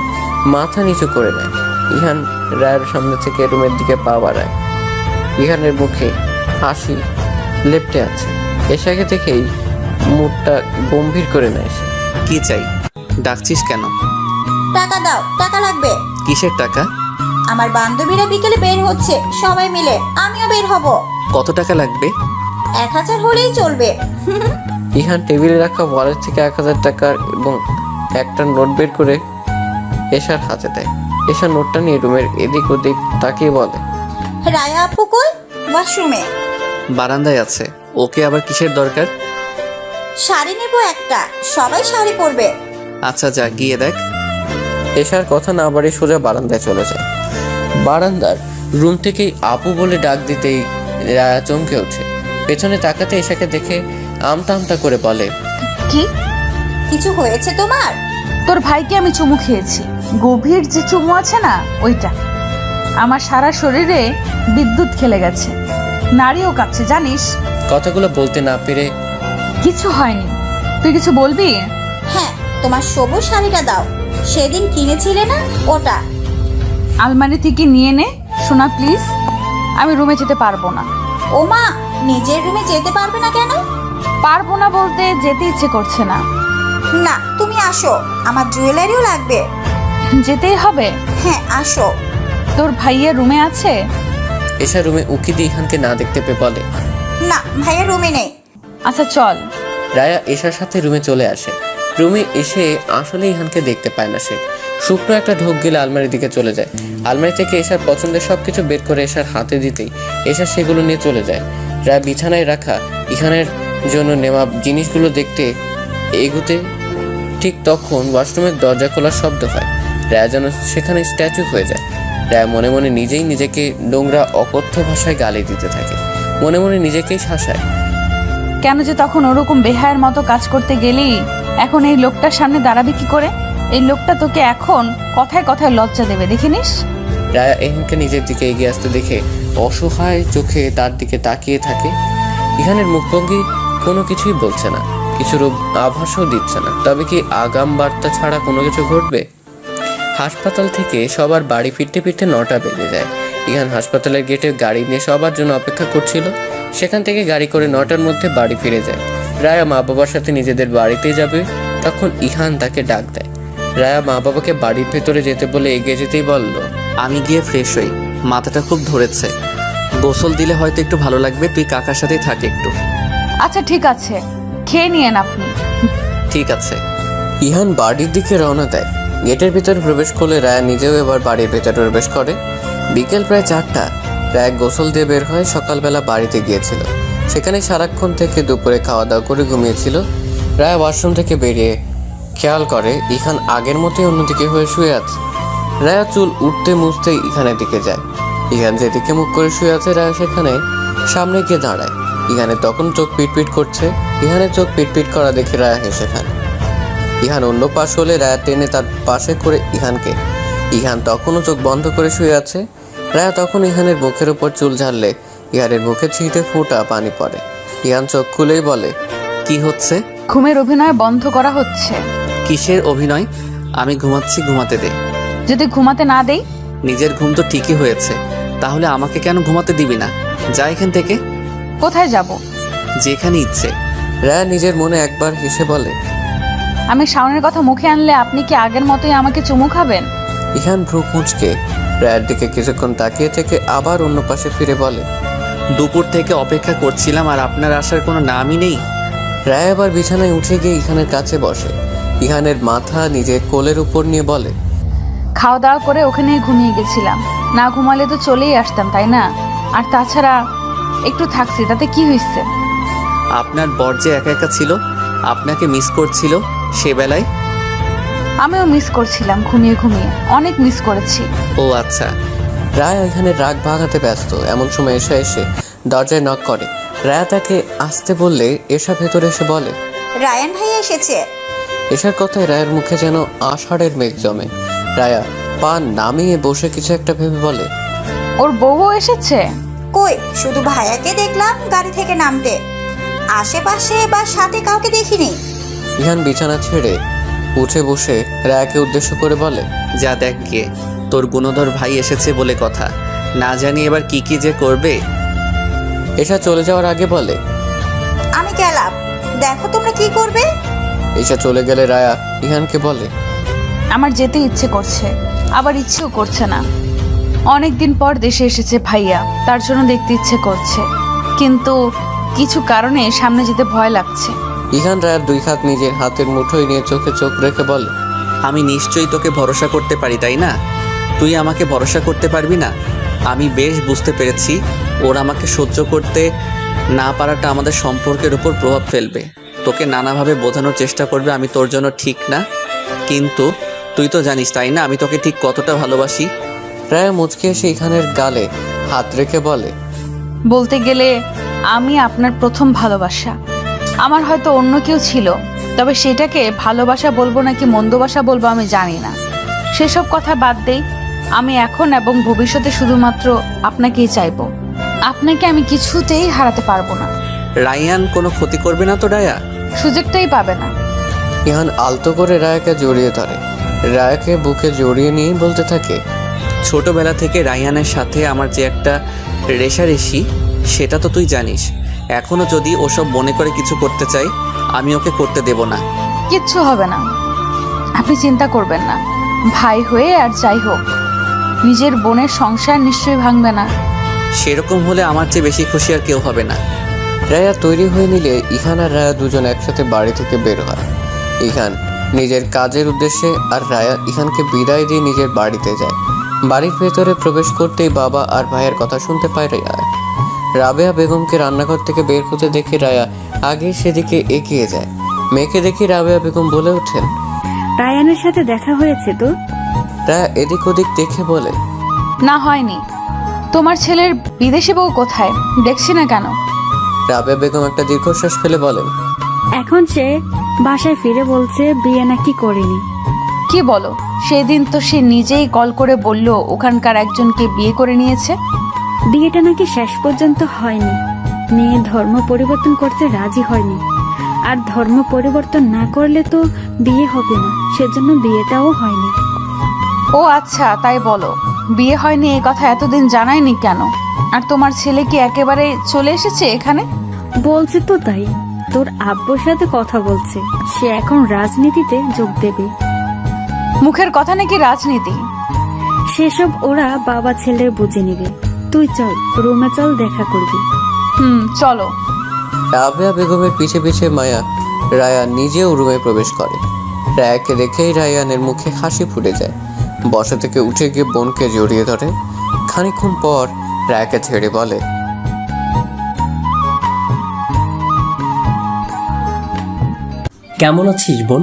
Speaker 1: মাথা নিচু করে নেয়। ইহান রায়ের সামনে থেকে রুমের দিকে পা বাড়ায়। ইহানের মুখে হাসি লেপ্টে আছে। এশাকে দেখেই মুখটা গম্ভীর করে নেয় সে।
Speaker 3: কি চাই? ডাকছিস কেন?
Speaker 6: টাকা দাও, টাকা লাগবে।
Speaker 3: কিসের টাকা?
Speaker 6: আমার বান্ধবীরা বিকেলে বের হচ্ছে, সবাই মিলে, আমিও বের হব।
Speaker 3: কত টাকা লাগবে?
Speaker 6: 1,000 হলেই চলবে।
Speaker 1: ইহান টেবিলে রাখা ওয়ালেট থেকে 1,000 টাকার এবং একটা নোট বের করে এশার হাতে দেয়। এশা নোটটা নিয়ে রুমের এদিক ওদিক তাকিয়ে বলে,
Speaker 6: রায়া আপু কই? ওয়াশরুমে।
Speaker 3: বারান্দায় আছে। ওকে আবার কিসের দরকার?
Speaker 6: শাড়ি নেব একটা, সবাই শাড়ি পরবে।
Speaker 3: আচ্ছা যা, গিয়ে দেখ।
Speaker 1: এশার কথা না বাড়ি সোজা বারান্দায় চলে যায়। বারান্দার রুম থেকেই আপু বলে ডাক দিতেই রায়া চমকে ওঠে। পেছনে তাকাতে এশাকে দেখে আমতা আমতা করে বলে,
Speaker 2: কি?
Speaker 6: কিছু হয়েছে তোমার?
Speaker 2: তোর ভাইকে আমি চুমু খেয়েছি। গভীর যে চুমু আছে না, ওইটা। আমার সারা শরীরে বিদ্যুৎ খেলে গেছে, নাড়িও কাঁপছে জানিস।
Speaker 1: কথাগুলো বলতে না পেরে,
Speaker 2: কিছু হয়নি, তুই কিছু বলবি?
Speaker 6: হ্যাঁ, তোমার সবুজ শাড়িটা দাও, সেদিন কিনেছিলে না, ওটা।
Speaker 2: আলমারি থেকে নিয়ে নে সোনা প্লিজ। আমি রুমে যেতে পারবো না।
Speaker 6: ও মা, নিজের রুমে যেতে পারবে না কেন?
Speaker 2: পারবো না বলতে যেতে ইচ্ছে করছে না।
Speaker 6: না, তুমি আসো, আমার জুয়েলারিও লাগবে।
Speaker 2: যেতেই হবে?
Speaker 6: হ্যাঁ, আসো।
Speaker 2: তোর ভাইয়ের রুমে আছে?
Speaker 1: এশা রুমে উকি দিয়ে ইহানকে না দেখতে পেয়ে বলে,
Speaker 6: না, ভাইয়ের রুমে নেই।
Speaker 2: আচ্ছা চল।
Speaker 1: রায়া এশার সাথে রুমে চলে আসে। রুমে এসে আসলে ইহানকে দেখতে পায় না সে। শুকনো একটা ঢোক গেলে আলমারির দিকে চলে যায়। আলমারি থেকে এশার পছন্দের সবকিছু বের করে এশার হাতে দিতেই এশা সেগুলো নিয়ে চলে যায়। রায়া বিছানায় রাখা ইহানের জন্য নেওয়া জিনিসগুলো দেখতে এগুতে ঠিক তখন ওয়াশরুমের দরজা খোলার শব্দ হয়। রায়া যেন সেখানে স্ট্যাচু হয়ে যায়। রায়া মনে মনে নিজেই নিজেকে নোংরা অকথ্য ভাষায় গালি দিতে থাকে, মনে মনে নিজেকেই শাসায়।
Speaker 2: কেন যে তখন ওরকম বেহায়ের মতো কাজ করতে গেলি? এখন এই লোকটার সামনে দাঁড়াবি কি করে? এই লোকটা তোকে এখন কথায় কথায় লজ্জা দেবে, দেখিনিস?
Speaker 1: রায়া ইহানকে নিজের দিকে এগিয়ে আসতে দেখে অসহায় চোখে তার দিকে তাকিয়ে থাকে। ইহানের মুখভঙ্গি কোনো কিছুই বলছে না, কিছুর আভাসও দিচ্ছে না। তবে কি আগাম বার্তা ছাড়া কোনো কিছু ঘটবে? হাসপাতাল থেকে সবার বাড়ি ফিরতে ফিরতে 9টা বেজে যায়। ইহান হাসপাতালের গেটে গাড়ি নিয়ে সবার জন্য অপেক্ষা করছিল। সেখান থেকে গাড়ি করে 9টার মধ্যে বাড়ি ফিরে যায়। রায়া মা বাবার সাথে নিজেদের বাড়িতে যাবে, তখন ইহান তাকে ডাক দেয়। রায়া মা বাবাকে বাড়ির ভেতরে যেতে বলে এগিয়ে যেতেই বলল,
Speaker 3: আমি গিয়ে ফ্রেশ হই, মাথাটা খুব ধরেছে। গোসল দিলে হয়তো একটু ভালো লাগবে, তুই কাকার সাথেই থাক একটু।
Speaker 2: আচ্ছা ঠিক আছে, খেয়ে নিয়েন আপনি।
Speaker 3: ঠিক আছে।
Speaker 1: ইহান বাড়ির দিকে রওনা দেয়। গেটের ভিতরে প্রবেশ করলে রায়া নিজেও এবার বাড়ির ভেতরে প্রবেশ করে। বিকেল প্রায় 4টা। রায়া গোসল দিয়ে বের হয়ে সকালবেলা বাড়িতে গিয়েছিল। সেখানে সারাক্ষণ থেকে দুপুরে খাওয়া দাওয়া করে ঘুমিয়েছিল। রায়া ওয়াশরুম থেকে বেরিয়ে খেয়াল করে ইহান আগের মতোই অন্যদিকে হয়ে শুয়ে আছে। রায়া চুল উঠতে মুছতে ইহানের দিকে যায়। ইহান যেদিকে মুখ করে শুয়ে আছে রায়া সেখানে সামনে গিয়ে দাঁড়ায়। ইহানের তখন চোখ পিটপিট করছে। ইহানের চোখ পিটপিট করা দেখে রায়া হেসে ফেলে। ইহান অন্য পাশ হলে রায়া টেনে তার পাশে করে ইহানকে। ইহান তখনও চোখ বন্ধ করে শুয়ে আছে। রায়া তখন ইহানের মুখের উপর চুল ঝাড়লে ইহানের মুখে ছিটে ফোঁটা পানি পড়ে। ইহান চোখ খুলেই বলে,
Speaker 3: কি হচ্ছে?
Speaker 2: ঘুমের অভিনয় বন্ধ করা হচ্ছে।
Speaker 3: কিসের অভিনয়? আমি ঘুমাচ্ছি, ঘুমাতে দে।
Speaker 2: যদি ঘুমাতে না দেই?
Speaker 3: নিজের ঘুম তো ঠিকই হয়েছে, তাহলে আমাকে কেন ঘুমাতে দিবি না? যা এখান থেকে।
Speaker 2: কোথায় যাব?
Speaker 3: যেখানে ইচ্ছে।
Speaker 1: রায়া নিজের মনে একবার হেসে বলে,
Speaker 2: আমি শাওনের কথা মুখে আনলে আপনি কি আগের মতোই আমাকে চুমু খাবেন?
Speaker 1: ইহান ভ্রু কুঁচকে রায়ের দিকে কিছুক্ষণ তাকিয়ে থেকে আবার অন্য পাশে ফিরে বলে,
Speaker 3: দুপুর থেকে অপেক্ষা করছিলাম আর আপনার আসার কোনো নামই নেই।
Speaker 1: রায় আবার বিছানায় উঠে গিয়ে ইহানের কাছে বসে। ইহানের মাথা নিজের কোলের উপর নিয়ে বলে,
Speaker 2: খাওয়া দাওয়া করে ওখানেই ঘুমিয়ে গেছিলাম। না ঘুমালে তো চলেই আসতাম, তাই না? আর তাছাড়া একটু থাকছি, তাতে কি হয়েছে?
Speaker 3: আপনার বর যে একা একা ছিল, আপনাকে মিস করছিল, সে বেলায়
Speaker 2: আমিও মিস করছিলাম, ঘুমিয়ে ঘুমিয়ে অনেক মিস করেছি।
Speaker 3: ও আচ্ছা।
Speaker 1: রায় এখানে রাগ ভাগাতে ব্যস্ত। এমন সময় এসে দরজায় নক করে। রায়া তাকে আসতে বললে এসা ভেতরে এসে বলে,
Speaker 6: রায়ান ভাই এসেছে।
Speaker 1: এসার কথায় রায়ের মুখে যেন আষাঢ়ের মেঘ জমে। রায়া পা নামিয়ে বসে কিছু একটা ভেবে বলে,
Speaker 2: ওর বউও এসেছে?
Speaker 6: কই, শুধু ভাইয়াকে দেখলাম গাড়ি থেকে নামতে, আশেপাশে বা সাথে কাউকে দেখিনি।
Speaker 1: ইহান বিছানা ছেড়ে উঠে বসে রায়াকে উদ্দেশ্য করে বলে,
Speaker 3: যা দেখ গিয়ে, তোর গুণধর ভাই এসেছে বলে কথা, না জানি এবার কি কি যে করবে।
Speaker 1: এসা চলে যাওয়ার আগে বলে,
Speaker 6: আমি গেলাম, দেখো তোমরা কি করবে।
Speaker 1: এসা চলে গেলে রায়া ইহানকে বলে,
Speaker 2: আমার যেতে ইচ্ছে করছে, আবার ইচ্ছেও করছে না। অনেকদিন পর দেশে এসেছে ভাইয়া, তার জন্য দেখতে ইচ্ছে করছে, কিন্তু কিছু কারণে সামনে যেতে ভয় লাগছে।
Speaker 1: ইহান রায়ার 2 হাত নিজের হাতের মুঠোয় নিয়ে চোখে চোখ রেখে বলে,
Speaker 3: আমি নিশ্চয়ই তোকে ভরসা করতে পারি, তাই না? তুই আমাকে ভরসা করতে পারবি না? আমি বেশ বুঝতে পেরেছি ওর আমাকে সহ্য করতে না পারাটা আমাদের সম্পর্কের উপর প্রভাব ফেলবে, তোকে নানাভাবে বোঝানোর চেষ্টা করবে আমি তোর জন্য ঠিক না। কিন্তু তুই তো জানিস, তাই না, আমি তোকে ঠিক কতটা ভালোবাসি।
Speaker 1: রায়া মুচকে এসে ইহানের গালে হাত রেখে বলে,
Speaker 2: বলতে গেলে আমি আপনার প্রথম ভালোবাসা। আমার হয়তো অন্য কেউ ছিল, তবে সেটাকে ভালোবাসা বলবো নাকি মন্দবাসা বলবো আমি জানি না। সেসব কথা বাদ দেই, আমি এখন এবং ভবিষ্যতে শুধুমাত্র আপনাকেই চাইবো। আপনাকে আমি কিছুতেই হারাতে পারবো না।
Speaker 3: রায়ান কোনো ক্ষতি করবে না তো? রায়া
Speaker 2: সুযোগটাই পাবে না।
Speaker 1: ইহান আলতো করে রায়াকে জড়িয়ে ধরে। রায়াকে বুকে জড়িয়ে নিয়ে বলতে থাকে,
Speaker 3: ছোটবেলা থেকে রায়ানের সাথে আমার যে একটা রেশারেশি, সেটা তো তুই জানিস। এখনো যদি ওসব মনে করে কিছু করতে চাই, আমি ওকে করতে দেব না।
Speaker 2: কিচ্ছু হবে না, আপনি চিন্তা করবেন না। ভাই হয়ে আর যাই হোক, নিজের বোনের সংসার নিশ্চয়ই ভাঙবে না।
Speaker 3: সেরকম হলে আমার চেয়ে বেশি খুশি আর কেউ হবে না।
Speaker 1: রায়া তৈরি হয়ে নিলে ইহান আর রায়া দুজন একসাথে বাড়ি থেকে বের হয়। ইহান নিজের কাজের উদ্দেশ্যে আর রায়া ইহানকে বিদায় দিয়ে নিজের বাড়িতে যায়। বাড়ির ভেতরে প্রবেশ করতেই বাবা আর ভাইয়ের কথা শুনতে পায় রায়া। রাবেয়া বেগমকে রান্নাঘর থেকে বের হতে দেখে রায়া আগে সেদিকে এগিয়ে যায়। মেয়েকে দেখে রাবেয়া বেগম বলে ওঠেন,
Speaker 4: রায়ানের সাথে দেখা হয়েছে তো?
Speaker 1: রায়া এদিক ওদিক দেখে বলে,
Speaker 2: না হয়নি। তোমার ছেলের বিদেশি বউ কোথায়? দেখছি না কেন?
Speaker 1: রাবেয়া বেগম একটা দীর্ঘশ্বাস ফেলে বলেন,
Speaker 4: এখন সে বাসায় ফিরে বলছে বিয়ে নাকি করেনি।
Speaker 2: কি বলো? সেদিন তো সে নিজেই কল করে বলল ওখানকার একজনকে বিয়ে করে নিয়েছে।
Speaker 4: বিয়েটা নাকি শেষ পর্যন্ত হয়নি। মেয়ে ধর্ম পরিবর্তন করতে রাজি হয়নি, আর ধর্ম পরিবর্তন না করলে তো বিয়ে হবে না, সেজন্য বিয়েটাও হয়নি।
Speaker 2: ও আচ্ছা, তাই বলো। বিয়ে হয়নি এই কথা এতদিন জানায়নি কেন? আর তোমার ছেলে কি একেবারে চলে এসেছে এখানে?
Speaker 4: বলছে তো তাই, তোর আব্বুর সাথে কথা বলছে, সে এখন রাজনীতিতে যোগ দেবে।
Speaker 2: মুখের কথা নাকি রাজনীতি?
Speaker 4: সেসব ওরা বাবা ছেলের বুঝে নেবে। তুই চল, রুমে চল, দেখা করবি।
Speaker 2: চলো।
Speaker 1: রাবেয়া বেগমের পিছে পিছে রায়া নিজেও রুমে প্রবেশ করে। রায়াকে দেখেই রায়ানের মুখে হাসি ফুটে যায়। বসা থেকে উঠে গিয়ে বোনকে জড়িয়ে ধরে। খানিকক্ষণ পর রায়াকে ছেড়ে বলে,
Speaker 8: কেমন আছিস বোন?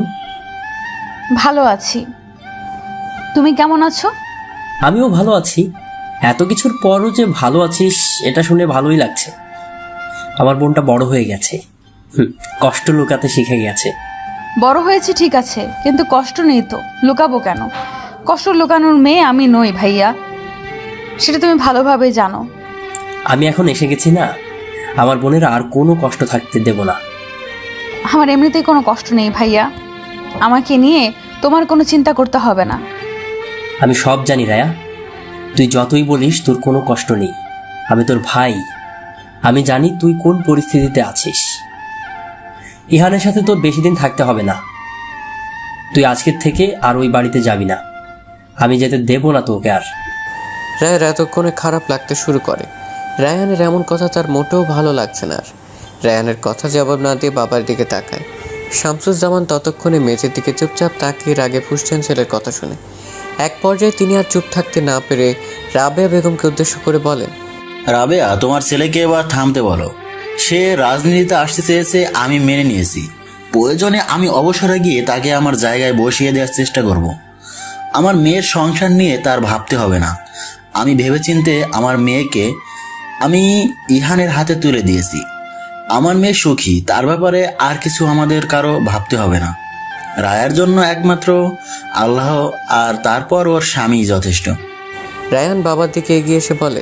Speaker 2: ভালো আছি। তুমি কেমন আছো?
Speaker 8: আমিও ভালো আছি। এত কিছুর পরও যে ভালো আছিস এটা শুনে ভালোই লাগছে। আমার বোনটা বড় হয়ে গেছে, কষ্ট লুকাতে শিখে গেছে।
Speaker 2: বড় হয়েছে ঠিক আছে, কিন্তু কষ্ট নেই তো, লুকাবো কেন? কষ্ট লুকানোর মেয়ে আমি নই ভাইয়া, সেটা তুমি ভালোভাবে জানো।
Speaker 8: আমি এখন এসে গেছি না, আমার বোনের আর কোনো কষ্ট থাকতে দেব না।
Speaker 2: আমার এমনিতেই কোনো কষ্ট নেই ভাইয়া, আমাকে নিয়ে তোমার কোনো চিন্তা করতে হবে না।
Speaker 8: আমি সব জানি রায়া, তুই যতই বলিস তোর কোনো কষ্ট নেই। আমি তোর ভাই, আমি জানি তুই কোন পরিস্থিতিতে আছিস। ইহানের সাথে তোর বেশি দিন থাকতে হবে না। তুই আজকের থেকে আর ওই বাড়িতে যাবি না, আমি যেতে দেব না তোকে আর।
Speaker 1: রায়ের এতক্ষণে খারাপ লাগতে শুরু করে। রায়ানের এমন কথা তার মোটেও ভালো লাগছে না। আর রায়ানের কথা জবাব না দিয়ে বাবার দিকে তাকায়। শামসুজ্জামান ততক্ষণে মেঝের দিকে চুপচাপ তাকিয়ে রাগে ফুঁসছেন ছেলের কথা শুনে। এক পর্যায়ে তিনি আর চুপ থাকতে না পেরে রাবেয়া বেগমকে উদ্দেশ্য করে বলেন,
Speaker 9: রাবেয়া, তোমার ছেলেকে এবার থামতে বলো। সে রাজনীতিতে আসতে চেয়েছে, আমি মেনে নিয়েছি। প্রয়োজনে আমি অবসরে গিয়ে তাকে আমার জায়গায় বসিয়ে দেওয়ার চেষ্টা করব। আমার মেয়ের সংসার নিয়ে তার ভাবতে হবে না। আমি ভেবেচিন্তে আমার মেয়েকে আমি ইহানের হাতে তুলে দিয়েছি। আমার মেয়ে সুখী, তার ব্যাপারে আর কিছু আমাদের কারো ভাবতে হবে না। রায়ার জন্য একমাত্র আল্লাহ আর তারপর ওর স্বামী যথেষ্ট।
Speaker 1: রায়ান বাবার দিকে এগিয়ে এসে বলে,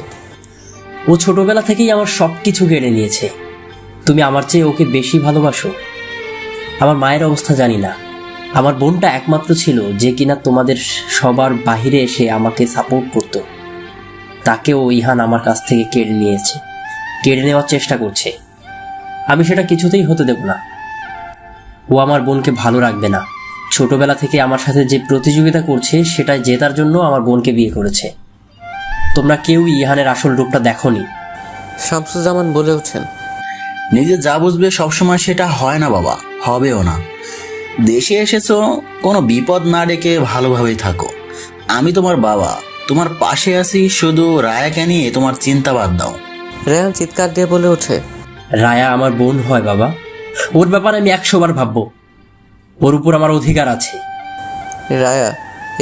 Speaker 8: ও ছোটবেলা থেকেই আমার সব কিছু কেড়ে নিয়েছে। তুমি আমার চেয়ে ওকে বেশি ভালোবাসো। আমার মায়ের অবস্থা জানি না, আমার বোনটা একমাত্র ছিল যে কিনা তোমাদের সবার বাহিরে এসে আমাকে সাপোর্ট করতো। তাকেও ইহান আমার কাছ থেকে কেড়ে নিয়েছে, কেড়ে নেওয়ার চেষ্টা করছে। আমি সেটা কিছুতেই হতে দেব না। ও আমার বোনকে ভালো রাখবে না। ছোটবেলা থেকে আমার সাথে যে প্রতিযোগিতা করছে সেটাই জেতার জন্য আমার বোনকে বিয়ে করেছে। তোমরা কেউ ইহানের আসল রূপটা দেখোনি।
Speaker 1: শামসুজ্জামান বলে ওঠেন,
Speaker 9: নিজে যা বুঝবে সবসময় সেটা হয় না বাবা, হবেও না। দেশে এসেছো, কোনো বিপদ না ডেকে ভালোভাবেই থাকো। আমি তোমার বাবা, তোমার পাশে আছি। শুধু রায়াকে নিয়ে তোমার চিন্তা বাদ দাও।
Speaker 1: রায়ান চিৎকার দিয়ে বলে ওঠে,
Speaker 8: রায়া আমার বোন হয় বাবা, ওর ব্যাপারে আমি 100 বার ভাববো। ওর উপর আমার অধিকার আছে।
Speaker 1: রায়া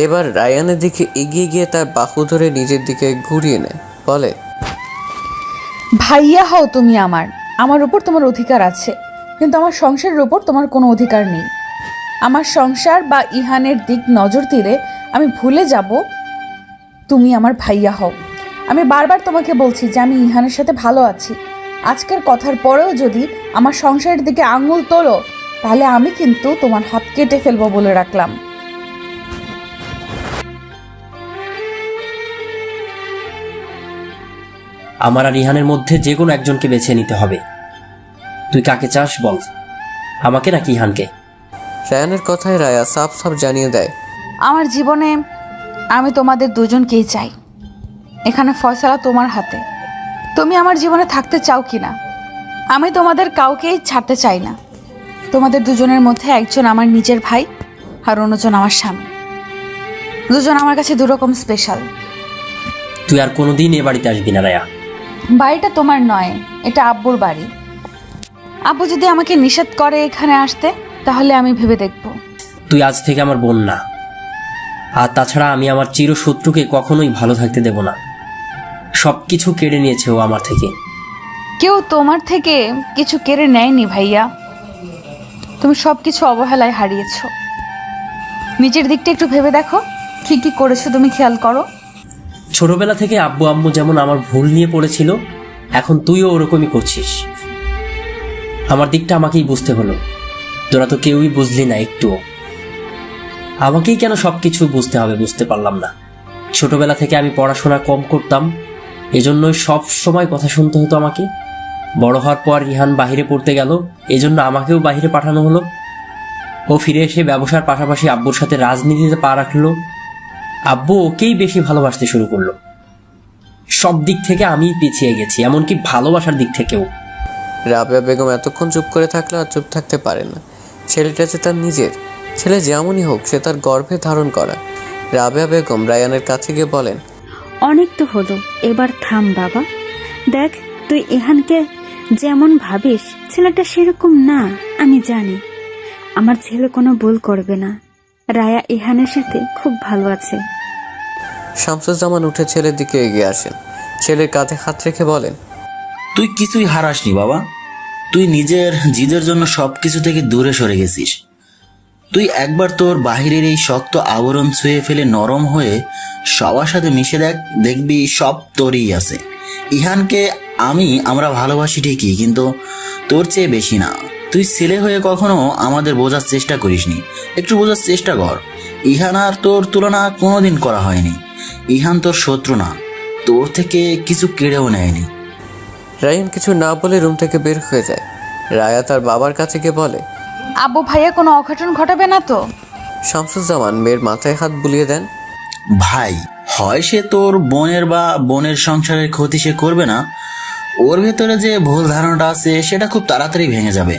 Speaker 1: এবার রায়ানের দিকে এগিয়ে গিয়ে তার বাহু ধরে নিজের দিকে ঘুরিয়ে নেয়, বলে,
Speaker 2: ভাইয়া হও তুমি আমার উপর তোমার অধিকার আছে, কিন্তু আমার সংসারের উপর তোমার কোনো অধিকার নেই। আমার সংসার বা ইহানের দিক নজর দিলে আমি ভুলে যাব তুমি আমার ভাইয়া হও। আমি বারবার তোমাকে বলছি যে আমি ইহানের সাথে ভালো আছি। আজকের কথার পরেও যদি আমার সংসারের দিকে আঙুল তোলো তাহলে আমি কিন্তু তোমার হাত কেটে ফেলবো বলে রাখলাম।
Speaker 8: আমার আর ইহানের মধ্যে যে কোনো একজনকে বেছে নিতে হবে। তুই কাকে চাস বল, আমাকে নাকি ইহানকে?
Speaker 1: রায়ানের কথায় রায়া সাফ সাফ জানিয়ে দেয়,
Speaker 2: আমার জীবনে আমি তোমাদের দুজনকেই চাই। এখানে ফয়সালা তোমার হাতে। তুমি আমার জীবনে থাকতে চাও কি না? আমি তোমাদের কাউকেই ছাড়তে চাই না। তোমাদের দুজনের মধ্যে একজন আমার নিজের ভাই আর অন্যজন আমার স্বামী। দুজন আমার কাছে দুরকম স্পেশাল।
Speaker 8: তুই আর কোনোদিন এ বাড়িতে আসবি না রায়া।
Speaker 2: বাড়িটা তোমার নয়, এটা আব্বুর বাড়ি। আব্বু যদি আমাকে নিষেধ করে এখানে আসতে তাহলে আমি ভেবে দেখব।
Speaker 8: তুই আজ থেকে আমার বোন না, আর তাছাড়া আমি আমার চিরশত্রুকে কখনোই ভালো থাকতে দেব না। সব কিছু কেড়ে নিয়েছে ও আমার থেকে।
Speaker 2: কেউ তোমার থেকে কিছু কেড়ে নেয়নি ভাইয়া, তুমি সব কিছু অবহেলায় হারিয়েছো। নিজের দিকটা একটু ভেবে দেখো, কি কি করেছো তুমি খেয়াল করো।
Speaker 8: ছোটবেলা থেকে আব্বু আম্মু যেমন আমার ভুল নিয়ে পড়েছিল, এখন তুইও ওরকমই করছিস। আমার দিকটা আমাকেই বুঝতে হলো, তোরা তো কেউই বুঝলি না একটুও। আমাকেই কেন সবকিছু বুঝতে হবে বুঝতে পারলাম না। ছোটবেলা থেকে আমি পড়াশোনা কম করতাম, এজন্যই সব সময় কথা শুনতে হতো আমাকে। বড় হওয়ার পর রিহান বাহিরে পড়তে গেল, এজন্য আমাকেও বাহিরে পাঠানো হলো। ও ফিরে এসে ব্যবসার পাশাপাশি আব্বুর সাথে রাজনীতিতে পা রাখলো। আব্বু ওকেই বেশি ভালোবাসতে শুরু করলো। সব দিক থেকে আমিই পিছিয়ে গেছি, এমনকি ভালোবাসার দিক থেকেও।
Speaker 1: রাবেয়া বেগম এতক্ষণ চুপ করে থাকলে আর চুপ থাকতে পারে না। ছেলেটা যে তার নিজের ছেলে, যেমনই হোক সে তার গর্ভে ধারণ করা। রাবেয়া বেগম রায়ানের কাছে গিয়ে বলেন,
Speaker 4: অনেক তো হলো, এবার থাম বাবা। দেখ, তুই ইহানকে যেমন ভাবিস ছেলেটা সেরকম না। আমি জানি আমার ছেলে কোনো ভুল করবে না। রায়া ইহানের সাথে খুব ভালো আছে।
Speaker 1: শামসুজ্জামান উঠে ছেলের দিকে এগিয়ে আসেন। ছেলের কাঁধে হাত রেখে বলেন,
Speaker 9: তুই কিছুই হারাসনি বাবা। তুই নিজের জিদের জন্য সবকিছু থেকে দূরে সরে গেছিস। তুই একবার তোর বাহিরের এই শক্ত আবরণ ছুঁয়ে ফেলে নরম হয়ে সবার সাথে মিশে দেখ, দেখবি সব তোরই আছে। ইহানকে আমরা ভালোবাসি ঠিকই, কিন্তু তোর চেয়ে বেশি না। তুই ছেলে হয়ে কখনো আমাদের বোঝার চেষ্টা করিসনি। একটু বোঝার চেষ্টা কর। ইহান আর তোর তুলনা কোনোদিন করা হয়নি। ইহান তোর শত্রু না, তোর থেকে কিছু কেড়েও নেয়নি।
Speaker 1: রায়ান কিছু না বলে রুম থেকে বের হয়ে যায়। রায়া তার বাবার কাছে গিয়ে বলে,
Speaker 2: আব্বু ভাইয়া কোনো অঘটন ঘটাবে না তো?
Speaker 1: শামসুজ্জামান মেয়ের মাথায় হাত বুলিয়ে দেন।
Speaker 9: ভাই, হয় সে তোর বোনের সংসারের ক্ষতি সে করবে না, ওর ভেতরে যে ভুল ধারণাটা আছে সেটা খুব তাড়াতাড়ি ভেঙে যাবে।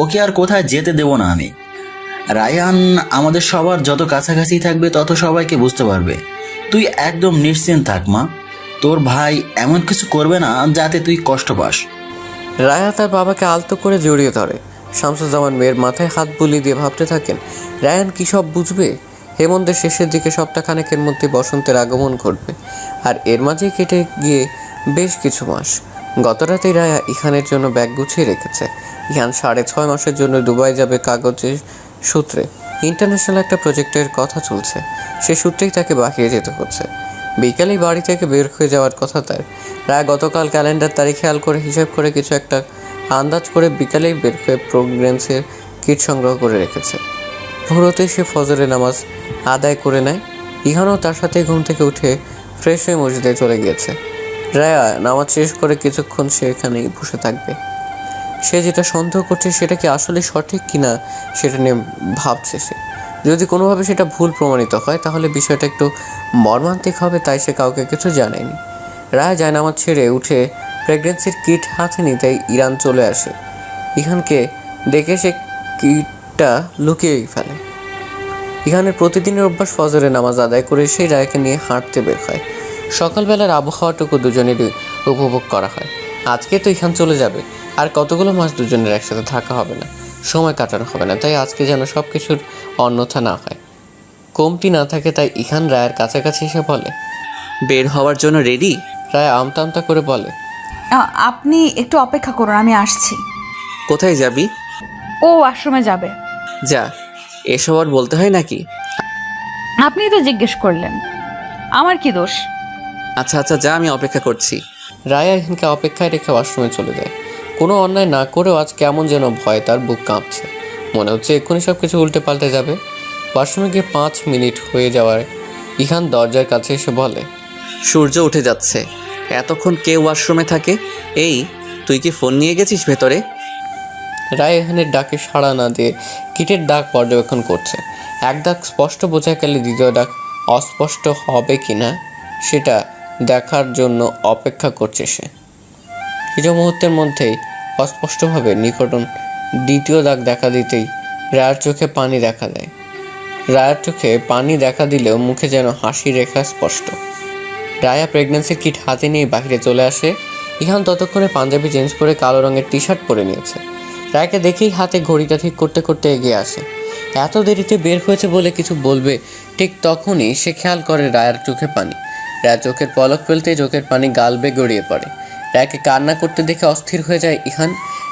Speaker 9: ওকে আর কোথায় যেতে দেব না আমি। রায়ান আমাদের সবার যত কাছাকাছি থাকবে তত সবাইকে বুঝতে পারবে। তুই একদম নিশ্চিন্ত থাক মা, তোর ভাই এমন কিছু করবে না যাতে তুই কষ্ট পাস।
Speaker 1: রায়া তার বাবাকে আলতো করে জড়িয়ে ধরে। শামসুজ্জামান মেয়ের মাথায় হাত বুলিয়ে দিয়ে ভাবতে থাকেন, রায়ান কী সব বুঝবে। হেমন্তের শেষের দিকে সপ্তাহখানেকের মধ্যে বসন্তের আগমন ঘটবে, আর এর মাঝে কেটে গিয়ে বেশ কিছু মাস। গতরাতেই রায়া ইহানের জন্য ব্যাগ গুছিয়ে রেখেছে। ইহান 6.5 মাসের জন্য দুবাই যাবে কাগজের সূত্রে। ইন্টারন্যাশনাল একটা প্রজেক্টের কথা চলছে, সে সূত্রেই তাকে বাহিরে যেতে হচ্ছে। বিকালেই বাড়ি থেকে বের হয়ে যাওয়ার কথা তার। রায়া গতকাল ক্যালেন্ডার তারিখ খেয়াল করে হিসাব করে কিছু একটা আন্দাজ করে বিকালেই বের হয়ে প্রোগ্রেন্সের কিট সংগ্রহ করে রেখেছে। ভোরতে সে ফজরের নামাজ আদায় করে নেয়। ইহানও তার সাথে ঘুম থেকে উঠে ফ্রেশ হয়ে মসজিদে চলে গিয়েছে। রায়া নামাজ শেষ করে কিছুক্ষণ সে এখানেই বসে থাকবে। সে যেটা সন্দেহ করছে সেটা কি আসলে সঠিক কিনা সেটা নিয়ে ভাবছে সে। যদি কোনোভাবে সেটা ভুল প্রমাণিত হয় তাহলে বিষয়টা একটু মর্মান্তিক হবে, তাই সে কাউকে কিছু জানায়নি। রায়া যায় নামাজ ছেড়ে উঠে প্রেগনেন্সির কিট হাতে নিতেই ইরান চলে আসে। ইহানকে দেখে সে কিটটা লুকিয়েই ফেলে। ইহানের প্রতিদিনের অভ্যাস ফজরের নামাজ আদায় করে সেই রায়াকে নিয়ে হাঁটতে বের হয়। সকালবেলার আবহাওয়াটুকু দুজনেরই উপভোগ করা হয়। আজকে তো ইহান চলে যাবে, আর কতগুলো মাস দুজনের একসাথে থাকা হবে না, সময় কাটানো হবে না। তাই আজকে যেন সব কিছুর অন্যথা না হয়, কমতি না থাকে। তাই ইহান রায়ের কাছাকাছি এসে বলে,
Speaker 3: বের হওয়ার জন্য রেডি?
Speaker 1: রায়া আমতা আমতা করে বলে,
Speaker 2: আপনি একটু অপেক্ষা করুন, আমি আসছি।
Speaker 3: কোথায় যাবি?
Speaker 2: ও আশ্রমে যাবে।
Speaker 3: যা, এসব আর বলতে হয় নাকি?
Speaker 2: আপনি তো জিজ্ঞেস করলেন, আমার কি দোষ?
Speaker 3: আচ্ছা আচ্ছা, যা, আমি অপেক্ষা করছি।
Speaker 1: রায়া ইহানকে অপেক্ষায় রেখে ওয়াশরুমে চলে যায়। কোনো অন্যায় না করেও আজ কেমন যেন ভয় তার বুক কাঁপছে। মনে হচ্ছে এক্ষুনি সব কিছু উল্টে পাল্টে যাবে। ওয়াশরুমে গিয়ে 5 মিনিট হয়ে যাওয়ায় ইহান দরজার কাছে এসে বলে,
Speaker 3: সূর্য উঠে যাচ্ছে, এতক্ষণ কে ওয়াশরুমে থাকে? এই, তুই কি ফোন নিয়ে গেছিস ভেতরে?
Speaker 1: রায় ইহানের ডাকে সাড়া না দিয়ে কিটের ডাক পর্যবেক্ষণ করছে। এক ডাক স্পষ্ট বোঝা গেলে দ্বিতীয় ডাক অস্পষ্ট হবে কিনা সেটা দেখার জন্য অপেক্ষা করছে সে। কিছু মুহূর্তের মধ্যেই অস্পষ্টভাবে নিকটন দ্বিতীয় দাগ দেখা দিতেই রায়ার চোখে পানি দেখা দেয়। রায়ার চোখে পানি দেখা দিলেও মুখে যেন হাসি রেখা স্পষ্ট। রায়া প্রেগন্যান্সির কিট হাতে নিয়ে বাহিরে চলে আসে। ইহান ততক্ষণে পাঞ্জাবি চেঞ্জ করে কালো রঙের টি শার্ট পরে নিয়েছে। রায়াকে দেখেই হাতে ঘড়িটা ঠিক করতে করতে এগিয়ে আসে। এত দেরিতে বের হয়েছে বলে কিছু বলবে ঠিক তখনই সে খেয়াল করে রায়ার চোখে পানি। রায়া চোখের পলক ফেলতেই চোখের পানি গাল বেয়ে গড়িয়ে পড়ে। রায়াকে কান্না করতে দেখে অস্থির হয়ে যায় ইহান।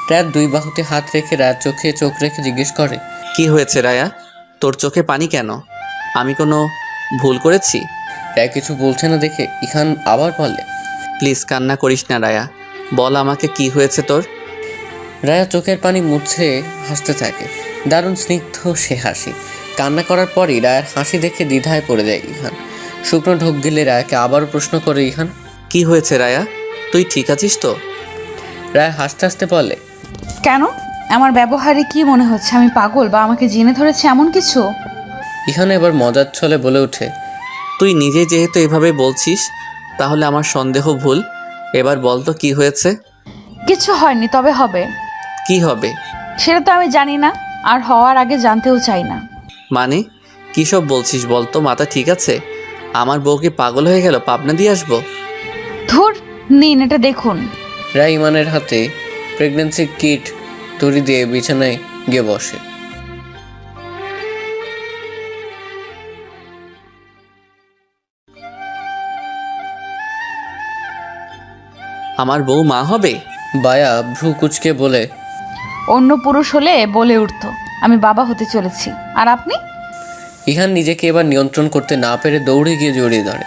Speaker 1: রায়ার দুই বাহুতে হাত রেখে রায়ার চোখে চোখ রেখে জিজ্ঞেস করে,
Speaker 3: কি হয়েছে রায়া? তোর চোখে পানি কেন? আমি কোনো ভুল করেছি?
Speaker 1: রায়া কিছু বলছে না দেখে ইহান আবার বলে,
Speaker 3: প্লিজ কান্না করিস না রায়া, বল আমাকে কি হয়েছে তোর?
Speaker 1: রায়া চোখের পানি মুছে হাসতে থাকে। দারুণ স্নিগ্ধ সে হাসি। কান্না করার পরই রায়ার হাসি দেখে দ্বিধায় পড়ে যায় ইহান। শুকনো ঢোক গেলে রায়াকে আবারও প্রশ্ন করে ইহান,
Speaker 3: কি হয়েছে রায়া? তুই ঠিক আছিস তো?
Speaker 1: রায়া হাসতে হাসতে বলে,
Speaker 2: কেন? আমার ব্যবহারে কি মনে হচ্ছে আমি পাগল বা আমাকে জেনে ধরেছে এমন কিছু?
Speaker 1: ইহান এবার মজার ছলে বলে ওঠে,
Speaker 3: তুই নিজে যেহেতু এভাবে বলছিস তাহলে আমার সন্দেহ ভুল। এবার বল তো কি হয়েছে?
Speaker 2: কিছু হয়নি, তবে হবে।
Speaker 3: কি হবে?
Speaker 2: সেটা তো আমি জানি না, আর হওয়ার আগে জানতেও চাই না।
Speaker 3: মানে কী সব বলছিস বল তো? মাথা ঠিক আছে? আমার বউ কি পাগল হয়ে গেল? পাবনা দিয়ে আসবো?
Speaker 2: ধুর, নিন এটা দেখুন।
Speaker 1: রায় ইমানের হাতে প্রেগন্যান্সি কিট দড়ি দিয়ে বিছানায় গিয়ে বসে।
Speaker 3: আমার বউ মা হবে?
Speaker 1: বায়া ভ্রু কুচকে বলে,
Speaker 2: অন্য পুরুষ হলে বলে উঠতো আমি বাবা হতে চলেছি, আর আপনি?
Speaker 1: ইহান নিজেকে এবার নিয়ন্ত্রণ করতে না পেরে দৌড়ে গিয়ে জড়িয়ে ধরে।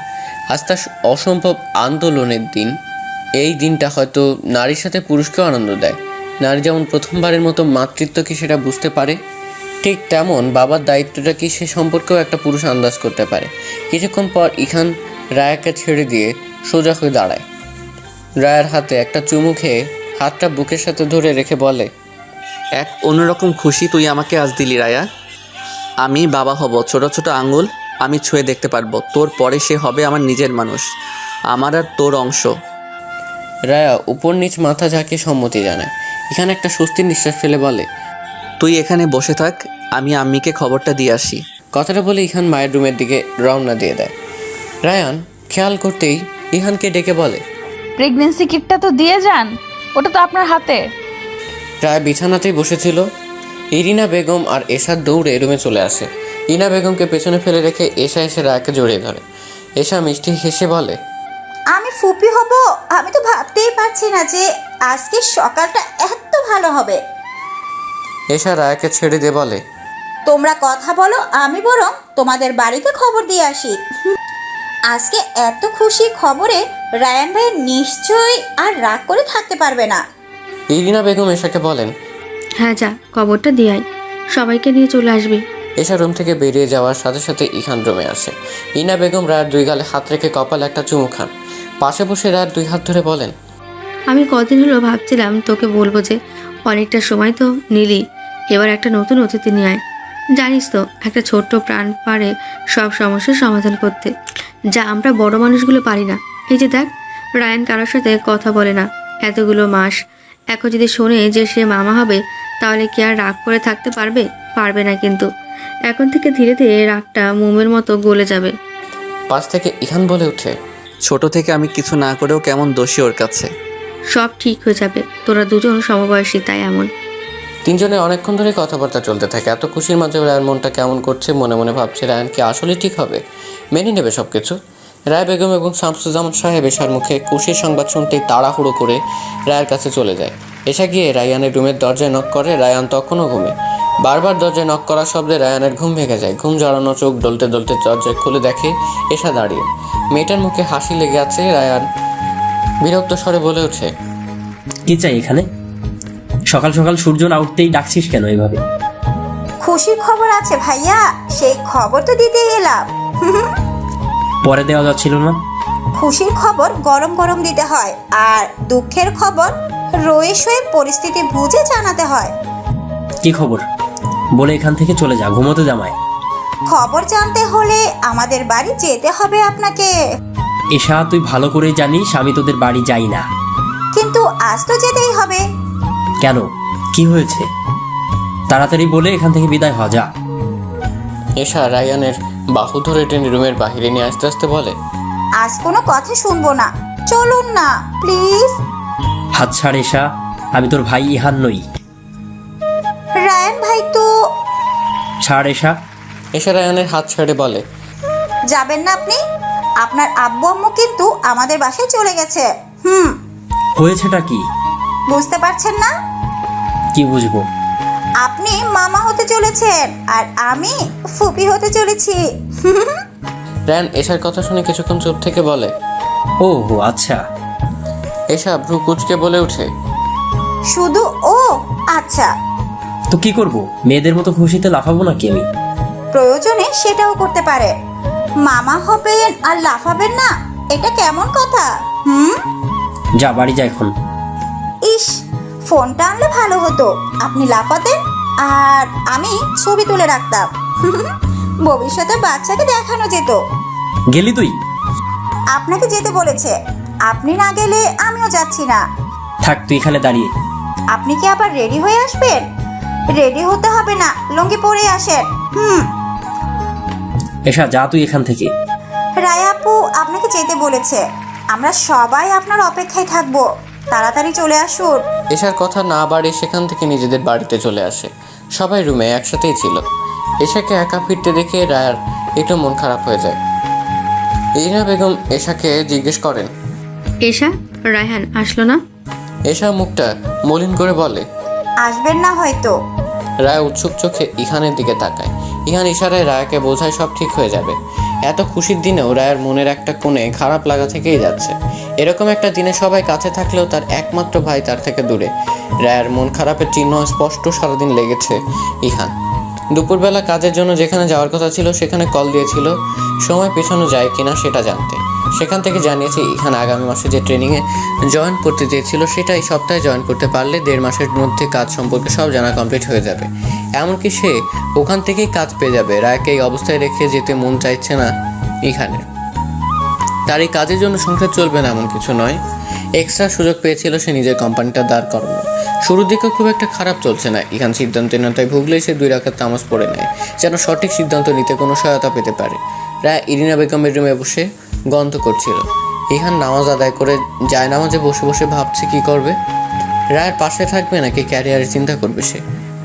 Speaker 1: আজ তার অসম্ভব আন্দোলনের দিন। এই দিনটা হয়তো নারীর সাথে পুরুষকেও আনন্দ দেয়। নারী যেমন প্রথমবারের মতো মাতৃত্ব কি সেটা বুঝতে পারে, ঠিক তেমন বাবার দায়িত্বটা কি সে সম্পর্কেও একটা পুরুষ আন্দাজ করতে পারে। কিছুক্ষণ পর ইহান রায়াকে ছেড়ে দিয়ে সোজা হয়ে দাঁড়ায়। রায়ার হাতে একটা চুমু খেয়ে হাতটা বুকের সাথে ধরে রেখে বলে,
Speaker 3: এক অন্যরকম খুশি তুই আমাকে আজ দিলি রায়া। আমি বাবা হব, ছোট ছোট আঙ্গুল আমি ছুঁয়ে দেখতে পারবো। তোর পরে সে হবে আমার নিজের মানুষ, আমার আর তোর অংশ।
Speaker 1: রায়া উপর নিচ মাথা ঝাঁকিয়ে সম্মতি জানায়। এখানে একটা স্বস্তির নিঃশ্বাস ফেলে বলে,
Speaker 3: তুই এখানে বসে থাক, আমি আম্মিকে খবরটা দিয়ে আসি।
Speaker 1: কথাটা বলে ইহান মায়ের রুমের দিকে রওনা দিয়ে দেয়। রায়ান খেয়াল করতেই ইহানকে ডেকে বলে,
Speaker 2: প্রেগনেন্সি কিটটা তো দিয়ে যান, ওটা তো আপনার হাতে।
Speaker 1: রায় বিছানাতেই বসেছিল। ইরিনা বেগম আর এশা দৌড়ে রুমে চলে আসে। ইনা বেগমকে পেছনে ফেলে রেখে এশা এসে রায়কে জড়িয়ে ধরে। এশা মিষ্টি হেসে বলে,
Speaker 6: আমি ফুপি হব? আমি তো ভাবতেই পারছি না যে আজকে সকালটা এত ভালো হবে।
Speaker 1: এশা রায়কে ছেড়ে দিয়ে বলে,
Speaker 6: তোমরা কথা বলো, আমি বরং তোমাদের বাড়িতে খবর দিয়ে আসি। আজকে এত খুশি খবরে রায়ান ভাই নিশ্চয়ই আর রাগ করে থাকতে পারবে না।
Speaker 1: ইরিনা বেগম এশাকে বলেন,
Speaker 5: হ্যাঁ যা, খবরটা দিয়ে আয়, সবাইকে নিয়ে চলে আসবি।
Speaker 1: এশা রুম থেকে বেরিয়ে যাওয়ার সাথে সাথে ইহান রুমে আসে। ইনা বেগম রায়ের দুই গালে হাত রেখে কপালে একটা চুমু খান। পাশে বসে রায়ের দুই হাত ধরে বলেন,
Speaker 5: আমি কদিন হলো ভাবছিলাম তোকে বলবো যে অনেকটা সময় তো নিলি, এবার একটা নতুন অতিথি নিয়ে আয়। জানিস তো একটা ছোট্ট প্রাণ পারে সব সমস্যার সমাধান করতে, যা আমরা বড় মানুষগুলো পারি না। এই যে দেখ, রায়ান কারোর সাথে কথা বলে না এতগুলো মাস। এখন যদি শোনে যে সে মামা হবে, তাহলে কি আর রাগ করে থাকতে পারবে? পারবে না। কিন্তু এখন থেকে ধীরে ধীরে রাগটা মোমের মতো গলে যাবে।
Speaker 1: পাশ থেকে ইহান বলে ওঠে,
Speaker 3: ছোট থেকে আমি কিছু না করেও কেমন দোষী ওর কাছে।
Speaker 5: সব ঠিক হয়ে যাবে, তোরা দুজন সমবয়সী, তাই এমন।
Speaker 1: তিনজনের অনেকক্ষণ ধরে কথাবার্তা চলতে থাকে। এত খুশির মাঝে রায়ের মনটা কেমন করছে। মনে মনে ভাবছে রায়ান কি আসলে ঠিক হবে, মেনে নেবে সব কিছু। রায় বেগম এবং শামসুজ্জামান সাহেব এশার মুখে খুশির সংবাদ শুনতেই তাড়াহুড়ো করে রায়ের কাছে চলে যায়। এসা গিয়ে রায়ানের রুমের দরজায় নক করে। রায়ান তখনও ঘুমে। বারবার দরজায় নক করার শব্দে রায়ানের ঘুম ভেঙে যায়। ঘুম জড়ানো চোখ ডলতে ডলতে দরজায় খুলে দেখে এশা দাঁড়িয়ে। মেয়েটার মুখে হাসি লেগে আছে। রায়ান বিরক্ত স্বরে বলে ওঠে,
Speaker 8: কি চাই এখানে? সকাল সকাল সূর্য না উঠতেই ডাকছিস কেন এভাবে?
Speaker 6: খুশির খবর আছে ভাইয়া, সেই খবর তো দিতে এলাম।
Speaker 8: পরে দেওয়া যাচ্ছিল না?
Speaker 6: খুশির খবর গরম গরম দিতে হয়, আর দুঃখের খবর রয়ে শয়ে পরিস্থিতি বুঝে জানাতে হয়।
Speaker 8: কি খবর বলে এখান থেকে চলে যা, ঘুমোতে জামায়।
Speaker 6: খবর জানতে হলে আমাদের বাড়ি যেতে হবে আপনাকে।
Speaker 8: এশা, তুই ভালো করে জানিস আমি তোদের বাড়ি যাই না।
Speaker 6: কিন্তু আজ তো যেতেই হবে।
Speaker 8: কেন, কি হয়েছে? তাড়াতাড়ি বলে এখান থেকে বিদায় হ, যা।
Speaker 1: এশা রায়ানের বাহু ধরে টেনে রুমের বাহিরে নিয়ে আস্তে আস্তে বলে,
Speaker 6: আজ কোনো কথা শুনবো না, চলুন না প্লিজ।
Speaker 8: হাত ছাড় এশা, আমি তোর ভাই ইহান নই।
Speaker 6: রায়ান ভাই তো।
Speaker 8: ছাড় এসা।
Speaker 1: এশা রায়ানের হাত ছেড়ে বলে,
Speaker 6: যাবেন না আপনি? আপনার আব্বু আম্মু কিন্তু আমাদের বাসায় চলে গেছে।
Speaker 8: হয়েছেটা কি?
Speaker 6: বুঝতে পারছেন না?
Speaker 8: কি বুঝবো?
Speaker 6: আপনি মামা হতে চলেছেন আর আমি ফুপি হতে চলেছি।
Speaker 1: রায়ান এশার কথা শুনে কিছুক্ষণ চুপ থেকে বলে,
Speaker 8: ও আচ্ছা।
Speaker 1: এশা ভ্রু কুচকে বলে ওঠে,
Speaker 6: শুধু ও আচ্ছা?
Speaker 8: তো কি করব? মেয়েদের মতো খুশিতে লাফাবো নাকি আমি?
Speaker 6: প্রয়োজনে সেটাও করতে পারে। মামা হবেন আর লাফাবেন না, এটা কেমন কথা?
Speaker 8: যা বাড়ি যা এখন।
Speaker 6: ইস, ফোনটা আনলে ভালো হতো, আপনি লাফাতেন আর আমি ছবি তুলে রাখতাম। ভবিষ্যতে বাচ্চাকে দেখানো যেত।
Speaker 8: গেলি তুই?
Speaker 6: আপনাকে যেতে বলেছে, আপনি না গেলে আমিও যাচ্ছি না।
Speaker 8: থাক তুই এখানে দাঁড়িয়ে।
Speaker 6: আপনি কি আবার রেডি হয়ে আসবেন? রেডি হতে হবে না, লুঙ্গি পরে আসেন।
Speaker 8: এসা যা তুই এখান থেকে।
Speaker 6: রায়া আপু আপনাকে যেতে বলেছে, আমরা সবাই আপনার অপেক্ষায় থাকবো, তাড়াতাড়ি চলে আসুন।
Speaker 1: এশার কথা না বাড়িয়ে সেখান থেকে নিজেদের বাড়িতে চলে আসে। সবাই রুমে একসাথেই ছিল। এশাকে একা ফিরতে দেখে রায়ার একটু মন খারাপ হয়ে যায়। ইরিনা বেগম এশাকে জিজ্ঞেস করেন,
Speaker 5: এশা, রায়হান আসলো না?
Speaker 1: এশা মুখটা মলিন করে বলে,
Speaker 6: আসবেন না হয়তো।
Speaker 1: রায় উৎসুক চোখে ইহানের দিকে তাকায়। ইহান ইশারায় রায়াকে বোঝায় সব ঠিক হয়ে যাবে। এত খুশির দিনেও রায়ের মনের একটা কোণে খারাপ লাগা থেকেই যাচ্ছে। এরকম একটা দিনে সবাই কাছে থাকলেও তার একমাত্র ভাই তার থেকে দূরে। রায়ের মন খারাপের চিহ্ন স্পষ্ট সারাদিন লেগেছে ইহান। দুপুরবেলা কাজের জন্য যেখানে যাওয়ার কথা ছিল সেখানে কল দিয়েছিল সময় পেছানো যায় কিনা সেটা জানতে। সেখান থেকে জানিয়েছে ইহান আগামী মাসে যে ট্রেনিংয়ে জয়েন করতে চেয়েছিল সেটা এই সপ্তাহে জয়েন করতে পারলে 1.5 মাসের মধ্যে কাজ সম্পর্কে সব জানা কমপ্লিট হয়ে যাবে। এমনকি সে ওখান থেকেই কাজ পেয়ে যাবে। রায়কে এই অবস্থায় রেখে যেতে মন চাইছে না ইহানের। তার এই কাজের জন্য সংসার চলবে না এমন কিছু নয়, এক্সট্রা সুযোগ পেয়েছিল সে নিজের কোম্পানিটা দাঁড় করানো। শুরুর দিকে খুব একটা খারাপ চলছে না। ইহান সিদ্ধান্তহীনতায় ভুগলেই সে 2 রাকাত নামাজ পড়ে নেয় যেন সঠিক সিদ্ধান্ত নিতে কোনো সহায়তা পেতে পারে। রায় ইরিনা বেগমের রুমে বসে গন্ধ করছিল। ইহান নামাজ আদায় করে জায়নামাজে বসে বসে ভাবছে কি করবে। রায়ের পাশে থাকবে নাকি ক্যারিয়ারের চিন্তা করবে সে।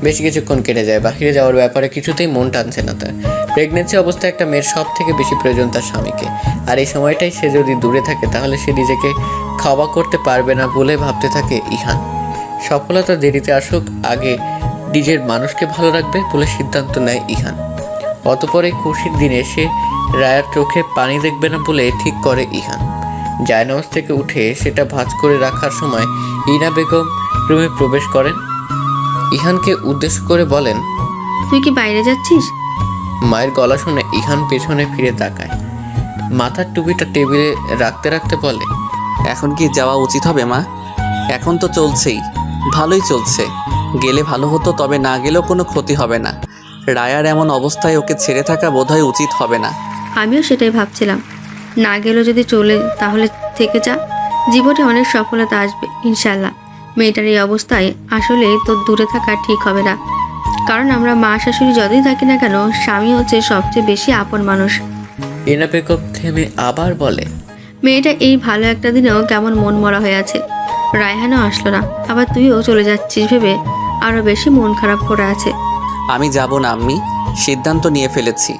Speaker 1: বেশ কিছুক্ষণ কেটে যায়। বাহিরে যাওয়ার ব্যাপারে কিছুতেই মন টানছে না তার। প্রেগনেন্সি অবস্থায় একটা মেয়ের সব থেকে বেশি প্রয়োজন তার স্বামীকে, আর এই সময়টাই সে যদি দূরে থাকে তাহলে সে নিজেকে খাওয়া করতে পারবে না বলে ভাবতে থাকে ইহান। সফলতা দেরিতে আসুক, আগে নিজের মানুষকে ভালো রাখবে বলে সিদ্ধান্ত নেয় ইহান। অতপর এই খুশির দিনে সে রায়ার চোখে পানি দেখবে না বলে ঠিক করে ইহান। জায়নামাজ থেকে উঠে সেটা ভাঁজ করে রাখার সময় ইরিনা বেগম রুমে প্রবেশ করেন। ইহানকে উদ্দেশ্য করে বলেন,
Speaker 5: তুই কি বাইরে যাচ্ছিস?
Speaker 1: মায়ের গলা শুনে ইহান পেছনে ফিরে তাকায়। মাথার টুপিটা টেবিলে রাখতে রাখতে বলে,
Speaker 3: এখন কি যাওয়া উচিত হবে মা? এখন তো চলছেই, ভালোই চলছে। গেলে ভালো হতো, তবে না গেলেও কোনো ক্ষতি হবে না। রায়ার এমন অবস্থায় ওকে ছেড়ে থাকা বোধহয় উচিত হবে না।
Speaker 5: আমিও সেটাই ভাবছিলাম, না গেলেও যদি চলে তাহলে থেকে যা, জীবনে অনেক সফলতা আসবে ইনশাল্লাহ। মেয়েটার এই অবস্থায় আসলে তোর দূরে থাকা ঠিক হবে না, কারণ আমরা মা শাশুড়ি যতই থাকি না কেন, স্বামী হচ্ছে সবচেয়ে বেশি আপন মানুষ।
Speaker 1: ইরিনা বেগম থেমে আবার বলে,
Speaker 5: মেয়েটা এই ভালো একটা দিনেও কেমন মন মরা হয়ে আছে। রায়হানও আসলো না, আবার তুইও চলে যাচ্ছিস ভেবে আরো বেশি মন খারাপ করে আছে।
Speaker 3: আমি যাব না আম্মি, সিদ্ধান্ত নিয়ে ফেলেছি।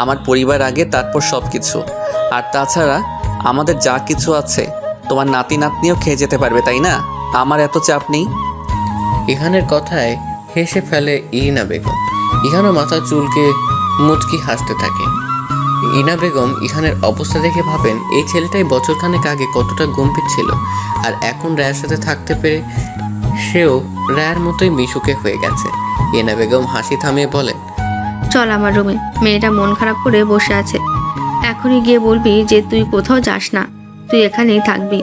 Speaker 3: আমার পরিবার আগে, তারপর সব কিছু। আর তাছাড়া আমাদের যা কিছু আছে তোমার নাতি নাতনিও খেয়ে যেতে পারবে, তাই না? আমার এত চাপ নেই।
Speaker 1: ইহানের কথায় হেসে ফেলে ইরিনা বেগম। ইহানও মাথা চুলকে মুচকি হাসতে থাকে। ইরিনা বেগম ইহানের অবস্থা দেখে ভাবেন এই ছেলেটাই বছরখানেক আগে কতটা গম্ভীর ছিল, আর এখন রায়ের সাথে থাকতে পেরে সেও রায়ের মতোই মিশুকে হয়ে গেছে। ইরিনা বেগম হাসি থামিয়ে বলেন,
Speaker 5: চল আমার রুমে, মেয়েটা মন খারাপ করে বসে আছে। এখনই গিয়ে বলবি যে তুই কোথাও যাস না, তুই এখানেই থাকবি।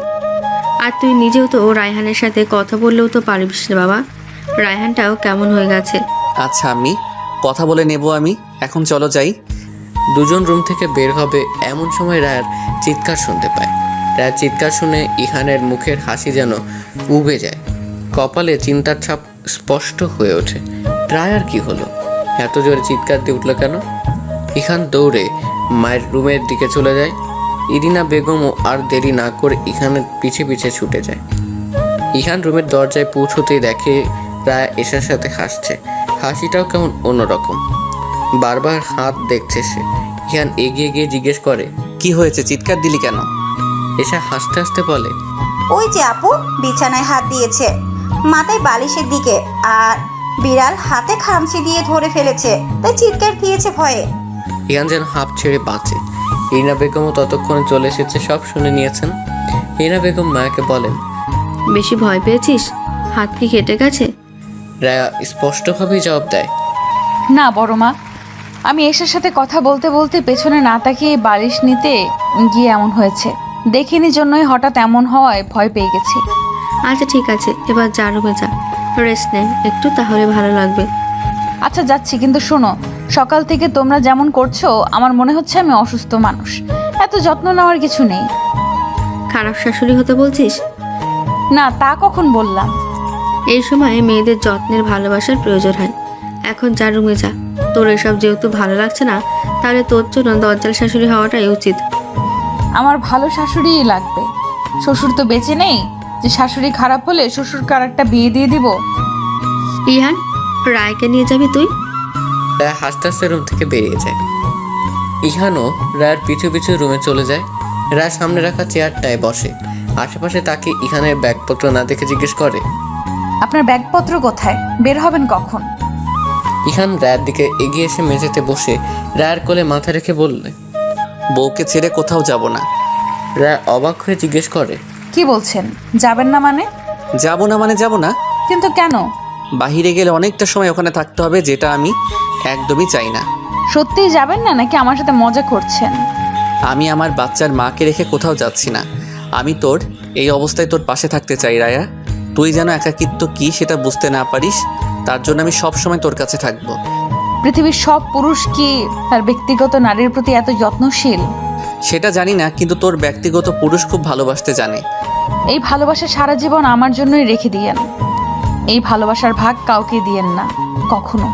Speaker 5: আর তুই নিজেও তো রায়হানের সাথে কথা বললেও তো পারবিস রে বাবা, রায়হানটাও কেমন হয়ে গেছে।
Speaker 3: আচ্ছা আম্মি, কথা বলে নেব আমি। এখন চলো যাই।
Speaker 1: দুজন রুম থেকে বের হবে এমন সময় রায়ের চিৎকার শুনতে পায়। রায়ের চিৎকার শুনে ইহানের মুখের হাসি যেন উবে যায়, কপালে চিন্তার ছাপ স্পষ্ট হয়ে ওঠে। রায়ার কি হলো? এত জোরে চিৎকার দিয়ে উঠলো কেন? ইহান দৌড়ে মায়ের রুমের দিকে চলে যায়। ইরিনা বেগমও আর দেরি না করে ইহানের পিছে পিছে ছুটে যায়। ইহান রুমের দরজায় পৌঁছতেই দেখে রায়া এশার সাথে হাসছে। হাসিটাও কেমন অন্যরকম। বারবার হাত দেখছে সে। ইহান এগিয়ে গিয়ে জিজ্ঞেস করে,
Speaker 3: কি হয়েছে, চিৎকার দিলি কেন?
Speaker 1: এসা হাসতে হাসতে বলে,
Speaker 6: ওই যে আপু বিছানায় হাত দিয়েছে, মাথায় বালিশের দিকে, আর বিড়াল হাতে খামচি দিয়ে ধরে ফেলেছে, তাই চিৎকার দিয়েছে ভয়ে।
Speaker 1: ইহান যেন হাঁপ ছেড়ে বাঁচে। রিনা বেগমও ততক্ষণে চলে এসেছে, সব শুনে নিয়েছেন। রিনা বেগম মায়াকে বলেন,
Speaker 5: বেশি ভয় পেয়েছিস? হাত কি কেটে গেছে?
Speaker 1: রায়া স্পষ্টভাবেই জবাব দেয়,
Speaker 2: না বড় মা, আমি এসার সাথে কথা বলতে বলতে পেছনে না তাকিয়ে বালিশ নিতে গিয়ে এমন হয়েছে। দেখিনি জন্যই হঠাৎ এমন হওয়ায় ভয় পেয়ে গেছি।
Speaker 5: আচ্ছা ঠিক আছে, এবার যা রুমে যা, রেস্ট নে একটু, তাহলে ভালো লাগবে।
Speaker 2: আচ্ছা যাচ্ছি, কিন্তু শোনো, সকাল থেকে তোমরা যেমন করছো আমার মনে হচ্ছে আমি অসুস্থ মানুষ। এত যত্ন নেওয়ার কিছু নেই।
Speaker 5: খারাপ শাশুড়ি হতে বলছিস?
Speaker 2: না, তা কখন বললাম?
Speaker 5: এই সময় মেয়েদের যত্নের ভালোবাসার প্রয়োজন হয়। এখন যা রুমে যা, তোর এসব যেহেতু ভালো লাগছে না, তাহলে তোর জন্য দজ্জাল শাশুড়ি হওয়াটাই উচিত।
Speaker 2: আমার ভালো শাশুড়িই লাগবে। শ্বশুর তো বেঁচে নেই যে শাশুড়ি খারাপ হলে শ্বশুরকে আরেকটা বিয়ে দিয়ে দিব।
Speaker 5: ইহান, রায়কে নিয়ে যাবি তুই?
Speaker 1: রায়া হাসতে হাসতে রুম থেকে বেরিয়ে যায়। ইহানও রায়ার পিছু পিছু রুমে চলে যায়। রায়া সামনে রাখা চেয়ারটায় বসে। আশেপাশে তাকে ইহানের ব্যাগপত্র না দেখে জিজ্ঞেস করে,
Speaker 2: আপনার ব্যাগপত্র কোথায়? বের হবেন কখন?
Speaker 1: ইহান রায়ের দিকে এগিয়ে এসে মেঝেতে বসে রায়ের কোলে মাথা রেখে বললে,
Speaker 3: বউকে ছেড়ে কোথাও যাব না।
Speaker 1: রায়া অবাক হয়ে জিজ্ঞেস করে,
Speaker 2: কি বলছেন? যাবেন না মানে?
Speaker 3: যাব না মানে যাব না।
Speaker 2: কিন্তু কেন?
Speaker 3: বাহিরে গেলে অনেকটা সময় ওখানে থাকতে হবে, যেটা আমি একদমই চাই না।
Speaker 2: সত্যিই যাবেন না নাকি আমার সাথে মজা করছেন?
Speaker 3: আমি আমার বাচ্চার মাকে রেখে কোথাও যাচ্ছি না। আমি তোর এই অবস্থায় তোর পাশে থাকতে চাই রায়া। তুই যেন একাকিত্ব কি সেটা বুঝতে না পারিস, তার জন্য আমি সব সময় তোর কাছে থাকবো।
Speaker 2: পৃথিবীর সব পুরুষ কি তার ব্যক্তিগত নারীর প্রতি এত যত্নশীল?
Speaker 3: সেটা জানি না, কিন্তু তোর ব্যক্তিগত পুরুষ খুব ভালোবাসতে জানে।
Speaker 2: এই ভালোবাসা সারা জীবন আমার জন্যই রেখে দিয়েন। এই ভালোবাসার ভাগ কাউকে দিয়েন না কখনো।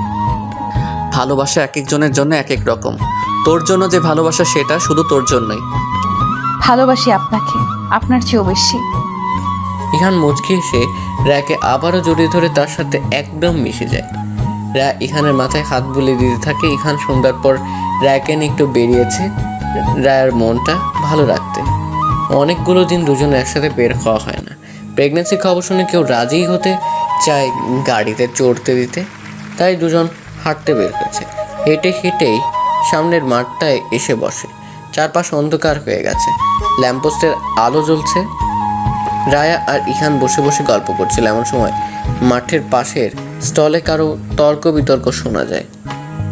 Speaker 3: ভালোবাসা এক একজনের জন্য এক এক রকম। তোর জন্য যে ভালোবাসা সেটা শুধু তোর জন্যই।
Speaker 2: ভালোবাসি আপনাকে, আপনার চেয়েও বেশি।
Speaker 1: ইহান মুচকি এসে রায়াকে আবারও জড়িয়ে ধরে তার সাথে একদম মিশে যায়। রায়া ইহানের মাথায় হাত বুলিয়ে দিতে থাকে। ইহান সন্ধ্যার পর রায়াকে নিয়ে একটু বেরিয়েছে রায়ার মনটা ভালো রাখতে। অনেকগুলো দিন দুজনে একসাথে বের হওয়া হয় না। প্রেগনেন্সি খবর শুনে কেউ রাজিই হতে চায় গাড়িতে চড়তে দিতে, তাই দুজন হাঁটতে বের হয়েছে। হেঁটে হেঁটেই সামনের মাঠটায় এসে বসে। চারপাশ অন্ধকার হয়ে গেছে, ল্যাম্পপোস্টের আলো জ্বলছে। রায়া আর ইহান বসে বসে গল্প করছিল। এমন সময় মাঠের পাশের স্টলে কারো তর্ক বিতর্ক শোনা যায়।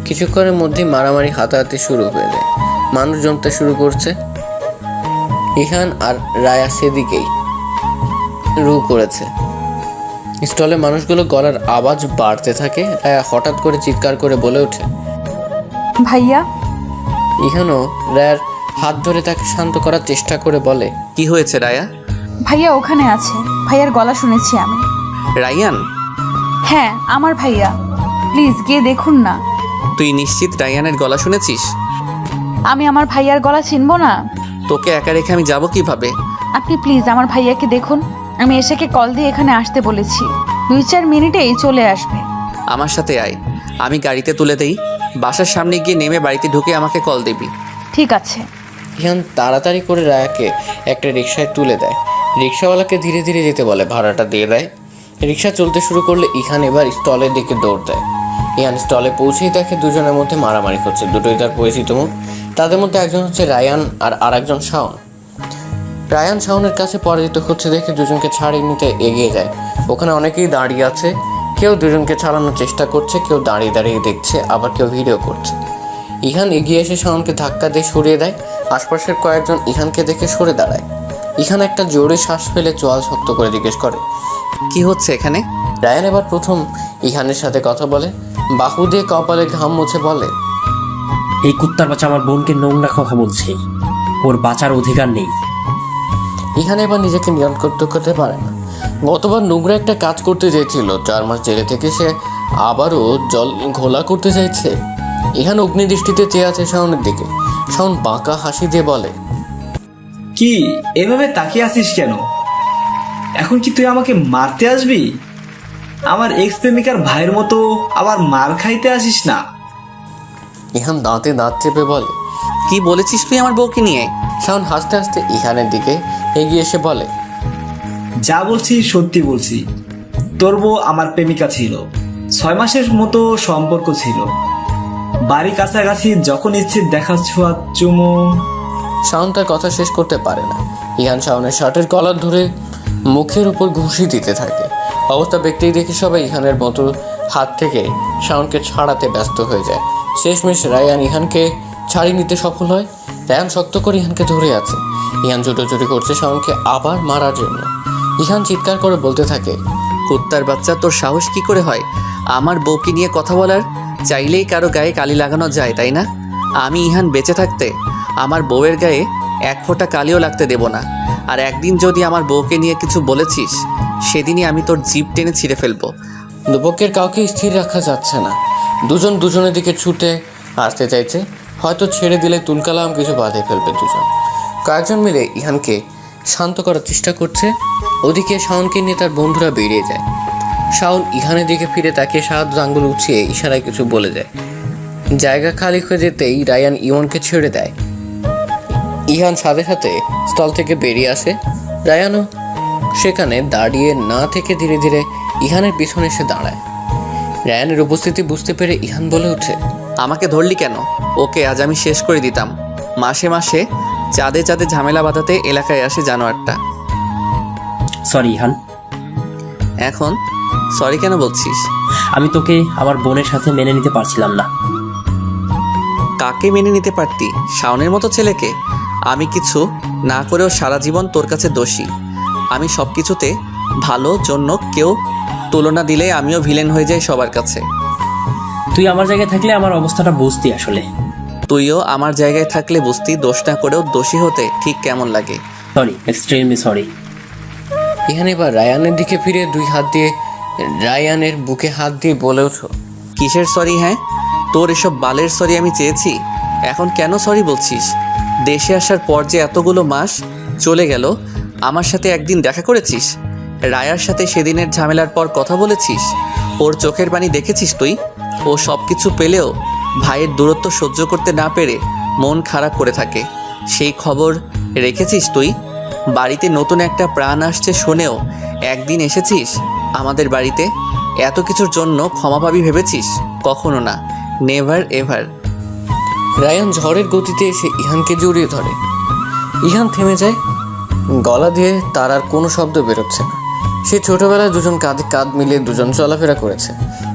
Speaker 1: কিছুক্ষণের মধ্যে মারামারি হাতাহাতি শুরু হয়ে যায়, মানুষ জমতে শুরু করছে। ইহান আর রায়া সেদিকেই রু করেছে। স্টলে মানুষগুলো গলার আওয়াজ বাড়তে থাকে। রায়া হঠাৎ করে চিৎকার করে বলে ওঠে,
Speaker 2: ভাইয়া।
Speaker 1: ইহানও রায়ার হাত ধরে তাকে শান্ত করার চেষ্টা করে বলে,
Speaker 3: কি হয়েছে রায়া?
Speaker 2: ভাইয়া ওখানে আছে, ভাইয়ার গলা শুনেছি আমি।
Speaker 3: রায়ান?
Speaker 2: হ্যাঁ, আমার ভাইয়া, প্লিজ গিয়ে দেখুন না।
Speaker 3: তুই নিশ্চিত রায়ানের গলা শুনেছিস?
Speaker 2: আমি আমার ভাইয়ার গলা চিনবো না?
Speaker 3: তোকে একা রেখে আমি যাব কিভাবে?
Speaker 2: আপনি প্লিজ আমার ভাইয়াকে দেখুন। আমি এসেকে কল দিয়ে এখানে আসতে বলেছি, 2-4 মিনিটেই চলে আসবে।
Speaker 3: আমার সাথে আয়, আমি গাড়িতে তুলে দেই। বাসার সামনে গিয়ে নেমে বাড়িতে ঢুকে আমাকে কল দিবি।
Speaker 2: ঠিক আছে।
Speaker 1: ইহান তাড়াতাড়ি করে রায়াকে একটা রিকশায় তুলে দেয়। রিকশাওয়ালাকে ধীরে ধীরে যেতে বলে, ভাড়াটা দিয়ে দেয়। রিকশা চলতে শুরু করলে ইহান এবার স্টলের দিকে দৌড় দেয়। ইহান স্টলে পৌঁছেই দেখে দুজনের মধ্যে মারামারি হচ্ছে। দুটোই তার পরিচিত মুখ। তাদের মধ্যে একজন হচ্ছে রায়ান আর আরেকজন শাওন। রায়ান শাওনের কাছে পরাজিত হচ্ছে দেখে দুজনকে ছাড়িয়ে নিতে এগিয়ে যায়। ওখানে অনেকেই দাঁড়িয়ে আছে, কেউ দুজনকে ছাড়ানোর চেষ্টা করছে, কেউ দাঁড়িয়ে দাঁড়িয়ে দেখছে, আবার কেউ ভিডিও করছে। ইহান এগিয়ে এসে শাওনকে ধাক্কা দিয়ে সরিয়ে দেয়। আশপাশের কয়েকজন ইহানকে দেখে সরে দাঁড়ায়। ইহান একটা জোরে শ্বাস ফেলে চোয়াল শক্ত করে জিজ্ঞেস করে,
Speaker 3: কি হচ্ছে এখানে?
Speaker 1: রায়ান এবার প্রথম ইহানের সাথে কথা বলে। বাহু দিয়ে কপালে ঘাম মুছে বলে,
Speaker 8: এই কুত্তার বাচ্চা আমার বোনকে নোংরা কথা বলছে, ওর বাঁচার অধিকার নেই।
Speaker 1: ইহান এবার নিজেকে নিয়ন্ত্রণ করতে পারে না। গতবার নোংরা একটা কাজ করতে চেয়েছিল, 4 মাস জেলে থেকে সে আবারও জল ঘোলা করতে চাইছে। ইহান অগ্নিদৃষ্টিতে চেয়ে আছে শাওনের দিকে। শাওন বাঁকা হাসি দিয়ে বলে,
Speaker 7: কি এভাবে তাকিয়ে আছিস কেন? এখন কি তুই আমাকে মারতে আসবি? আমার এক্স প্রেমিকার ভাইয়ের মতো আবার মার খাইতে আসিস না।
Speaker 1: ইহান দাঁতে দাঁত চেপে বলে।
Speaker 3: কি বলেছিস তুই আমার বউকে নিয়ে?
Speaker 1: শাওন হাসতে হাসতে ইহানের দিকে এগিয়ে এসে বলে,
Speaker 7: যা বলছি সত্যি বলছি। তোর বউ আমার প্রেমিকা ছিল, 6 মাসের মতো সম্পর্ক ছিল। বাড়ি কাছাকাছি, যখন ইচ্ছে দেখা ছোঁয়া চুমো।
Speaker 1: শাওন তার কথা শেষ করতে পারে না। ইহান শাওনের শার্টের কলার ধরে মুখের উপর ঘুষি দিতে থাকে। অবস্থা ব্যক্তিই দেখে সবাই ইহানের মতো হাত থেকে শাওনকে ছাড়াতে ব্যস্ত হয়ে যায়। শেষমেশ রায়ান ইহানকে ছাড়িয়ে নিতে সফল হয়। রায়ান শক্ত করে ইহানকে ধরে আছে। ইহান ছুটোছুটি করছে শাওনকে আবার মারার জন্য। ইহান চিৎকার করে বলতে থাকে,
Speaker 3: কুত্তার বাচ্চা, তোর সাহস কি করে হয় আমার বউকে নিয়ে কথা বলার? চাইলেই কারো গায়ে কালি লাগানো যায়, তাই না? আমি ইহান বেঁচে থাকতে আমার বউয়ের গায়ে এক ফোঁটা কালিও লাগতে দেব না। আর একদিন যদি আমার বউকে নিয়ে কিছু বলেছিস, সেদিনই আমি তোর জিভ টেনে ছিঁড়ে ফেলবো।
Speaker 1: দুপক্ষের কাউকে স্থির রাখা যাচ্ছে না। দুজন দুজনের দিকে ছুটে আসতে চাইছে। হয়তো ছেড়ে দিলে তুলকালাম কিছু বাঁধে ফেলবে দুজন। কয়েকজন মিলে ইহানকে শান্ত করার চেষ্টা করছে। ওদিকে শাওনকে নিয়ে তার বন্ধুরা বেরিয়ে যায়। শাওন ইহানের দিকে ফিরে তাকিয়ে সাহায্য আঙ্গুল উঠিয়ে ইশারায় কিছু বলে যায়। জায়গা খালি হয়ে যেতেই রায়ান ইমনকে ছেড়ে দেয়। ইহান সাথে সাথে স্থল থেকে বেরিয়ে আসে। রায়ানও সেখানে দাঁড়িয়ে না থেকে ধীরে ধীরে ইহানের পিছনে এসে দাঁড়ায়। রায়ানের উপস্থিতি বুঝতে পেরে ইহান বলে ওঠে,
Speaker 3: আমাকে ধরলি কেন? ওকে আজ আমি শেষ করে দিতাম। মাসে মাসে চাঁদে চাঁদে ঝামেলা বাঁধাতে এলাকায় আসে জানোয়ারটা।
Speaker 8: সরি ইহান,
Speaker 3: এখন সরি কেন বলছিস?
Speaker 8: আমি তোকে আমার বোনের সাথে মেনে নিতে পারছিলাম না।
Speaker 3: কাকে মেনে নিতে পারতি? শাওনের মতো ছেলেকে? আমি কিছু না করেও সারা জীবন তোর কাছে দোষী। আমি সব কিছুতে ভালো জন্য কেউ তুলনা দিলে আমিও ভিলেন হয়ে যাই সবার কাছে।
Speaker 8: তুই আমার জায়গায় থাকলে আমার অবস্থাটা বুঝতি আসলে।
Speaker 3: তুইও আমার জায়গায় থাকলে বুঝতি দোষ না করেও দোষী হতে ঠিক কেমন লাগে।
Speaker 8: Sorry, extremely sorry.
Speaker 1: ইহান এবার রায়ানের দিকে ফিরে দুই হাত দিয়ে রায়ানের বুকে হাত দিয়ে বলে ওঠো,
Speaker 3: কিসের সরি? হ্যাঁ, তোর এসব বালের সরি আমি চেয়েছি? এখন কেন সরি বলছিস? দেশে আসার পর যে এতগুলো মাস চলে গেল, আমার সাথে একদিন দেখা করেছিস? রায়ার সাথে সেদিনের ঝামেলার পর কথা বলেছিস? ওর চোখের পানি দেখেছিস তুই? ও সব কিছু পেলেও ভাইয়ের দূরত্ব সহ্য করতে না পেরে মন খারাপ করে থাকে। সেই খবর রেখেছিস তুই? বাড়িতে নতুন একটা প্রাণ আসছে শুনেও একদিন এসেছিস আমাদের বাড়িতে? এত কিছুর জন্য ক্ষমা পাবি ভেবেছিস? কখনো না, নেভার এভার।
Speaker 1: রায়ান ঝড়ের গতিতে এসে ইহানকে জড়িয়ে ধরে। ইহান থেমে যায়। গলা দিয়ে তার আর কোনো শব্দ বেরোচ্ছে না। সে ছোটবেলায় দুজন কাঁধে কাঁধ মিলিয়ে দুজন চলাফেরা করেছে।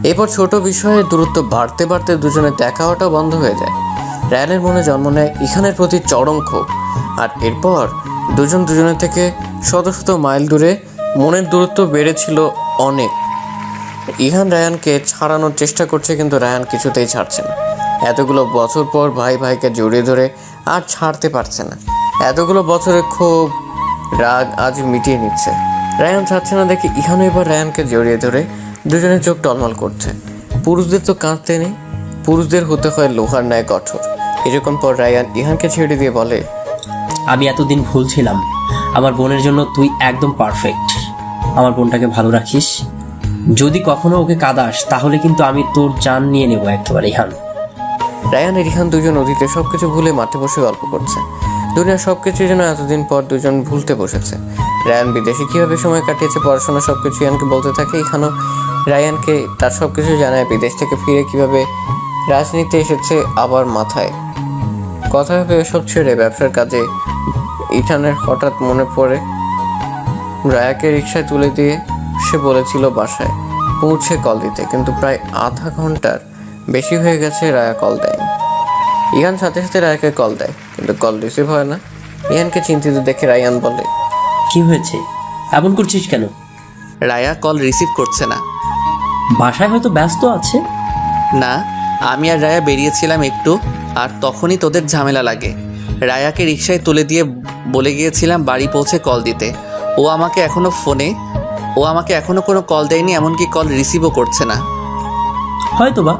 Speaker 1: এরপর ছোট বিষয়ে দূরত্ব বাড়তে বাড়তে দুজনের দেখা হওয়াটাও বন্ধ হয়ে যায়। রায়ানের মনে জন্ম নেয় ইহানের প্রতি চরম ক্ষোভ। আর এরপর দুজন দুজনের থেকে শত শত মাইল দূরে মনের দূরত্ব বেড়েছিল অনেক। ইহান রায়ানকে ছাড়ানোর চেষ্টা করছে, কিন্তু রায়ান কিছুতেই ছাড়ছে না। এতগুলো বছর পর ভাই ভাইকে জড়িয়ে ধরে আর ছাড়তে পারছে না। এতগুলো বছরের ক্ষোভ রাগ আজ মিটিয়ে নিচ্ছে। রায়ান ছাড়ছে না দেখে ইহানও এবার রায়ানকে জড়িয়ে ধরে দুজনের চোখ টলমল করছে। পুরুষদের তো কাঁদতে নেই, পুরুষদের হতে হয় লোহার ন্যায় কঠোর। এরকম পর রায়ান ইহানকে ছেড়ে দিয়ে বলে,
Speaker 8: আমি এতদিন ভুল ছিলাম। আমার বোনের জন্য তুই একদম পারফেক্ট। আমার বোনটাকে ভালো রাখিস। যদি কখনো ওকে কাঁদাস তাহলে কিন্তু আমি তোর জান নিয়ে নেবো একেবারে ইহান।
Speaker 1: রায়ান আর ইহান দুজন অতীতে সবকিছু ভুলে মাঠে বসে গল্প করছে। দুনিয়ার সবকিছু যেন এতদিন পর দুজন ভুলতে বসেছে। রায়ান বিদেশে কীভাবে সময় কাটিয়েছে, পড়াশোনা সবকিছু ইহানকে বলতে থাকে। ইহানও রায়ানকে তার সবকিছু জানায়, বিদেশ থেকে ফিরে কিভাবে রাজনীতি এসেছে আবার মাথায়। কথা ভেবে এসব ছেড়ে ব্যবসার কাজে ইহানের হঠাৎ মনে পড়ে রায়াকে রিকশায় তুলে দিয়ে সে বলেছিল বাসায় পৌঁছে কল দিতে, কিন্তু প্রায় আধা ঘন্টার বেশি হয়ে গেছে রায়া কল দেয়নি। ইহান সাথে সাথে রায়াকে কল দেয়, কিন্তু কল রিসিভ হয় না। ইহানকে চিন্তিত দেখে রায়ান বলে,
Speaker 8: কি হয়েছে, এমন করছিস কেন?
Speaker 3: রায়া কল রিসিভ করছে না।
Speaker 8: বাসায় হয়তো ব্যস্ত আছে।
Speaker 3: না, আমি আর রায়া বেরিয়েছিলাম একটু, আর তখনই তোদের ঝামেলা লাগে। রায়াকে রিকশায় তুলে দিয়ে বলে গিয়েছিলাম বাড়ি পৌঁছে কল দিতে। ও আমাকে এখনো কোনো কল দেয়নি, এমনকি কল রিসিভও করছে না।
Speaker 8: হয়তো বা।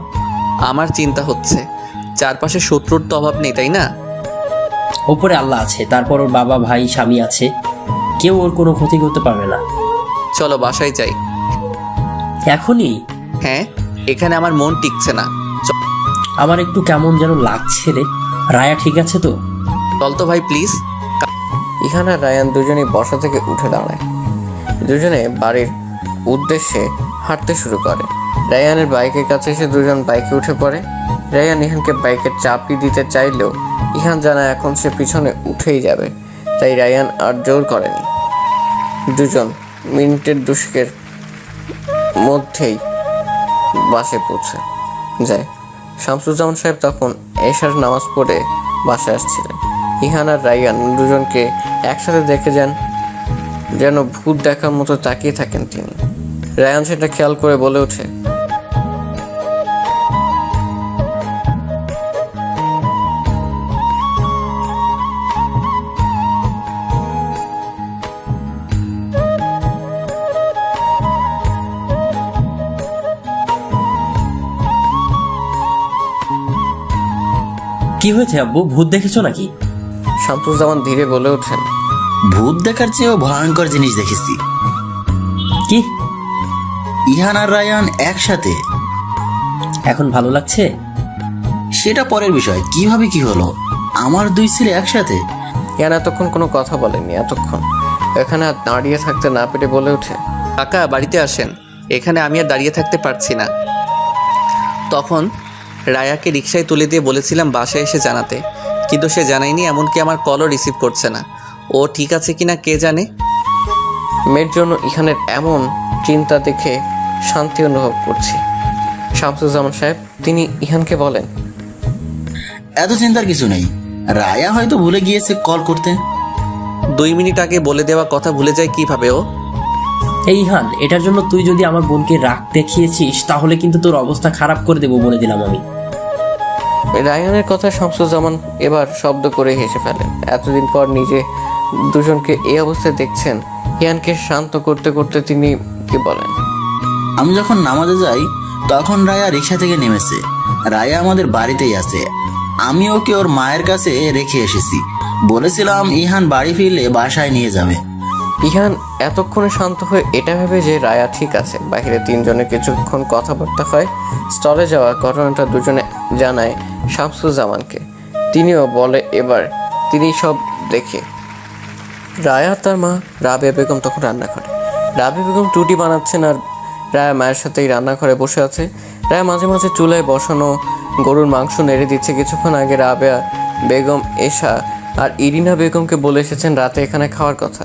Speaker 3: আমার চিন্তা হচ্ছে, চারপাশে শত্রুর তো অভাব নেই, তাই না?
Speaker 8: ওপরে আল্লাহ আছে, তারপর ওর বাবা ভাই স্বামী আছে, কেউ ওর কোনো ক্ষতি করতে পারবে না।
Speaker 3: চলো বাসায় যাই।
Speaker 8: এখনই?
Speaker 3: হ্যাঁ, এখানে আমার মন টিকছে না।
Speaker 8: আমার একটু কেমন যেন লাগছে রে। রায়া ঠিক আছে তো?
Speaker 3: চল তো ভাই প্লিজ।
Speaker 1: ইহান আর রায়ান দুজনেই বসা থেকে উঠে দাঁড়ায়। দুজনে বাড়ির উদ্দেশ্যে হাঁটতে শুরু করে। রায়ানের বাইকের কাছে এসে দুজন বাইকে উঠে পড়ে। রায়ান ইহানকে বাইকের চাবি দিতে চাইলেও ইহান জানায় এখন সে পিছনে উঠেই যাবে, তাই রায়ান আর জোর করেনি। দুজন মিনিটের দুষ্কের মধ্যেই বাসে পৌঁছে যায়। শামসুজ্জামান সাহেব তখন এশার নামাজ পড়ে বাসায় আসছিলেন। ইহান আর রায়ান দুজনকে একসাথে দেখে যান, যেন ভূত দেখার মতো তাকিয়ে থাকেন তিনি। রায়ান সেটা খেয়াল করে বলে ওঠে,
Speaker 8: কি হয়েছে আব্বু, ভূত দেখেছো নাকি?
Speaker 1: শামসুজ্জামান ধীরে বলে ওঠেন,
Speaker 9: ভূত দেখার চেয়েও ভয়ঙ্কর জিনিস দেখেছি।
Speaker 8: কি?
Speaker 9: ইহান আর রায়ান একসাথে।
Speaker 8: এখন ভালো লাগছে?
Speaker 9: সেটা পরের বিষয়। কিভাবে কি হলো? আমার দুই ছেলে একসাথে।
Speaker 1: ইহান এতক্ষণ কোনো কথা বলেনি। এতক্ষণ এখানে আর দাঁড়িয়ে থাকতে না পেরে বলে ওঠে,
Speaker 3: কাকা বাড়িতে আসেন, এখানে আমি আর দাঁড়িয়ে থাকতে পারছি না। তখন রায়াকে রিকশায় তুলে দিয়ে বলেছিলাম বাসায় এসে জানাতে, কিন্তু সে জানায়নি, এমনকি আমার কলও রিসিভ করছে না। ও ঠিক আছে কিনা কে জানে।
Speaker 1: মেয়ের জন্য ইহানের এমন চিন্তা দেখে শান্তি অনুভব করছি। শামসুজ্জামান সাহেব তিনি ইহানকে বলেন,
Speaker 9: এত চিন্তার কিছু নেই। রায়া হয়তো ভুলে গিয়েছে কল করতে।
Speaker 3: 2 মিনিট আগে বলে দেওয়া কথা ভুলে যায় কিভাবে ও?
Speaker 8: এই ইহান, এটার জন্য তুই যদি আমার বোনকে রাগ দেখিয়েছিস তাহলে কিন্তু তোর অবস্থা খারাপ করে দেবো বলে দিলাম আমি।
Speaker 1: রায়ানের কথা শামসুজ্জামান এবার শব্দ করে হেসে ফেলেন। এতদিন পর নিজে দুজনকে এই অবস্থায় দেখছেন। ইহানকে শান্ত করতে করতে তিনি কি বলেন,
Speaker 9: আমি যখন নামাজে যাই তখন রায়া রিক্সা থেকে নেমেছে। রায়া আমাদের বাড়িতেই আছে। আমি ওকে ওর মায়ের কাছে রেখে এসেছি। বলেছিলাম ইহান বাড়ি ফিরলে বাসায় নিয়ে যাবে।
Speaker 1: ইহান এতক্ষণে শান্ত হয়ে এটা ভেবে যে রায়া ঠিক আছে। বাইরে তিনজনে কিছুক্ষণ কথাবার্তা হয়। স্টলে যাওয়া ঘটনাটা দুজনে জানায় শামসুজ্জামানকে। তিনিও বলে এবার তিনি সব দেখে। রায়া তার মা রাবেয়া বেগম তখন রান্না করে। রাবেয়া বেগম রুটি বানাচ্ছেন আর রায়া মায়ের সাথেই রান্নাঘরে বসে আছে। রায়া মাঝে মাঝে চুলায় বসানো গরুর মাংস নেড়ে দিচ্ছে। কিছুক্ষণ আগে রাবেয়া বেগম এশা আর ইরিনা বেগমকে বলে এসেছেন রাতে এখানে খাওয়ার কথা।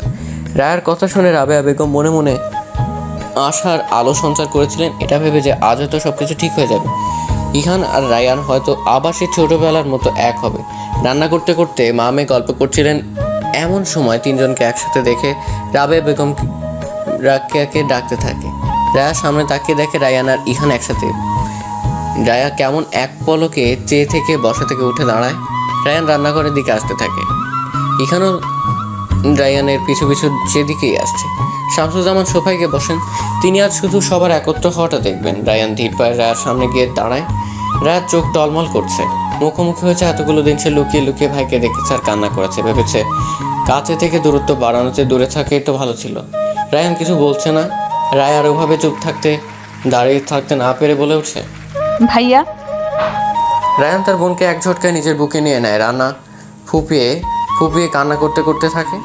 Speaker 1: রায়ার কথা শুনে রাবেয়া বেগম মনে মনে আশার আলো সঞ্চার করেছিলেন, এটা ভেবে যে আজ হয়তো সব কিছু ঠিক হয়ে যাবে। ইহান আর রায়ান হয়তো আবার সেই ছোটোবেলার মতো এক হবে। রান্না করতে করতে মা মেয়ে গল্প করছিলেন। এমন সময় তিনজনকে একসাথে দেখে রাবেয়া বেগম রাকিয়াকে ডাকতে থাকে। রায়া সামনে তাকিয়ে দেখে রায়ান আর ইহান একসাথে। রায়া কেমন এক পলকে চেয়ে থেকে বসা থেকে উঠে দাঁড়ায়। রায়ান রান্নাঘরের দিকে আসতে থাকে। ইহানও রায়ানের পিছু পিছু সেদিকেই আসছে। শামসুজ্জামান সোফায় গিয়ে বসেন। তিনি আজ শুধু সবার একত্র হওয়াটা দেখবেন। রায়ান ধীর পায়ে রায়ার সামনে গিয়ে দাঁড়ায়। রায়ার চোখ টলমল করছে। মুখোমুখি হয়েছে এতগুলো দিন সে লুকিয়ে লুকিয়ে ভাইকে দেখেছে আর কান্না করেছে। ভেবেছে কাছে থেকে দূরত্ব বাড়ানোতে দূরে থাকে তো ভালো ছিল। রায়ান কিছু বলছে না। রায়ার ওভাবে চুপ থাকতে দাঁড়িয়ে থাকতে না পেরে বলে ওঠে,
Speaker 2: ভাইয়া।
Speaker 1: রায়ান তার বোনকে এক ঝটকায় নিজের বুকে নিয়ে নেয়। রান্না ফুপিয়ে ফুপিয়ে কান্না করতে করতে থাকে।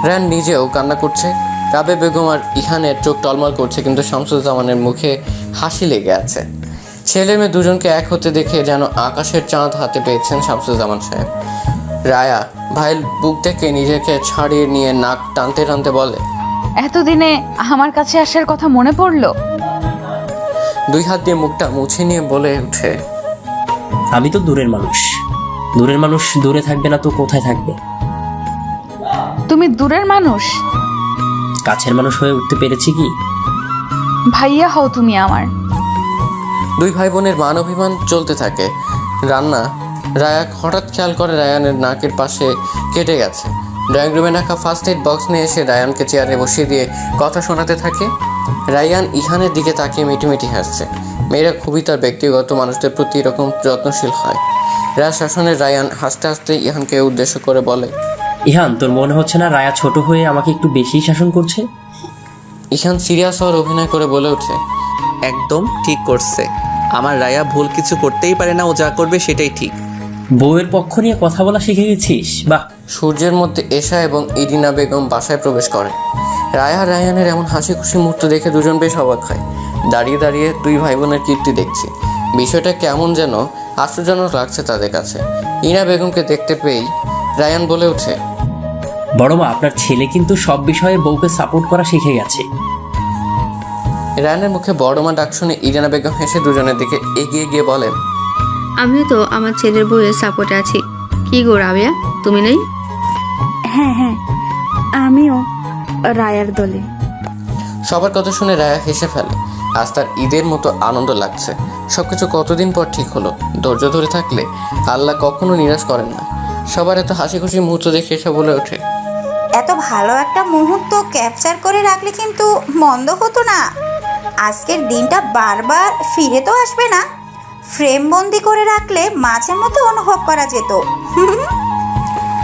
Speaker 1: রায়ান নিজেও কান্না করছে। রাবেয়া বেগম আর ইহানের চোখ টলমল করছে, কিন্তু শামসুজ্জামানের মুখে হাসি লেগে আছে। ছেলে মেয়ে দুজনকে এক হতে দেখে যেন আকাশের চাঁদ হাতে পেয়েছেন শামসুজ্জামান সাহেব। রায়া ভাইয়ের বুক থেকে নিজেকে ছাড়িয়ে নিয়ে নাক টানতে টানতে বলে,
Speaker 2: এতদিনে আমার কাছে আসার কথা মনে পড়লো?
Speaker 1: 2 হাত দিয়ে মুখটা মুছে নিয়ে বলে উঠে,
Speaker 8: আমি তো দূরের মানুষ। দূরের মানুষ দূরে থাকবে না তো কোথায় থাকবে?
Speaker 2: তুমি দূরের মানুষ?
Speaker 8: কাছের মানুষ হয়ে উঠতে পেরেছি কি?
Speaker 2: ভাইয়া হও তুমি আমার।
Speaker 1: 2 ভাই বোনের মান অভিমান চলতে থাকে। রান্না রায়া হঠাৎ খেয়াল করে রায়ানের নাকের পাশে কেটে গেছে। ড্রয়িং রুমে রাখা ফার্স্ট এড বক্স নিয়ে এসে রায়ানকে চেয়ারে বসিয়ে দিয়ে কথা শোনাতে থাকে। রায়ান ইহানের দিকে তাকিয়ে মিটিমিটি হাসছে। মেয়েরা খুবই তার ব্যক্তিগত মানুষদের প্রতি এরকম যত্নশীল হয়। রায়া শাসনের রায়ান হাসতে হাসতে ইহানকে উদ্দেশ্য করে বলে,
Speaker 8: ইহান, তোর মনে হচ্ছে না রায়া ছোট হয়ে আমাকে একটু বেশি শাসন করছে?
Speaker 1: ইহান সিরিয়াস হওয়ার অভিনয় করে বলে ওঠে,
Speaker 3: একদম ঠিক করছে। আমার রায়া ভুল কিছু করতেই পারে না, ও যা করবে সেটাই ঠিক।
Speaker 8: বউয়ের পক্ষ নিয়ে কথা বলা শিখে গেছিস? বাহ।
Speaker 1: সূর্যের মধ্যে এশা এবং ইরিনা বেগম বাসায় প্রবেশ করে। রায়া আর রায়ানের এমন হাসি খুশি মুহূর্ত দেখে দুজন বেশ অবাক হয়। দাঁড়িয়ে দাঁড়িয়ে দুই ভাই বোনের কীর্তি দেখছি। বিষয়টা কেমন যেন আশ্চর্যজনক লাগছে তাদের কাছে। ইরিনা বেগমকে দেখতে পেয়েই রায়ান বলে ওঠে,
Speaker 8: বড় মা, আপনার ছেলে কিন্তু সব বিষয়ে বউকে সাপোর্ট করা শিখে গেছে।
Speaker 1: রায়ানের মুখে বড়মা ডাক শুনে ইরিনা বেগম হেসে দুজনের দিকে এগিয়ে গিয়ে বলেন,
Speaker 5: আমিও তো আমার ছেলের বউয়ের সাপোর্টে আছি। কি গো রাবেয়া, তুমি নেই?
Speaker 4: হ্যাঁ হ্যাঁ, আমিও রায়ার দলে।
Speaker 1: সবার কথা শুনে রায়া হেসে ফেলে। আজ তার ঈদের মতো আনন্দ লাগছে। সবকিছু কতদিন পর ঠিক হলো। ধৈর্য ধরে থাকলে আল্লাহ কখনো নিরাশ করেন না। সবার এত হাসি খুশি মুহূর্ত দেখে এসে বলে ওঠে,
Speaker 6: এত ভালো একটা মুহূর্ত ক্যাপচার করে রাখলে কিন্তু মন্দ হতো না। আজকের দিনটা বারবার ফিরে তো আসবে না, ফ্রেম বন্দি করে রাখলে মাঝে মধ্যে অনুভব করা যেত।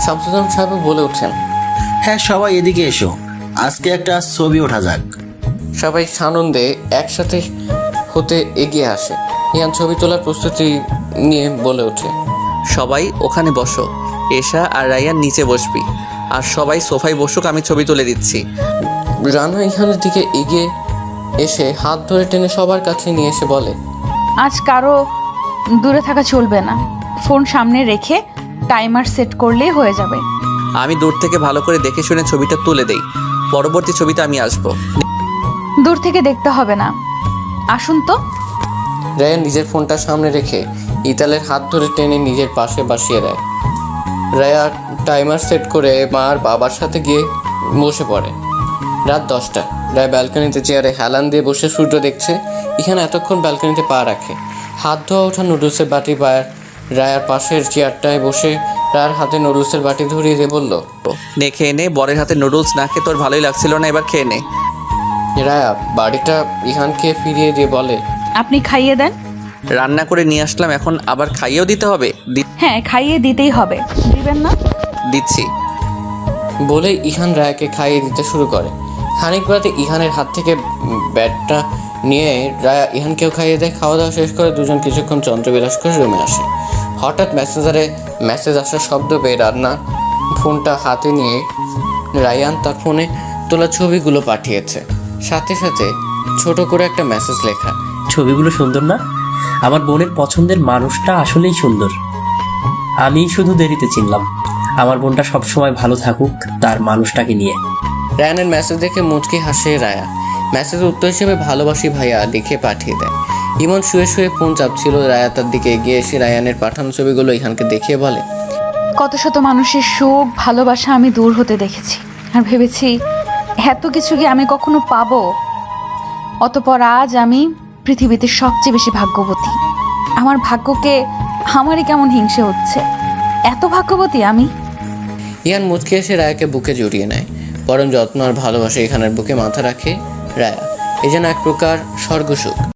Speaker 1: শামসুজ্জামান সাহেব বলে উঠছেন,
Speaker 9: হ্যাঁ, সবাই এদিকে এসো, আজকে একটা ছবি ওঠা যাক।
Speaker 1: সবাই সানন্দে একসাথে হতে এগিয়ে আসে। ইয়ান ছবি তোলার প্রস্তুতি নিয়ে বলে ওঠে,
Speaker 3: সবাই ওখানে বসো, এশা আর রায়ান নিচে বসবি, আর সবাই সোফায় বসুক, আমি ছবি তুলে দিচ্ছি।
Speaker 1: রানা ইহানের দিকে এগিয়ে এসে হাত ধরে টেনে সবার কাছে নিয়ে এসে বলে,
Speaker 2: আজ কারো দূরে থাকা চলবে না। ফোন সামনে রেখে টাইমার সেট করলেই হয়ে যাবে।
Speaker 3: আমি দূর থেকে ভালো করে দেখে শুনে ছবিটা তুলে দেই, পরবর্তী ছবিতে আমি আসবো।
Speaker 2: দূর থেকে দেখতে হবে না, আসুন তো।
Speaker 1: রায়ান নিজের ফোনটা সামনে রেখে ইতালের হাত ধরে টেনে নিজের পাশে বসিয়ে দেয়। রায়া টাইমার সেট করে মা আর বাবার সাথে গিয়ে বসে পড়ে। রাত 10টা। রায় ব্যালকনিতে চেয়ারে হেলান দিয়ে বসে সূর্য দেখছে। এখানে এতক্ষণ ব্যালকনিতে পা রাখে। হাত ধোয়া ওঠা নুডলসের বাটি পায় রায়ার পাশের চেয়ারটায় বসে রায়ার হাতে নুডলসের বাটি ধরিয়ে দিয়ে বলল,
Speaker 3: নে খেয়ে নে, বরের হাতে নুডলস না খেয়ে তোর ভালোই লাগছিল না, এবার খেয়ে নে।
Speaker 1: রায়া বাড়িটা ইহানকে ফিরিয়ে দিয়ে বলে,
Speaker 2: আপনি খাইয়ে দেন।
Speaker 3: রান্না করে নিয়ে আসলাম, এখন আবার খাইয়েও দিতে হবে?
Speaker 2: হ্যাঁ, খাইয়ে দিতেই হবে। দিবেন না?
Speaker 3: দিচ্ছি।
Speaker 1: বলে ইহান রায়াকে খাইয়ে দিতে শুরু করে। খানিক বাদে ইহানের হাত থেকে ব্যাটটা নিয়ে রায়া ইহানকেও খাইয়ে দেয়। খাওয়া দাওয়া শেষ করে দুজন কিছুক্ষণ চন্দ্রবিলাস করে রুমে আসে। হঠাৎ মেসেঞ্জারে মেসেজ আসার শব্দ পেয়ে রান্নার ফোনটা হাতে নিয়ে রায়ান তার ফোনে তোলা ছবিগুলো পাঠিয়েছে। সাথে সাথে ছোট করে একটা মেসেজ লেখা,
Speaker 8: ছবিগুলো সুন্দর না? আমার বোনের পছন্দের মানুষটা আসলেই সুন্দর। আমি শুধু দেরিতে চিনলাম। আমার বোনটা সবসময় ভালো থাকুক তার মানুষটাকে নিয়ে।
Speaker 1: রায়ানের মেসেজ দেখে মুচকি হাসে রায়া। মেসেজের উত্তর হিসেবে ভালোবাসি ভাইয়া লিখে পাঠিয়ে দেয়। ইমন শুয়ে শুয়ে ফোন চাপছিল। রায়া তার দিকে এগিয়ে এসে রায়ানের পাঠানো ছবিগুলো ইহানকে দেখিয়ে বলে,
Speaker 2: কত শত মানুষের সুখ ভালোবাসা আমি দূর হতে দেখেছি, আর ভেবেছি এত কিছু কি আমি কখনো পাবো। অতপর আজ আমি পৃথিবীতে সবচেয়ে বেশি ভাগ্যবতী। আমার ভাগ্যকে আমারই কেমন হিংসে হচ্ছে। এত ভাগ্যবতী আমি।
Speaker 1: ইহান মুচকি এসে রায়াকে বুকে জড়িয়ে নেয়। পরম যত্ন আর ভালোবাসা ইহানের বুকে মাথা রাখে রায়া। এই যেন এক প্রকার স্বর্গসুখ।